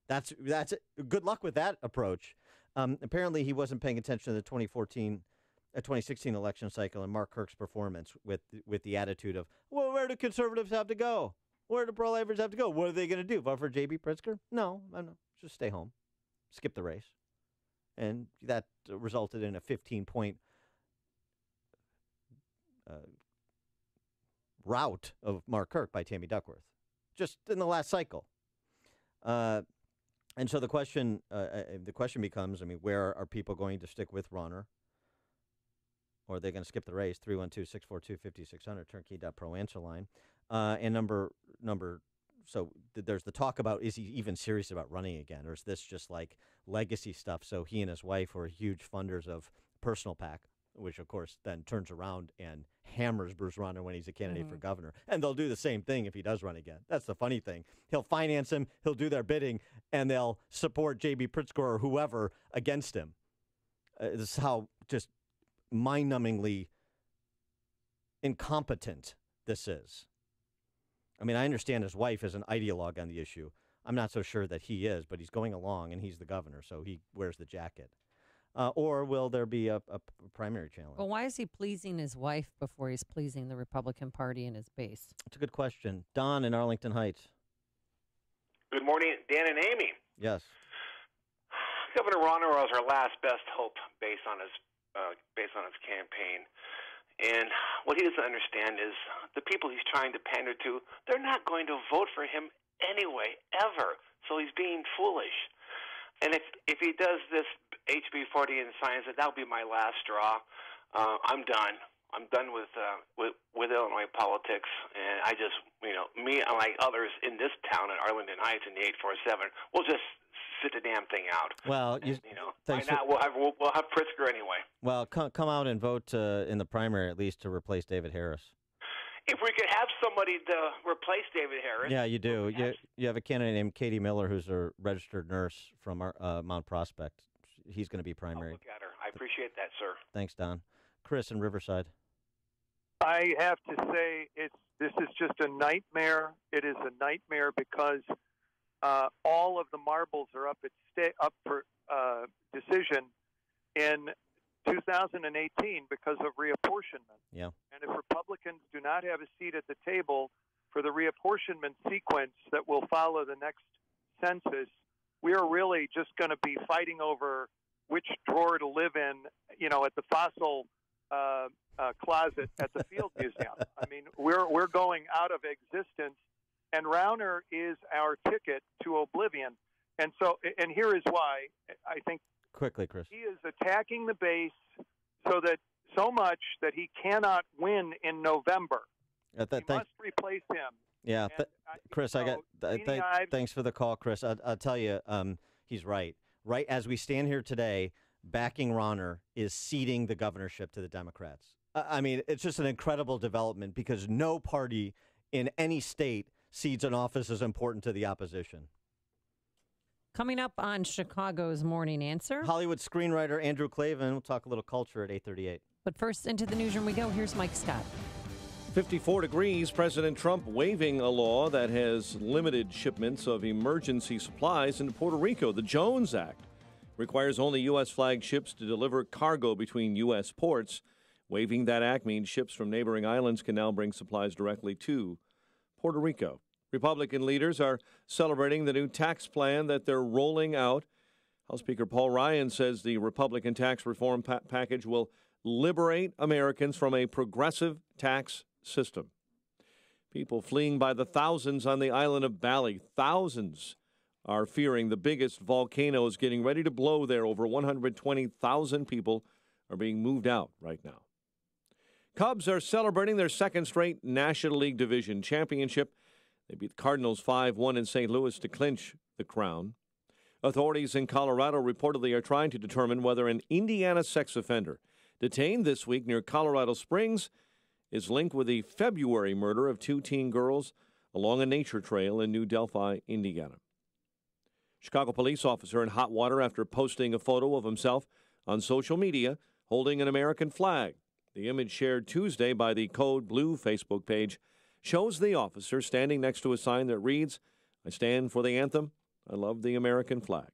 That's it. Good luck with that approach. Apparently, he wasn't paying attention to the 2016 election cycle and Mark Kirk's performance with the attitude of, well, where do conservatives have to go? Where do pro-lifers have to go? What are they going to do? Vote for J.B. Pritzker? No, just stay home. Skip the race. And that resulted in a 15-point rout of Mark Kirk by Tammy Duckworth, just in the last cycle. And so the question becomes, I mean, where are people going to stick with Rauner? Or are they going to skip the race? 312-642-5600, turnkey.pro answer line. And so there's the talk about, is he even serious about running again? Or is this just like legacy stuff? So he and his wife were huge funders of Personal PAC, which, of course, then turns around and hammers Bruce Rauner when he's a candidate for governor. And they'll do the same thing if he does run again. That's the funny thing. He'll finance him, he'll do their bidding, and they'll support J.B. Pritzker or whoever against him. This is how just mind-numbingly incompetent this is. I mean, I understand his wife is an ideologue on the issue. I'm not so sure that he is, but he's going along, and he's the governor, so he wears the jacket. Or will there be a primary challenge? Well, why is he pleasing his wife before he's pleasing the Republican Party and his base? That's a good question. Don in Arlington Heights. Good morning, Dan and Amy. Yes. Governor Rauner was our last best hope based on his campaign. And what he doesn't understand is the people he's trying to pander to, they're not going to vote for him anyway, ever. So he's being foolish. And if he does this HB 40 and signs it, that'll be my last straw. I'm done. I'm done with Illinois politics. And I just, me, unlike others in this town in Arlington Heights in the 847, we'll just sit the damn thing out. Well, why not? We'll have Pritzker anyway. Well, come out and vote in the primary at least to replace David Harris. If we could have somebody to replace David Harris. Yeah, you do. You have a candidate named Katie Miller, who's a registered nurse from Mount Prospect. He's going to be primary. I'll look at her. I appreciate that, sir. Thanks, Don. Chris in Riverside. I have to say this is just a nightmare. It is a nightmare because all of the marbles are up for decision in 2018 because of reapportionment. Yeah. And if Republicans do not have a seat at the table for the reapportionment sequence that will follow the next census, we are really just going to be fighting over which drawer to live in, at the fossil closet at the Field Museum. I mean, we're going out of existence, and Rauner is our ticket to oblivion. And here is why I think quickly, Chris. He is attacking the base so much that he cannot win in November. He must replace him. Yeah, Chris, thanks for the call, Chris. I'll tell you, he's right. right as we stand here today, backing Rauner is ceding the governorship to the Democrats. I mean, it's just an incredible development because no party in any state cedes an office as important to the opposition. Coming up on Chicago's Morning Answer, Hollywood screenwriter Andrew Klavan. We'll talk a little culture at 8:38. But first, into the newsroom we go. Here's Mike Scott. 54 degrees, President Trump waiving a law that has limited shipments of emergency supplies into Puerto Rico. The Jones Act requires only U.S. flagged ships to deliver cargo between U.S. ports. Waiving that act means ships from neighboring islands can now bring supplies directly to Puerto Rico. Republican leaders are celebrating the new tax plan that they're rolling out. House Speaker Paul Ryan says the Republican tax reform package will liberate Americans from a progressive tax system. People fleeing by the thousands on the island of Bali. Thousands are fearing the biggest volcano is getting ready to blow there. Over 120,000 people are being moved out right now. Cubs are celebrating their second straight National League Division championship. They beat the Cardinals 5-1 in St. Louis to clinch the crown. Authorities in Colorado reportedly are trying to determine whether an Indiana sex offender detained this week near Colorado Springs is linked with the February murder of 2 teen girls along a nature trail in New Delphi, Indiana. Chicago police officer in hot water after posting a photo of himself on social media holding an American flag. The image shared Tuesday by the Code Blue Facebook page shows the officer standing next to a sign that reads, "I stand for the anthem. I love the American flag."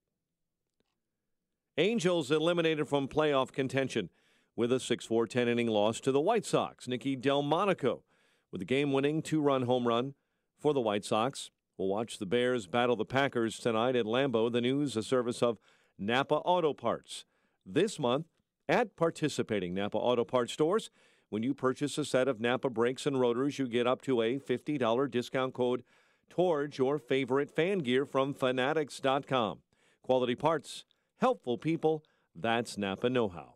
Angels eliminated from playoff contention with a 6-4 10-inning loss to the White Sox. Nicky Delmonico with a game-winning 2-run home run for the White Sox. We'll watch the Bears battle the Packers tonight at Lambeau. The news, a service of Napa Auto Parts. This month, at participating Napa Auto Parts stores, when you purchase a set of Napa brakes and rotors, you get up to a $50 discount code towards your favorite fan gear from Fanatics.com. Quality parts, helpful people, that's Napa know-how.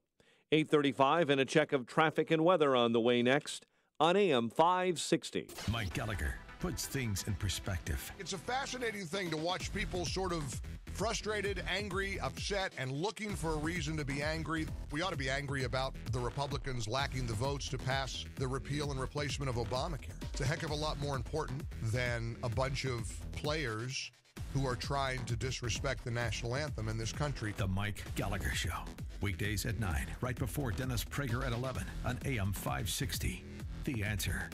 8:35 and a check of traffic and weather on the way next on AM 560. Mike Gallagher puts things in perspective. It's a fascinating thing to watch people sort of frustrated, angry, upset, and looking for a reason to be angry. We ought to be angry about the Republicans lacking the votes to pass the repeal and replacement of Obamacare. It's a heck of a lot more important than a bunch of players who are trying to disrespect the national anthem in this country. The Mike Gallagher Show. Weekdays at 9, right before Dennis Prager at 11 on AM 560. The Answer.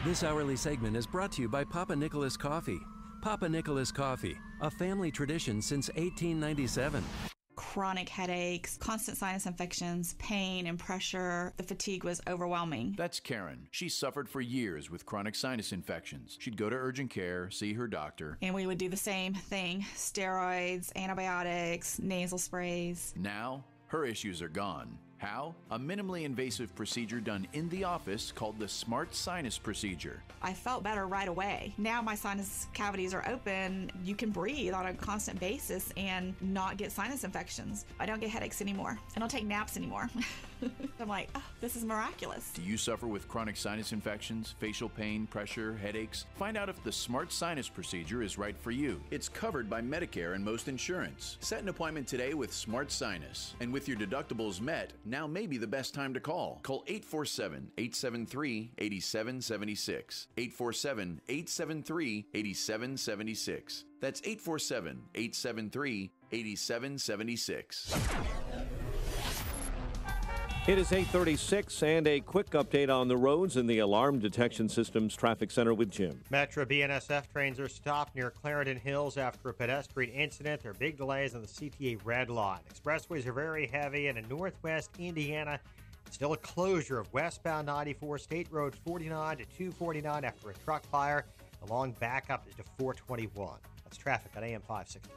This hourly segment is brought to you by Papa Nicholas Coffee. Papa Nicholas Coffee, a family tradition since 1897. Chronic headaches, constant sinus infections, pain and pressure. The fatigue was overwhelming. That's Karen. She suffered for years with chronic sinus infections. She'd go to urgent care, see her doctor. And we would do the same thing. Steroids, antibiotics, nasal sprays. Now, her issues are gone. How? A minimally invasive procedure done in the office called the Smart Sinus Procedure. I felt better right away. Now my sinus cavities are open. You can breathe on a constant basis and not get sinus infections. I don't get headaches anymore. I don't take naps anymore. I'm like, oh, this is miraculous. Do you suffer with chronic sinus infections, facial pain, pressure, headaches? Find out if the Smart Sinus Procedure is right for you. It's covered by Medicare and most insurance. Set an appointment today with Smart Sinus. And with your deductibles met, now may be the best time to call. Call 847-873-8776. 847-873-8776. That's 847-873-8776. It is 8:36 and a quick update on the roads in the Alarm Detection Systems Traffic Center with Jim. Metro BNSF trains are stopped near Clarendon Hills after a pedestrian incident. There are big delays on the CTA Red Line. Expressways are very heavy, and in northwest Indiana, still a closure of westbound 94 State Road 49 to 249 after a truck fire. The long backup is to 421. That's traffic on AM 560.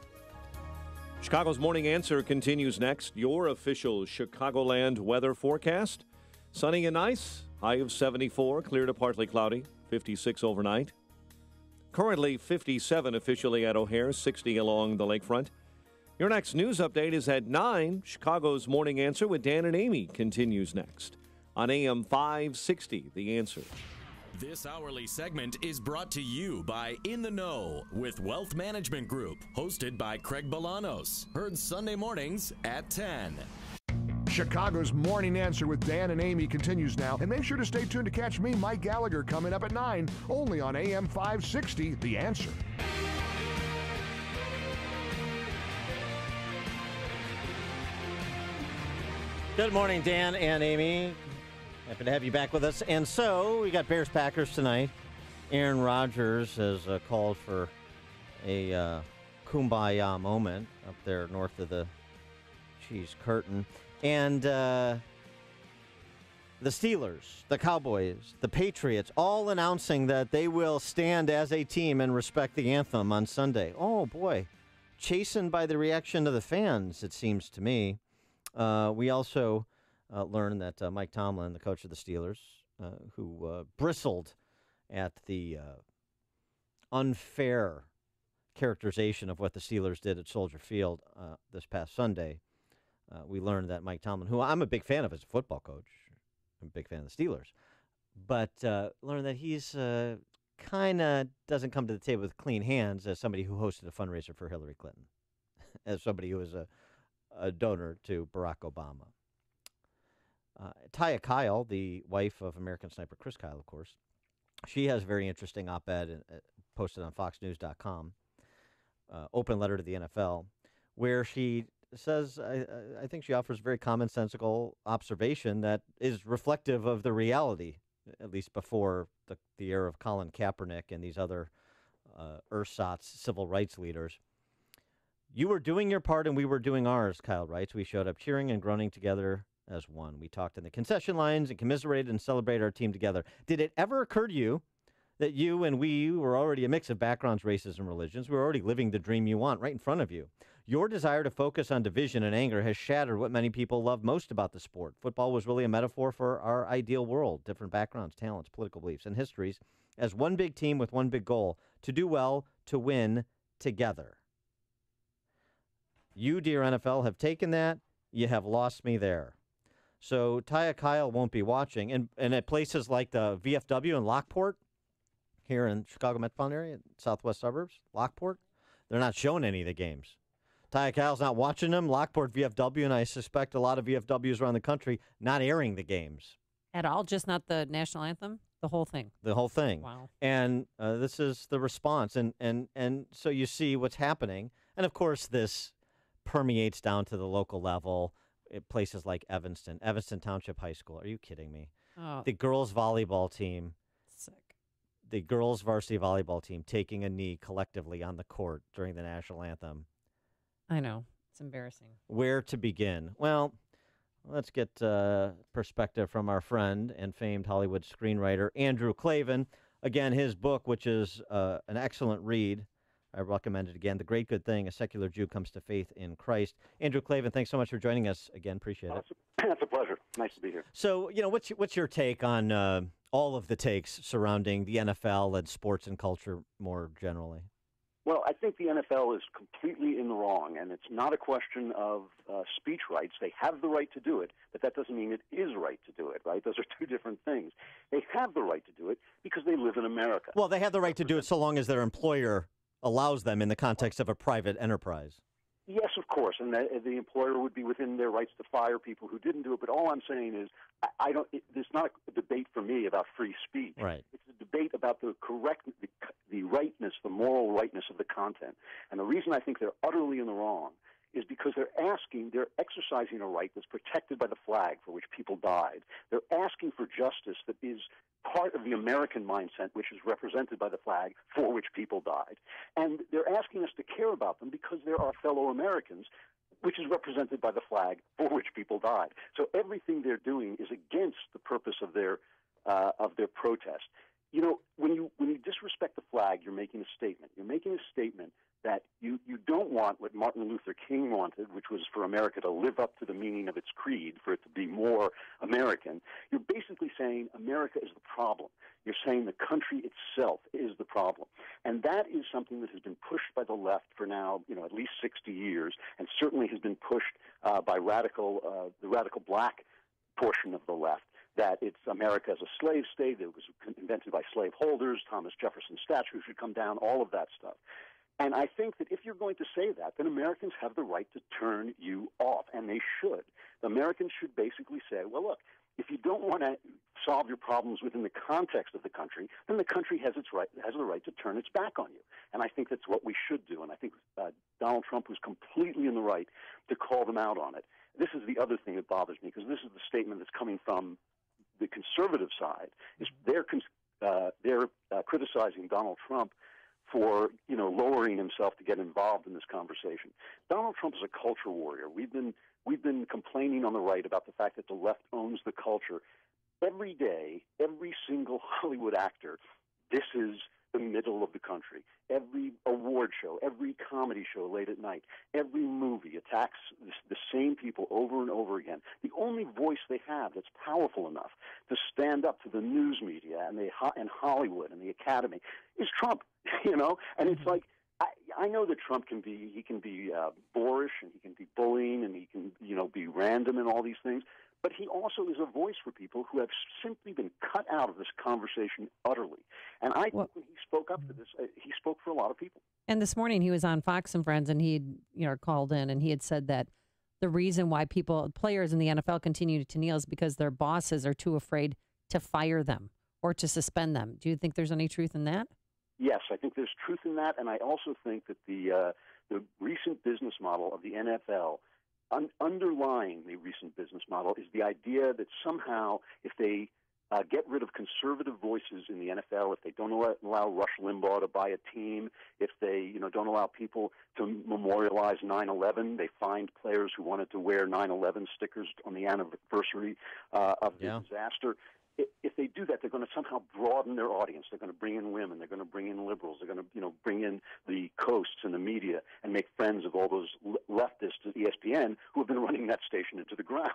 Chicago's Morning Answer continues next. Your official Chicagoland weather forecast. Sunny and nice, high of 74, clear to partly cloudy, 56 overnight. Currently 57 officially at O'Hare, 60 along the lakefront. Your next news update is at 9. Chicago's Morning Answer with Dan and Amy continues next on AM 560, The Answer. This hourly segment is brought to you by In the Know with Wealth Management Group, hosted by Craig Bolanos. Heard Sunday mornings at 10. Chicago's Morning Answer with Dan and Amy continues now. And make sure to stay tuned to catch me, Mike Gallagher, coming up at 9, only on AM 560, The Answer. Good morning, Dan and Amy. Happy to have you back with us. And so, we got Bears-Packers tonight. Aaron Rodgers has called for a kumbaya moment up there north of the cheese curtain. And the Steelers, the Cowboys, the Patriots, all announcing that they will stand as a team and respect the anthem on Sunday. Oh, boy. Chastened by the reaction of the fans, it seems to me. We also learned that Mike Tomlin, the coach of the Steelers, who bristled at the unfair characterization of what the Steelers did at Soldier Field this past Sunday, we learned that Mike Tomlin, who I'm a big fan of as a football coach, I'm a big fan of the Steelers, but learned that he's kind of doesn't come to the table with clean hands as somebody who hosted a fundraiser for Hillary Clinton, as somebody who was a donor to Barack Obama. Taya Kyle, the wife of American Sniper Chris Kyle, of course, she has a very interesting op-ed posted on FoxNews.com, open letter to the NFL, where she says, I think she offers a very commonsensical observation that is reflective of the reality, at least before the era of Colin Kaepernick and these other ersatz civil rights leaders. You were doing your part and we were doing ours, Kyle writes. We showed up cheering and groaning together as one. We talked in the concession lines and commiserated and celebrated our team together. Did it ever occur to you that you and we were already a mix of backgrounds, races, and religions? We were already living the dream you want right in front of you. Your desire to focus on division and anger has shattered what many people love most about the sport. Football was really a metaphor for our ideal world, different backgrounds, talents, political beliefs, and histories, as one big team with one big goal, to do well, to win together. You, dear NFL, have taken that. You have lost me there. So Taya Kyle won't be watching. And at places like the VFW in Lockport, here in Chicago metropolitan area, southwest suburbs, Lockport, they're not showing any of the games. Taya Kyle's not watching them. Lockport, VFW, and I suspect a lot of VFWs around the country not airing the games. At all? Just not the national anthem? The whole thing? The whole thing. Wow. And this is the response. And so you see what's happening. And, of course, this permeates down to the local level at places like Evanston Township High School. Are you kidding me? Oh. The girls' volleyball team. Sick. The girls' varsity volleyball team taking a knee collectively on the court during the national anthem. I know. It's embarrassing. Where to begin? Well, let's get perspective from our friend and famed Hollywood screenwriter, Andrew Klavan. Again, his book, which is an excellent read. I recommend it again. The Great Good Thing, A Secular Jew Comes to Faith in Christ. Andrew Klavan, thanks so much for joining us again. Appreciate it. That's a pleasure. Nice to be here. So, what's your take on all of the takes surrounding the NFL and sports and culture more generally? Well, I think the NFL is completely in the wrong, and it's not a question of speech rights. They have the right to do it, but that doesn't mean it is right to do it, right? Those are two different things. They have the right to do it because they live in America. Well, they have the right to do it so long as their employer allows them in the context of a private enterprise. Yes, of course, and the employer would be within their rights to fire people who didn't do it. But all I'm saying is, there's not a debate for me about free speech. Right. It's a debate about the rightness, the moral rightness of the content. And the reason I think they're utterly in the wrong is because they're exercising a right that's protected by the flag for which people died. They're asking for justice that is part of the American mindset, which is represented by the flag for which people died. And they're asking us to care about them because they're our fellow Americans, which is represented by the flag for which people died. So everything they're doing is against the purpose of their protest. You know, when you disrespect the flag, you're making a statement. You're making a statement that you don't want what Martin Luther King wanted, which was for America to live up to the meaning of its creed, for it to be more American. You're basically saying America is the problem. You're saying the country itself is the problem. And that is something that has been pushed by the left for now, at least 60 years, and certainly has been pushed by the radical black portion of the left. that it's America as a slave state, that it was invented by slaveholders, Thomas Jefferson's statue should come down, all of that stuff. And I think that if you're going to say that, then Americans have the right to turn you off, and they should. The Americans should basically say, well, look, if you don't want to solve your problems within the context of the country, then the country has the right to turn its back on you. And I think that's what we should do. And I think Donald Trump was completely in the right to call them out on it. This is the other thing that bothers me, because this is the statement that's coming from the conservative side. Is they're criticizing Donald Trump for lowering himself to get involved in this conversation. Donald Trump is a culture warrior. We've been complaining on the right about the fact that the left owns the culture. Every day, every single Hollywood actor, this is the middle of the country. Every award show, every comedy show late at night, every movie attacks the same people over and over again. The only voice they have that's powerful enough to stand up to the news media and Hollywood and the Academy is Trump, And it's like, I know that Trump can be boorish, and he can be bullying, and he can, be random and all these things. But he also is a voice for people who have simply been cut out of this conversation utterly. And I think when he spoke up to this, he spoke for a lot of people. And this morning he was on Fox and Friends, and he had called in, and he had said that the reason why players in the NFL continue to kneel is because their bosses are too afraid to fire them or to suspend them. Do you think there's any truth in that? Yes, I think there's truth in that, and I also think that the recent business model of the NFL, underlying the recent business model, is the idea that somehow if they get rid of conservative voices in the NFL, if they don't allow Rush Limbaugh to buy a team, if they don't allow people to memorialize 9/11, they find players who wanted to wear 9/11 stickers on the anniversary of the disaster. If they do that, they're going to somehow broaden their audience. They're going to bring in women. They're going to bring in liberals. They're going to bring in the coasts and the media and make friends of all those leftists at ESPN who have been running that station into the ground.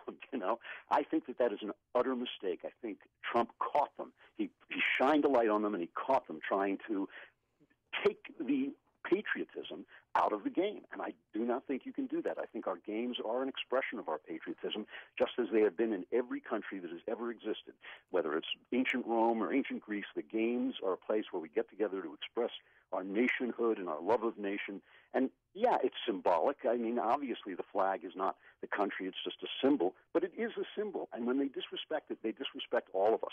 I think that is an utter mistake. I think Trump caught them. He shined a light on them, and he caught them trying to take the patriotism out of the game. And I do not think you can do that. I think our games are an expression of our patriotism, just as they have been in every country that has ever existed. Whether it's ancient Rome or ancient Greece, the games are a place where we get together to express our nationhood and our love of nation. And yeah, it's symbolic. I mean, obviously the flag is not the country, it's just a symbol, but it is a symbol. And when they disrespect it, they disrespect all of us.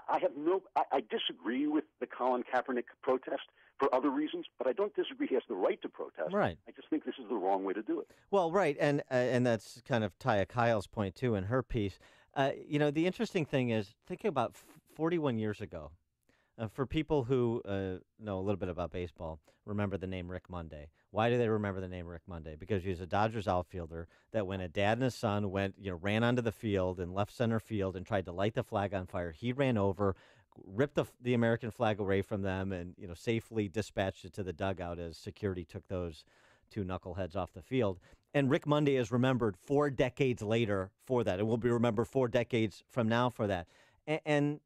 I disagree with the Colin Kaepernick protest for other reasons, but I don't disagree he has the right to protest. Right. I just think this is the wrong way to do it. Well, right, and that's kind of Taya Kyle's point, too, in her piece. The interesting thing is, thinking about 41 years ago, for people who know a little bit about baseball, remember the name Rick Monday. Why do they remember the name Rick Monday? Because he was a Dodgers outfielder that when a dad and his son ran onto the field in left center field and tried to light the flag on fire, he ran over, ripped the American flag away from them, and safely dispatched it to the dugout as security took those two knuckleheads off the field. And Rick Monday is remembered 4 decades later for that. It will be remembered 4 decades from now for that. And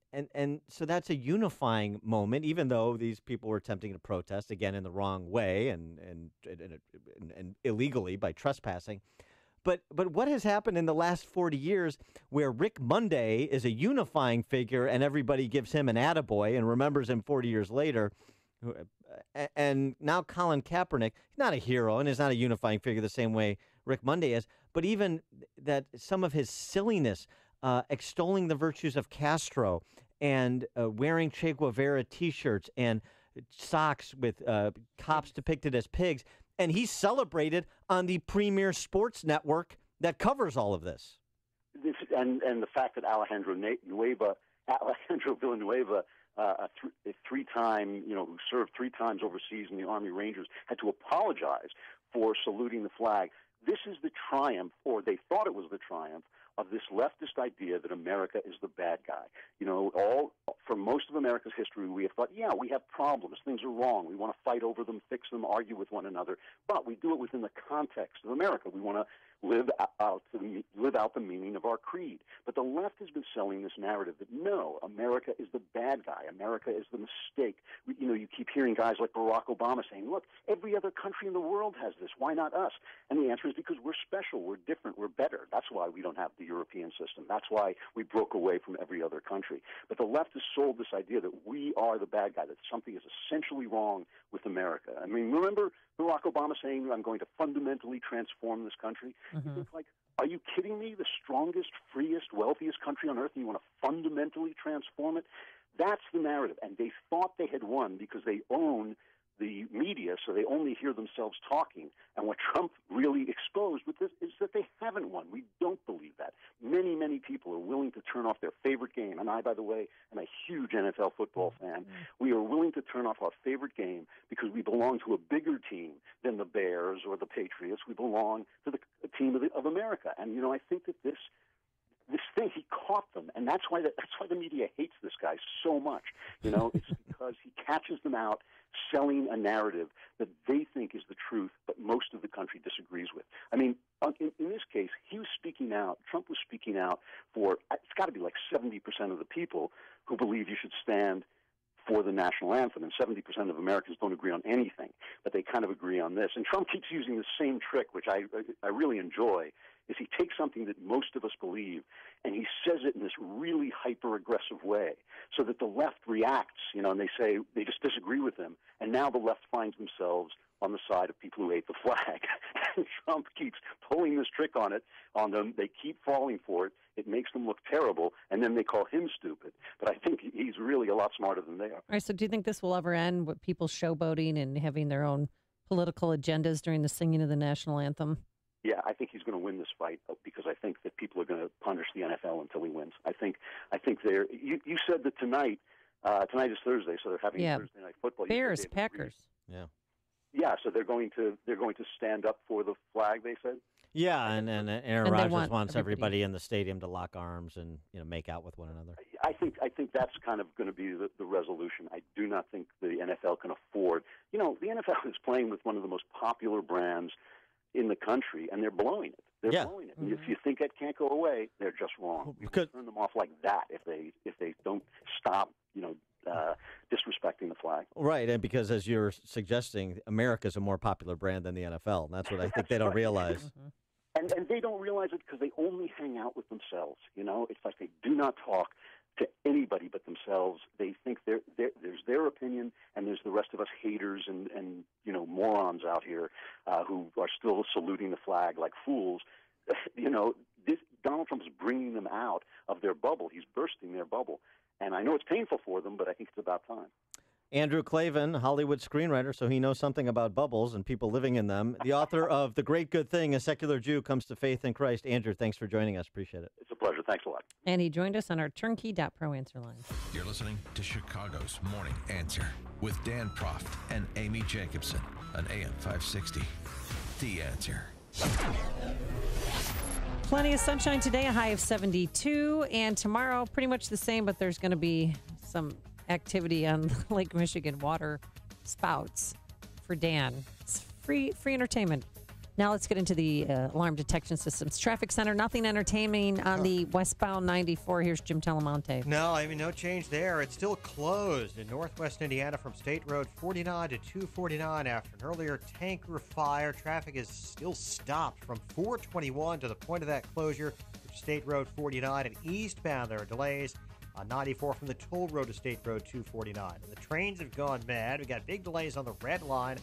so that's a unifying moment, even though these people were attempting to protest, again, in the wrong way and illegally by trespassing. But what has happened in the last 40 years where Rick Monday is a unifying figure and everybody gives him an attaboy and remembers him 40 years later, and now Colin Kaepernick, he's not a hero and is not a unifying figure the same way Rick Monday is, but even that some of his silliness, extolling the virtues of Castro and wearing Che Guevara T-shirts and socks with cops depicted as pigs, and he's celebrated on the premier sports network that covers all of this. And the fact that Alejandro Villanueva, a three-time, who served 3 times overseas in the Army Rangers, had to apologize for saluting the flag. This is the triumph, or they thought it was the triumph, of this leftist idea that America is the bad guy. For most of America's history, we have thought, yeah, we have problems, things are wrong, we want to fight over them, fix them, argue with one another, but we do it within the context of America. We want live out the meaning of our creed. But the left has been selling this narrative that, no, America is the bad guy. America is the mistake. You keep hearing guys like Barack Obama saying, look, every other country in the world has this. Why not us? And the answer is because we're special. We're different. We're better. That's why we don't have the European system. That's why we broke away from every other country. But the left has sold this idea that we are the bad guy, that something is essentially wrong with America. I mean, remember Barack Obama saying, I'm going to fundamentally transform this country? Mm-hmm. It's like, are you kidding me? The strongest, freest, wealthiest country on earth, and you want to fundamentally transform it? That's the narrative. And they thought they had won because they own the media, so they only hear themselves talking. And what Trump really exposed with this is that they haven't won. We don't believe that. Many, many people are willing to turn off their favorite game. And I, by the way, am a huge NFL football fan. We are willing to turn off our favorite game because we belong to a bigger team than the Bears or the Patriots. We belong to the team of America. And, I think that this thing, he caught them, and that's why the media hates this guy so much. It's because he catches them out selling a narrative that they think is the truth, but most of the country disagrees with. I mean, in this case, he was speaking out. Trump was speaking out for, it's got to be like 70% of the people who believe you should stand for the national anthem, and 70% of Americans don't agree on anything, but they kind of agree on this. And Trump keeps using the same trick, which I really enjoy, is he takes something that most of us believe, and he says it in this really hyper-aggressive way, so that the left reacts, and they just disagree with him, and now the left finds themselves on the side of people who hate the flag. And Trump keeps pulling this trick on them. They keep falling for it. It makes them look terrible, and then they call him stupid. But I think he's really a lot smarter than they are. All right, so do you think this will ever end with people showboating and having their own political agendas during the singing of the national anthem? Yeah, I think he's going to win this fight because I think that people are going to punish the NFL until he wins. I think they're. You said that tonight is Thursday, so they're having Thursday night football. Bears, Packers. Yeah. Yeah, so they're going to stand up for the flag. They said. Yeah, and Aaron Rodgers wants everybody in the stadium to lock arms and make out with one another. I think that's kind of going to be the resolution. I do not think the NFL can afford. The NFL is playing with one of the most popular brands in the country, and they're blowing it. They're blowing it. And if you think it can't go away, they're just wrong. You can turn them off like that if they don't stop, disrespecting the flag. Right, and because as you're suggesting, America's a more popular brand than the NFL, and that's what I think they don't realize. And they don't realize it because they only hang out with themselves. It's like they do not talk to anybody but themselves. They think there's their opinion, and there's the rest of us haters and morons out here who are still saluting the flag like fools. Donald Trump is bringing them out of their bubble. He's bursting their bubble. And I know it's painful for them, but I think it's about time. Andrew Klavan, Hollywood screenwriter, so he knows something about bubbles and people living in them. The author of The Great Good Thing, A Secular Jew Comes to Faith in Christ. Andrew, thanks for joining us. Appreciate it. It's a pleasure. Thanks a lot. And he joined us on our turnkey.pro answer line. You're listening to Chicago's Morning Answer with Dan Proft and Amy Jacobson on AM 560. The Answer. Plenty of sunshine today, a high of 72, and tomorrow pretty much the same, but there's going to be some activity on Lake Michigan water spouts for Dan. It's free entertainment. Now let's get into the alarm detection systems. Traffic Center, nothing entertaining on the westbound 94. Here's Jim Talamonte. No, no change there. It's still closed in northwest Indiana from State Road 49 to 249 after an earlier tanker fire. Traffic is still stopped from 421 to the point of that closure, which is State Road 49, and eastbound there are delays on 94 from the toll road to State Road 249. And the trains have gone mad. We got big delays on the red line.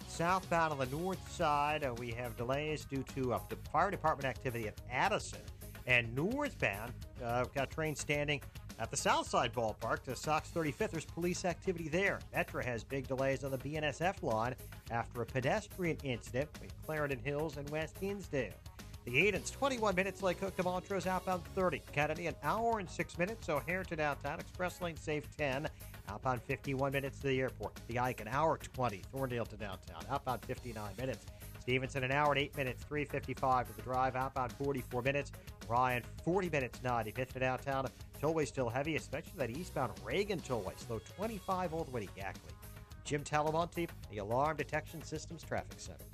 Southbound on the north side, we have delays due to the fire department activity at Addison. And northbound, we've got trains standing at the south side ballpark to Sox 35th. There's police activity there. Metra has big delays on the BNSF line after a pedestrian incident between Clarendon Hills and West Hinsdale. The Aiden's 21 minutes, Lake Hook to Montrose, outbound 30. Kennedy, an hour and 6 minutes, O'Hare to downtown. Express lane safe 10. Outbound 51 minutes to the airport. The Ike, an hour 20. Thorndale to downtown. Outbound 59 minutes. Stevenson, an hour and 8 minutes. 3:55 to the drive. Outbound 44 minutes. Ryan, 40 minutes 95th to downtown. Tollway still heavy, especially that eastbound Reagan tollway. Slow 25 all the way to Gackley. Jim Talamonte, the Alarm Detection Systems Traffic Center.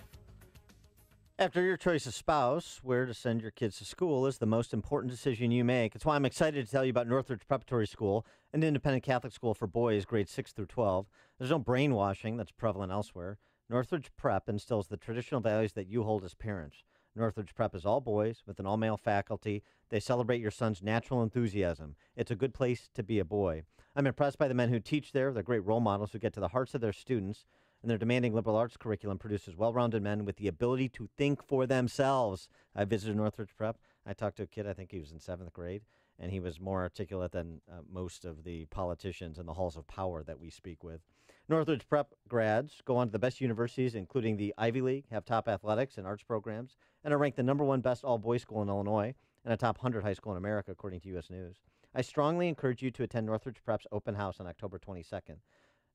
After your choice of spouse, where to send your kids to school is the most important decision you make. It's why I'm excited to tell you about Northridge Preparatory School, an independent Catholic school for boys grades 6 through 12. There's no brainwashing that's prevalent elsewhere. Northridge Prep instills the traditional values that you hold as parents. Northridge Prep is all boys with an all-male faculty. They celebrate your son's natural enthusiasm. It's a good place to be a boy. I'm impressed by the men who teach there. They're great role models who get to the hearts of their students. And their demanding liberal arts curriculum produces well-rounded men with the ability to think for themselves. I visited Northridge Prep. I talked to a kid, I think he was in 7th grade, and he was more articulate than most of the politicians in the halls of power that we speak with. Northridge Prep grads go on to the best universities, including the Ivy League, have top athletics and arts programs, and are ranked the #1 best all-boys school in Illinois and a top 100 high school in America, according to U.S. News. I strongly encourage you to attend Northridge Prep's open house on October 22nd.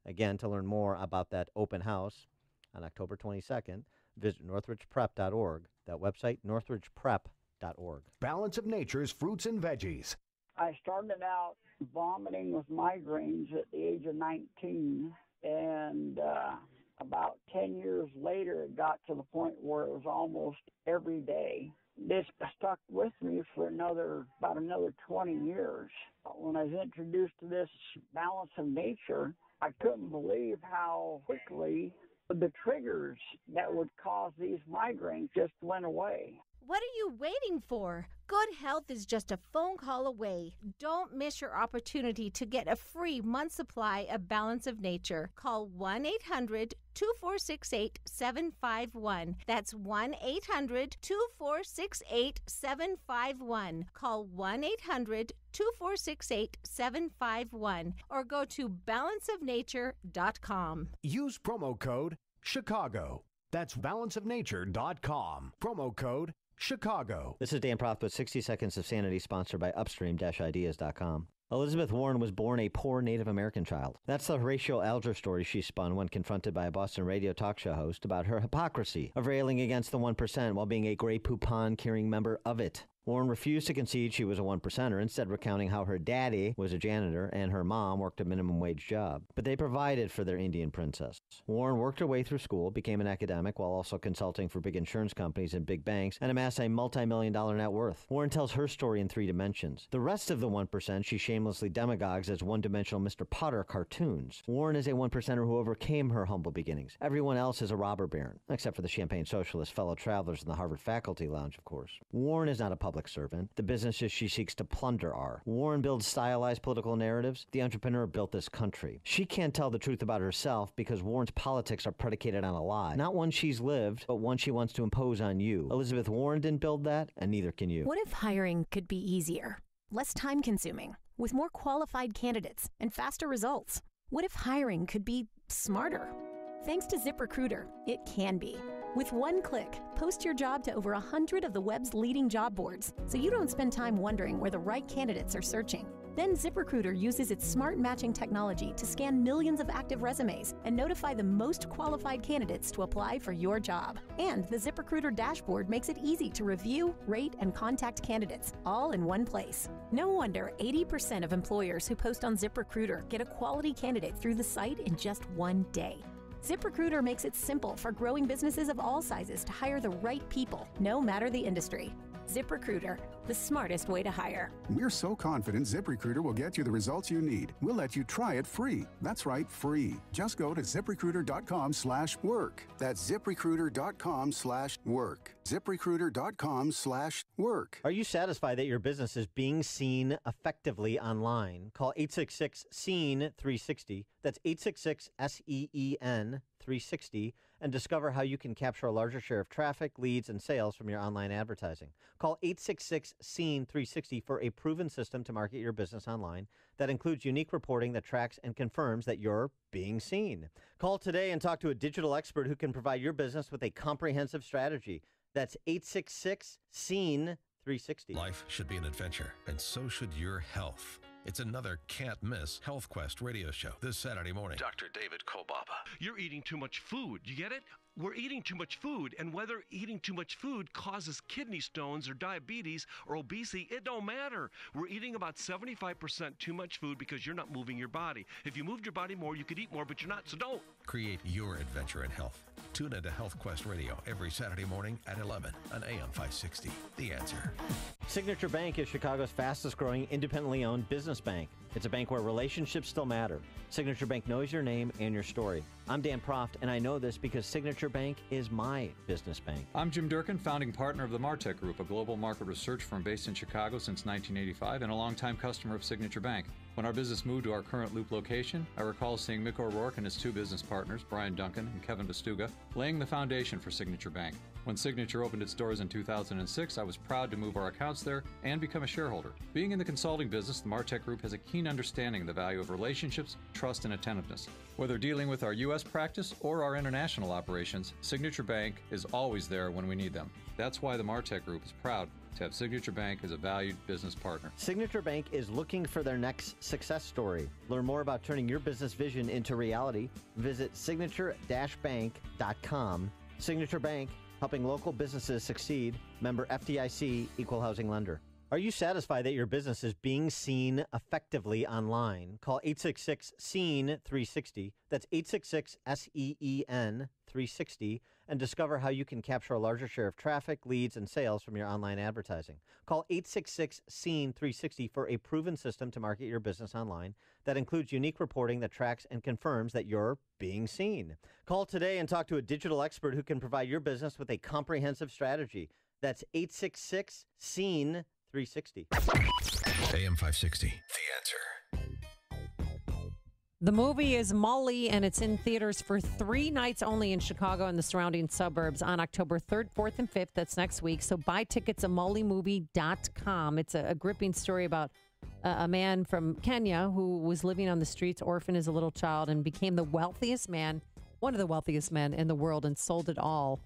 Again, to learn more about that open house on October 22nd, visit northridgeprep.org. That website, northridgeprep.org. Balance of Nature's fruits and veggies. I started out vomiting with migraines at the age of 19, and about 10 years later, it got to the point where it was almost every day. This stuck with me for about another 20 years. When I was introduced to this Balance of Nature, I couldn't believe how quickly the triggers that would cause these migraines just went away. What are you waiting for? Good health is just a phone call away. Don't miss your opportunity to get a free month supply of Balance of Nature. Call 1-800-2468-751. That's 1-800-2468-751. Call 1-800-2468-751 or go to balanceofnature.com. Use promo code Chicago. That's balanceofnature.com. Promo code Chicago. This is Dan Proft with 60 Seconds of Sanity, sponsored by Upstream-Ideas.com. Elizabeth Warren was born a poor Native American child. That's the Horatio Alger story she spun when confronted by a Boston radio talk show host about her hypocrisy of railing against the 1% while being a Grey Poupon-carrying member of it. Warren refused to concede she was a 1%er, instead recounting how her daddy was a janitor and her mom worked a minimum wage job. But they provided for their Indian princess. Warren worked her way through school, became an academic while also consulting for big insurance companies and big banks, and amassed a multi-million-dollar net worth. Warren tells her story in 3 dimensions. The rest of the 1% she shamelessly demagogues as one-dimensional Mr. Potter cartoons. Warren is a 1%er who overcame her humble beginnings. Everyone else is a robber baron, except for the champagne socialist fellow travelers in the Harvard faculty lounge, of course. Warren is not a public servant. The businesses she seeks to plunder are. Warren builds stylized political narratives. The entrepreneur built this country. She can't tell the truth about herself because Warren's politics are predicated on a lie. Not one she's lived, but one she wants to impose on you. Elizabeth Warren didn't build that, and neither can you. What if hiring could be easier, less time-consuming, with more qualified candidates and faster results? What if hiring could be smarter? Thanks to ZipRecruiter, it can be. With one click, post your job to over 100 of the web's leading job boards, so you don't spend time wondering where the right candidates are searching. Then ZipRecruiter uses its smart matching technology to scan millions of active resumes and notify the most qualified candidates to apply for your job. And the ZipRecruiter dashboard makes it easy to review, rate, and contact candidates, all in one place. No wonder 80% of employers who post on ZipRecruiter get a quality candidate through the site in just one day. ZipRecruiter makes it simple for growing businesses of all sizes to hire the right people, no matter the industry. ZipRecruiter, the smartest way to hire. We're so confident ZipRecruiter will get you the results you need. We'll let you try it free. That's right, free. Just go to ZipRecruiter.com/work. That's ZipRecruiter.com/work. ZipRecruiter.com/work. Are you satisfied that your business is being seen effectively online? Call 866-SEEN-360. That's 866-SEEN-360 and discover how you can capture a larger share of traffic, leads, and sales from your online advertising. Call 866-SEEN-360 for a proven system to market your business online that includes unique reporting that tracks and confirms that you're being seen. Call today and talk to a digital expert who can provide your business with a comprehensive strategy. That's 866-SEEN-360. Life should be an adventure, and so should your health. It's another can't-miss Health Quest radio show this Saturday morning. Dr. David Kolbaba. You're eating too much food. You get it? We're eating too much food, and whether eating too much food causes kidney stones or diabetes or obesity, it don't matter. We're eating about 75% too much food because you're not moving your body. If you moved your body more, you could eat more, but you're not, so don't. Create your adventure in health. Tune into Health Quest Radio every Saturday morning at 11 on AM 560. The Answer. Signature Bank is Chicago's fastest-growing independently owned business bank. It's a bank where relationships still matter. Signature Bank knows your name and your story. I'm Dan Proft, and I know this because Signature Bank is my business bank. I'm Jim Durkin, founding partner of the Martech Group, a global market research firm based in Chicago since 1985 and a longtime customer of Signature Bank. When our business moved to our current Loop location, I recall seeing Mick O'Rourke and his two business partners, Brian Duncan and Kevin Bastuga, laying the foundation for Signature Bank. When Signature opened its doors in 2006, I was proud to move our accounts there and become a shareholder. Being in the consulting business, the Martech Group has a keen understanding of the value of relationships, trust, and attentiveness. Whether dealing with our U.S. practice or our international operations, Signature Bank is always there when we need them. That's why the Martech Group is proud to have Signature Bank as a valued business partner. Signature Bank is looking for their next success story. Learn more about turning your business vision into reality. Visit signature-bank.com. Signature Bank, helping local businesses succeed. Member FDIC, Equal Housing Lender. Are you satisfied that your business is being seen effectively online? Call 866-SEEN-360. That's 866-SEEN-360 and discover how you can capture a larger share of traffic, leads, and sales from your online advertising. Call 866-SEEN-360 for a proven system to market your business online that includes unique reporting that tracks and confirms that you're being seen. Call today and talk to a digital expert who can provide your business with a comprehensive strategy. That's 866-SEEN-360. AM 560. The Answer. The movie is Molly, and it's in theaters for 3 nights only in Chicago and the surrounding suburbs on October 3rd, 4th, and 5th. That's next week. So buy tickets at mollymovie.com. It's a gripping story about a man from Kenya who was living on the streets, orphaned as a little child, and became the wealthiest man, one of the wealthiest men in the world, and sold it all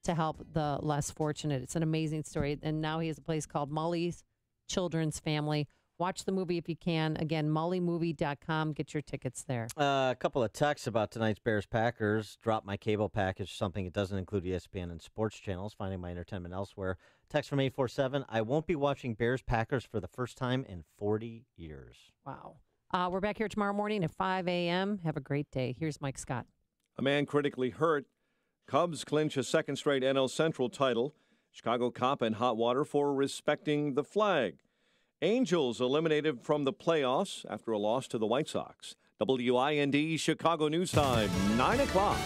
to help the less fortunate. It's an amazing story. And now he has a place called Molly's Children's Family. Watch the movie if you can. Again, mollymovie.com. Get your tickets there. A couple of texts about tonight's Bears-Packers. Drop my cable package, something it doesn't include ESPN and sports channels. Finding my entertainment elsewhere. Text from 847. I won't be watching Bears-Packers for the first time in 40 years. Wow. We're back here tomorrow morning at 5 a.m. Have a great day. Here's Mike Scott. A man critically hurt. Cubs clinch a second straight NL Central title. Chicago cop in hot water for respecting the flag. Angels eliminated from the playoffs after a loss to the White Sox. WIND Chicago News Time, 9 o'clock.